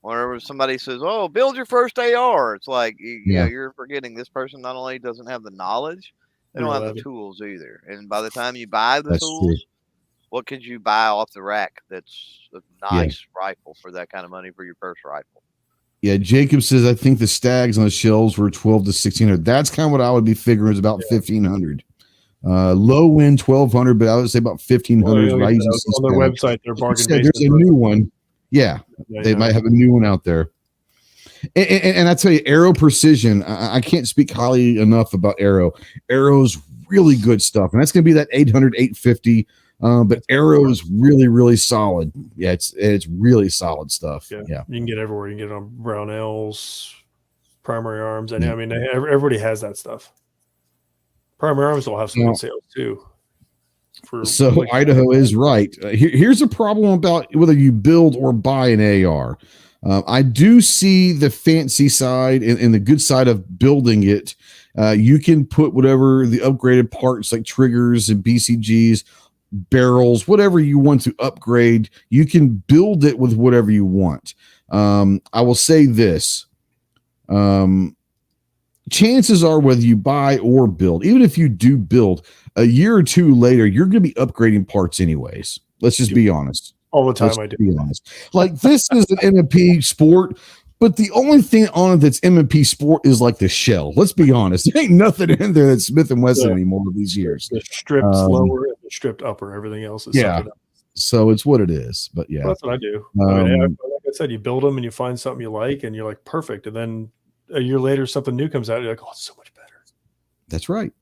Whenever somebody says, "Oh, build your first AR," it's like, you're forgetting this person not only doesn't have the knowledge, they don't have the tools either. And by the time you buy the tools, what could you buy off the rack that's a nice rifle for that kind of money for your first rifle? Yeah, Jacob says, I think the stags on the shelves were 12 to 1,600. That's kind of what I would be figuring is about 1,500. Low end 1,200, but I would say about 1,500. On their website, they're bargain basement. There's a new one. Yeah, they might have a new one out there. And I tell you, Aero Precision, I can't speak highly enough about Aero. Aero's really good stuff, and that's going to be that 800, 850. But Aero is really, really solid. Yeah, it's really solid stuff. Yeah, you can get everywhere. You can get it on Brownells, Primary Arms, and I mean, everybody has that stuff. Primary Arms will have some good sales too. So Idaho is right. Here's a problem about whether you build or buy an AR. I do see the fancy side and the good side of building it. You can put whatever the upgraded parts like triggers and BCGs, barrels, whatever you want to upgrade. You can build it with whatever you want. I will say this. Chances are whether you buy or build, even if you do build, a year or two later, you're going to be upgrading parts anyways. Let's just be honest. All the time. I do. Be honest. Like, this is an M&P sport, but the only thing on it that's M&P sport is like the shell. Let's be honest. There ain't nothing in there that's Smith & Wesson anymore these years. The stripped lower and the stripped upper. Everything else is so it's what it is. But yeah, that's what I do. Like I said, you build them and you find something you like and you're like, perfect. And then a year later, something new comes out. You're like, oh, it's so much better. That's right.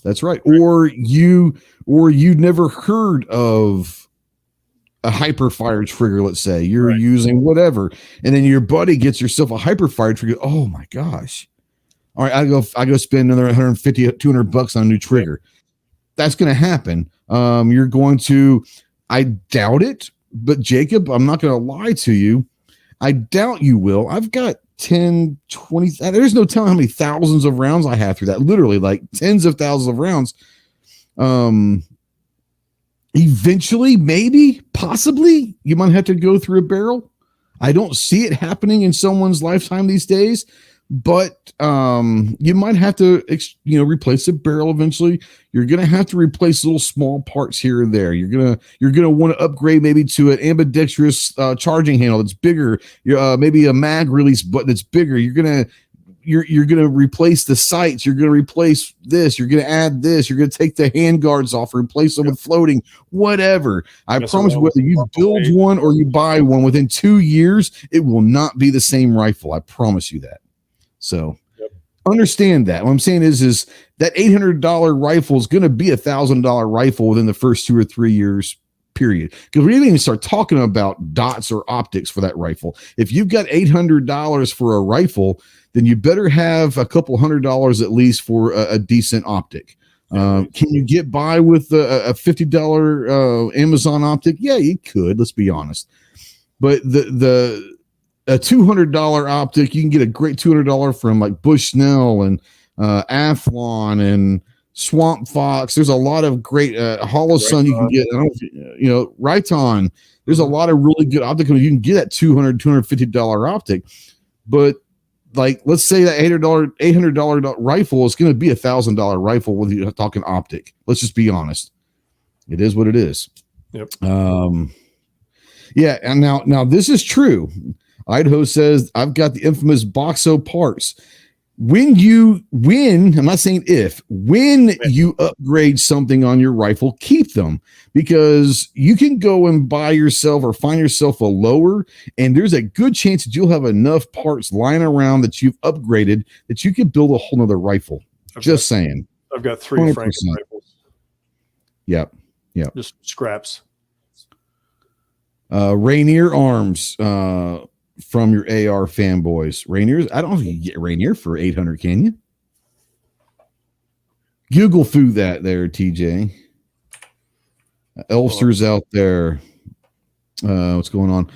That's right. Or you'd never heard of a hyperfire trigger. Let's say you're using whatever, and then your buddy gets yourself a hyperfire trigger. Oh my gosh. All right. I go spend another 150, $200 on a new trigger. That's going to happen. You're going to, I doubt it, but Jacob, I'm not going to lie to you. I doubt you will. I've got 10, 20, there's no telling how many thousands of rounds I have through that, literally like tens of thousands of rounds. Eventually, maybe, possibly, you might have to go through a barrel. I don't see it happening in someone's lifetime these days, but you might have to, replace the barrel eventually. You're going to have to replace little small parts here and there. You're going to want to upgrade maybe to an ambidextrous charging handle that's bigger. Maybe a mag release button that's bigger. You're going to replace the sights. You're going to replace this. You're going to add this. You're going to take the hand guards off, replace them with floating, whatever. I promise you, whether you build one or you buy one, within 2 years, it will not be the same rifle. I promise you that. So understand that. What I'm saying is that $800 rifle is going to be $1,000 rifle within the first 2 or 3 years, period. Because we didn't even start talking about dots or optics for that rifle. If you've got $800 for a rifle, then you better have a couple $100 at least for a decent optic. Can you get by with a $50 Amazon optic? Yeah, you could. Let's be honest. But a $200 optic, you can get a great $200 from like Bushnell and Athlon and Swamp Fox. There's a lot of great Holosun you can get. I don't know, Riton. There's a lot of really good optic. You can get that $250 optic, but like, let's say that $800 rifle is going to be $1,000 rifle when you're talking optic. Let's just be honest. It is what it is. Yep. Yeah. And now this is true. Idaho says, I've got the infamous Boxo parts. When I'm not saying if, when you upgrade something on your rifle, keep them, because you can go and buy yourself or find yourself a lower, and there's a good chance that you'll have enough parts lying around that you've upgraded that you can build a whole nother rifle. Saying. I've got 3 Franken rifles. Yep. Just scraps. Rainier Arms, from your AR fanboys. Rainier's, I don't know if you can get Rainier for 800, can you? Google through that there, TJ. Elster's out there. What's going on?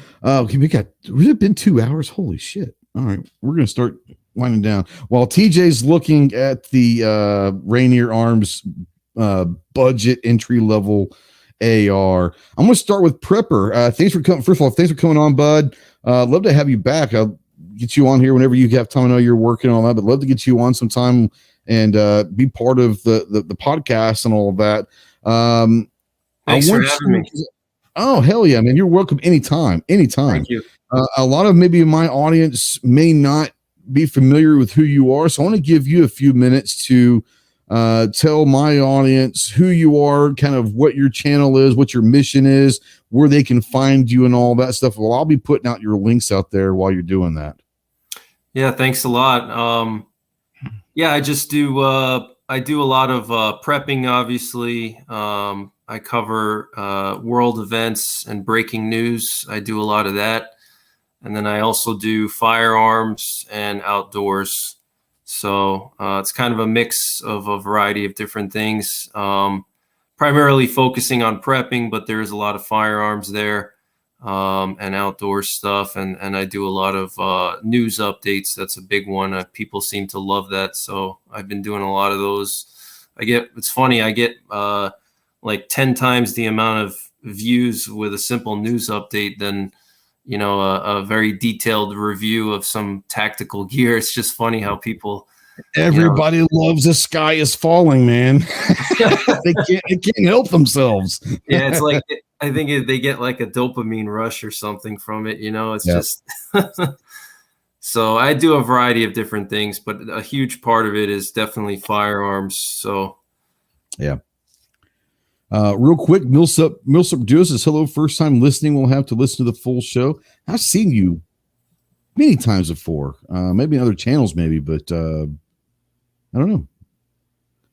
We've been 2 hours. Holy shit. All right. We're going to start winding down. While TJ's looking at the Rainier Arms budget entry level AR, I'm going to start with Prepper. Thanks for coming. First of all, thanks for coming on, bud. Love to have you back. I'll get you on here whenever you have time. I know you're working on that, but love to get you on sometime and be part of the podcast and all of that. Thanks for having me. Oh, hell yeah, man. You're welcome anytime. Thank you. A lot of maybe my audience may not be familiar with who you are, so I want to give you a few minutes to tell my audience who you are, kind of what your channel is, what your mission is, where they can find you and all that stuff. Well, I'll be putting out your links out there while you're doing that. Yeah, thanks a lot. I just do I do a lot of prepping, obviously. I cover world events and breaking news. I do a lot of that. And then I also do firearms and outdoors. So it's kind of a mix of a variety of different things, primarily focusing on prepping, but there's a lot of firearms there and outdoor stuff. And I do a lot of news updates. That's a big one. People seem to love that. So I've been doing a lot of those. It's funny, I get like 10 times the amount of views with a simple news update than a very detailed review of some tactical gear. It's just funny how people. Everybody loves The Sky Is Falling, man. they can't help themselves. Yeah, it's like I think they get like a dopamine rush or something from it. It's just. So I do a variety of different things, but a huge part of it is definitely firearms. So. Yeah. Real quick, Millsup Duo says, hello, first time listening. We'll have to listen to the full show. I've seen you many times before, maybe in other channels, maybe, but I don't know.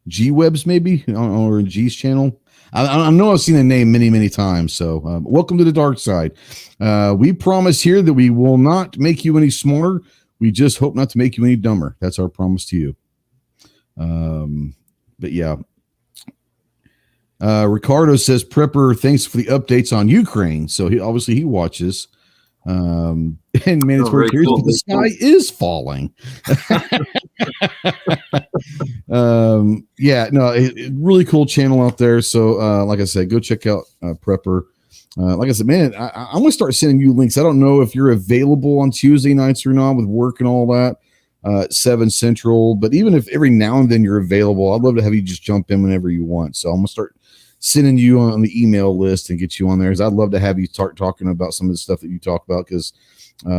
G-Webs, maybe, or G's channel. I know I've seen the name many, many times. So welcome to the dark side. We promise here that we will not make you any smarter. We just hope not to make you any dumber. That's our promise to you. But yeah. Ricardo says, Prepper, thanks for the updates on Ukraine. So he watches. And man, it's very curious, but the sky is falling. Really cool channel out there. So like I said, go check out Prepper. Like I said, man, I'm gonna start sending you links. I don't know if you're available on Tuesday nights or not with work and all that. 7 Central. But even if every now and then you're available, I'd love to have you just jump in whenever you want. So I'm going to start sending you on the email list and get you on there, because I'd love to have you start talking about some of the stuff that you talk about, because I'd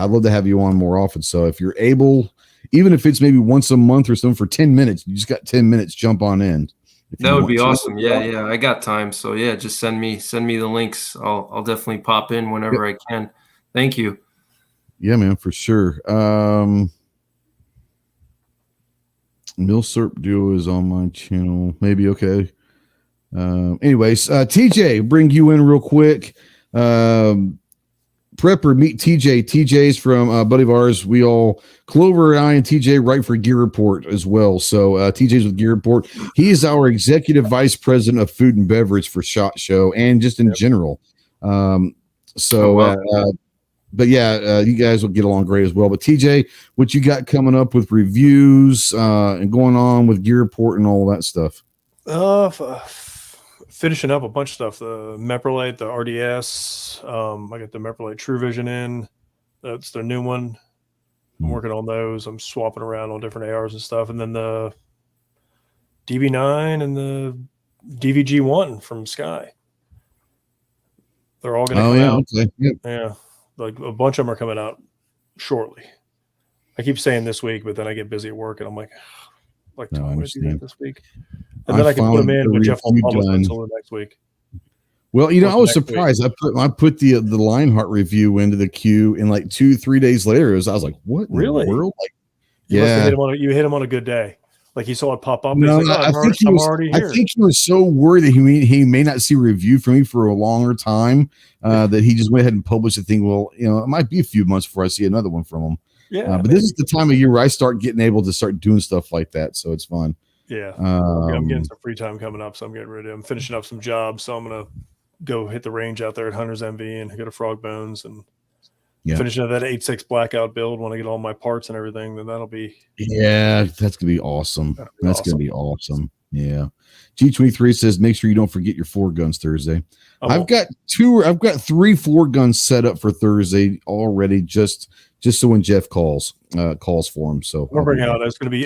love to have you on more often. So if you're able, even if it's maybe once a month or something for 10 minutes, you just got 10 minutes, jump on in. That would be awesome. Yeah, I got time. So yeah, just send me the links. I'll definitely pop in whenever I can. Thank you. Yeah, man, for sure. Milsurp Duo is on my channel. Maybe okay. Anyways, TJ, bring you in real quick. Prepper, meet TJ. TJ's from a buddy of ours. We all, Clover and I and TJ, write for Gear Report as well. So TJ's with Gear Report. He is our executive vice president of food and beverage for SHOT Show and just in general. You guys will get along great as well. But TJ, what you got coming up with reviews and going on with Gear Report and all that stuff? Finishing up a bunch of stuff. The Meprolate, the RDS. I got the Meprolate True Vision in. That's the new one. I'm working on those. I'm swapping around on different ARs and stuff. And then the DB9 and the DVG1 from Sky. They're all going to come out. Okay. Yep. Yeah. Like a bunch of them are coming out shortly. I keep saying this week, but then I get busy at work and I'm like, do I want to do that this week? And then I can put them in, but Jeff won't publish until the next week. Well, I was surprised. I put the Lionheart review into the queue, and like 2-3 days later, I was like, "What? Really? In the world?" Like, you hit him on a good day. Like he saw it pop up. No, like, I think he was so worried that he may not see a review from me for a longer time that he just went ahead and published the thing. Well, it might be a few months before I see another one from him. Yeah, but this is the time of year where I start getting able to start doing stuff like that, so it's fun. Yeah, I'm getting some free time coming up, so I'm getting ready. I'm finishing up some jobs, so I'm gonna go hit the range out there at Hunter's MV and go to Frog Bones and finishing up that 8.6 blackout build when I get all my parts and everything. Then that'll be that's gonna be awesome. Gonna be awesome. Yeah. G23 says make sure you don't forget your 4 guns Thursday. I've got 3 4 guns set up for Thursday already, just so when Jeff calls for him. So we're bringing out. It's gonna be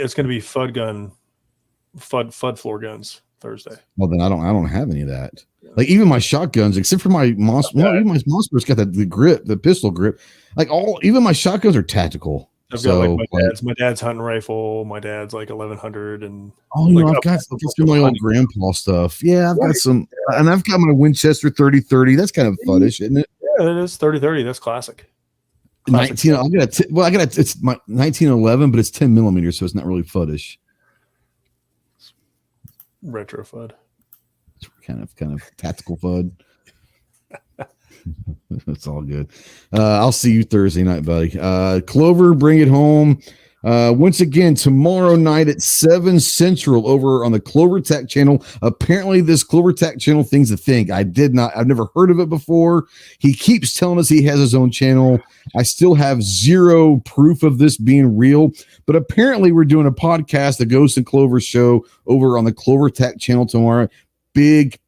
FUD floor guns Thursday. Well, then I don't have any of that. Like even my shotguns, except for my monster. Well, even my monster's got the grip, the pistol grip. Like even my shotguns are tactical. I've got my dad's hunting rifle. My dad's like 1100 and I've got some of my old grandpa stuff. Yeah, I've got some, and I've got my Winchester 30-30. That's kind of fuddish, isn't it? Yeah, it is 30-30. That's classic. 19. It's my 1911, but it's 10 millimeters, so it's not really fuddish. Retro FUD. It's kind of tactical FUD. It's all good. I'll see you Thursday night, buddy. Clover, bring it home. Once again, tomorrow night at 7 Central over on the Clover Tech channel. Apparently, this Clover Tech channel thing's a thing. I've never heard of it before. He keeps telling us he has his own channel. I still have zero proof of this being real, but apparently we're doing a podcast, the Ghost and Clover show over on the Clover Tech channel tomorrow. Big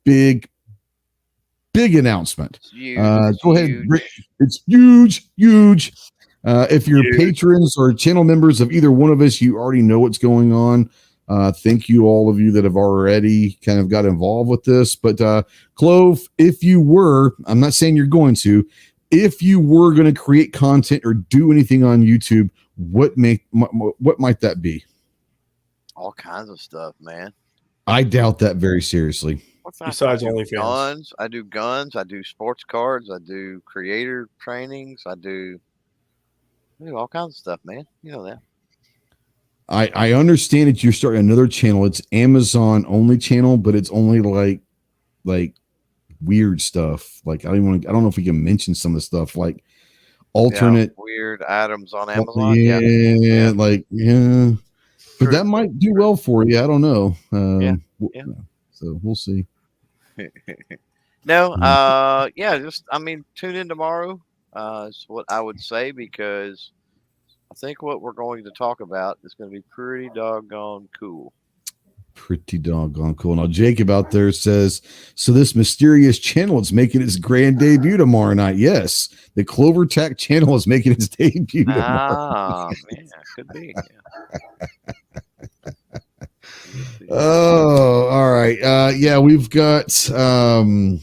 announcement. Go ahead. It's huge. If you're patrons or channel members of either one of us, you already know what's going on. Thank you, all of you that have already kind of got involved with this. But Clove, if you were, I'm not saying you're going to, if you were going to create content or do anything on YouTube, what might that be? All kinds of stuff, man. I doubt that very seriously. Besides OnlyFans, I do guns, I do sports cards, I do creator trainings, I do all kinds of stuff, man. You know that. I understand that you're starting another channel. It's Amazon only channel, but it's only like weird stuff. Like I don't know if we can mention some of the stuff like alternate weird items on Amazon. But that might do well for you. I don't know. So we'll see. No, tune in tomorrow. Is what I would say, because I think what we're going to talk about is going to be pretty doggone cool. Pretty doggone cool. Now, Jacob out there says, so this mysterious channel is making its grand debut tomorrow night. Yes, the Clover Tack channel is making its debut tomorrow. Man, could be. Yeah. Oh, all right. Yeah, we've got we'll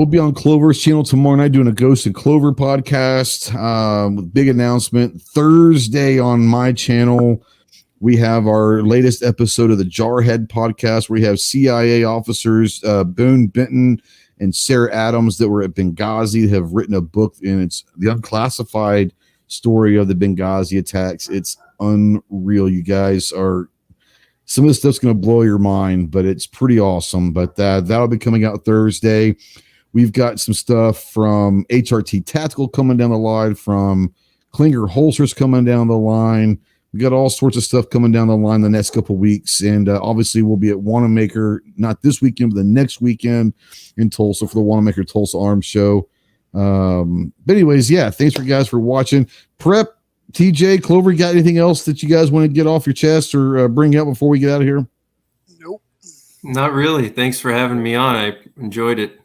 be on Clover's channel tomorrow night doing a Ghost and Clover podcast. With big announcement. Thursday on my channel, we have our latest episode of the Jarhead podcast where we have CIA officers Boone Benton and Sarah Adams that were at Benghazi have written a book, and it's the unclassified story of the Benghazi attacks. It's unreal. You guys are, some of the stuff's going to blow your mind, but it's pretty awesome. But that'll be coming out Thursday. We've got some stuff from HRT Tactical coming down the line, from Klinger Holsters coming down the line. We got all sorts of stuff coming down the line the next couple of weeks. And obviously we'll be at Wanamaker, not this weekend, but the next weekend in Tulsa for the Wanamaker Tulsa Arms Show. But anyways, yeah, thanks for guys for watching. Prep, TJ, Clover, you got anything else that you guys want to get off your chest or bring up before we get out of here? Nope. Not really. Thanks for having me on. I enjoyed it.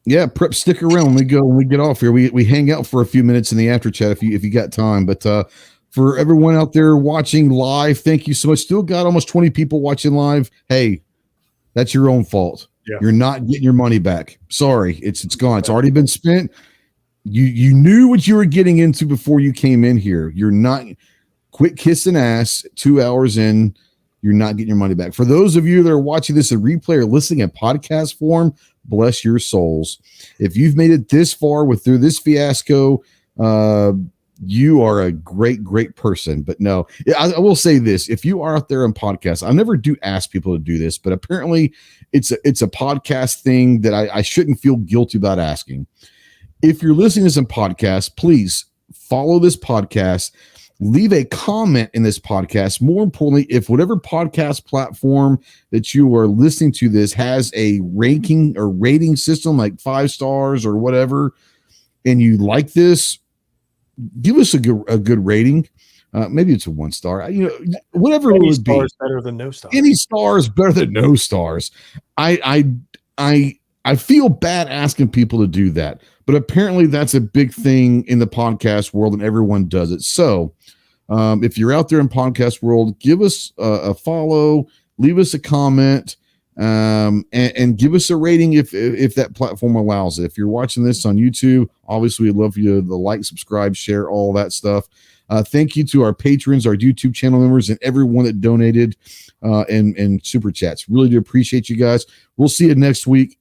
Yeah, Prep, stick around when we get off here. We hang out for a few minutes in the after chat if you got time. But for everyone out there watching live, thank you so much. Still got almost 20 people watching live. Hey, that's your own fault. Yeah. You're not getting your money back. Sorry, it's gone. It's already been spent. You knew what you were getting into before you came in here. You're not, quit kissing ass 2 hours in. You're not getting your money back. For those of you that are watching this in replay or listening in podcast form, bless your souls. If you've made it this far through this fiasco, you are a great, great person. But no, I will say this. If you are out there in podcasts, I never do ask people to do this, but apparently it's a podcast thing that I shouldn't feel guilty about asking. If you're listening to some podcasts, please follow this podcast. Leave a comment in this podcast. More importantly, if whatever podcast platform that you are listening to this has a ranking or rating system like 5 stars or whatever, and you like this, give us a good rating. Maybe it's a 1 star. Whatever Any it would star be. is better than no stars. Any star is better than no stars. I feel bad asking people to do that, but apparently that's a big thing in the podcast world, and everyone does it. So, if you're out there in podcast world, give us a follow, leave us a comment, and give us a rating if that platform allows it. If you're watching this on YouTube, obviously we'd love you to like, subscribe, share, all that stuff. Thank you to our patrons, our YouTube channel members, and everyone that donated and super chats. Really do appreciate you guys. We'll see you next week.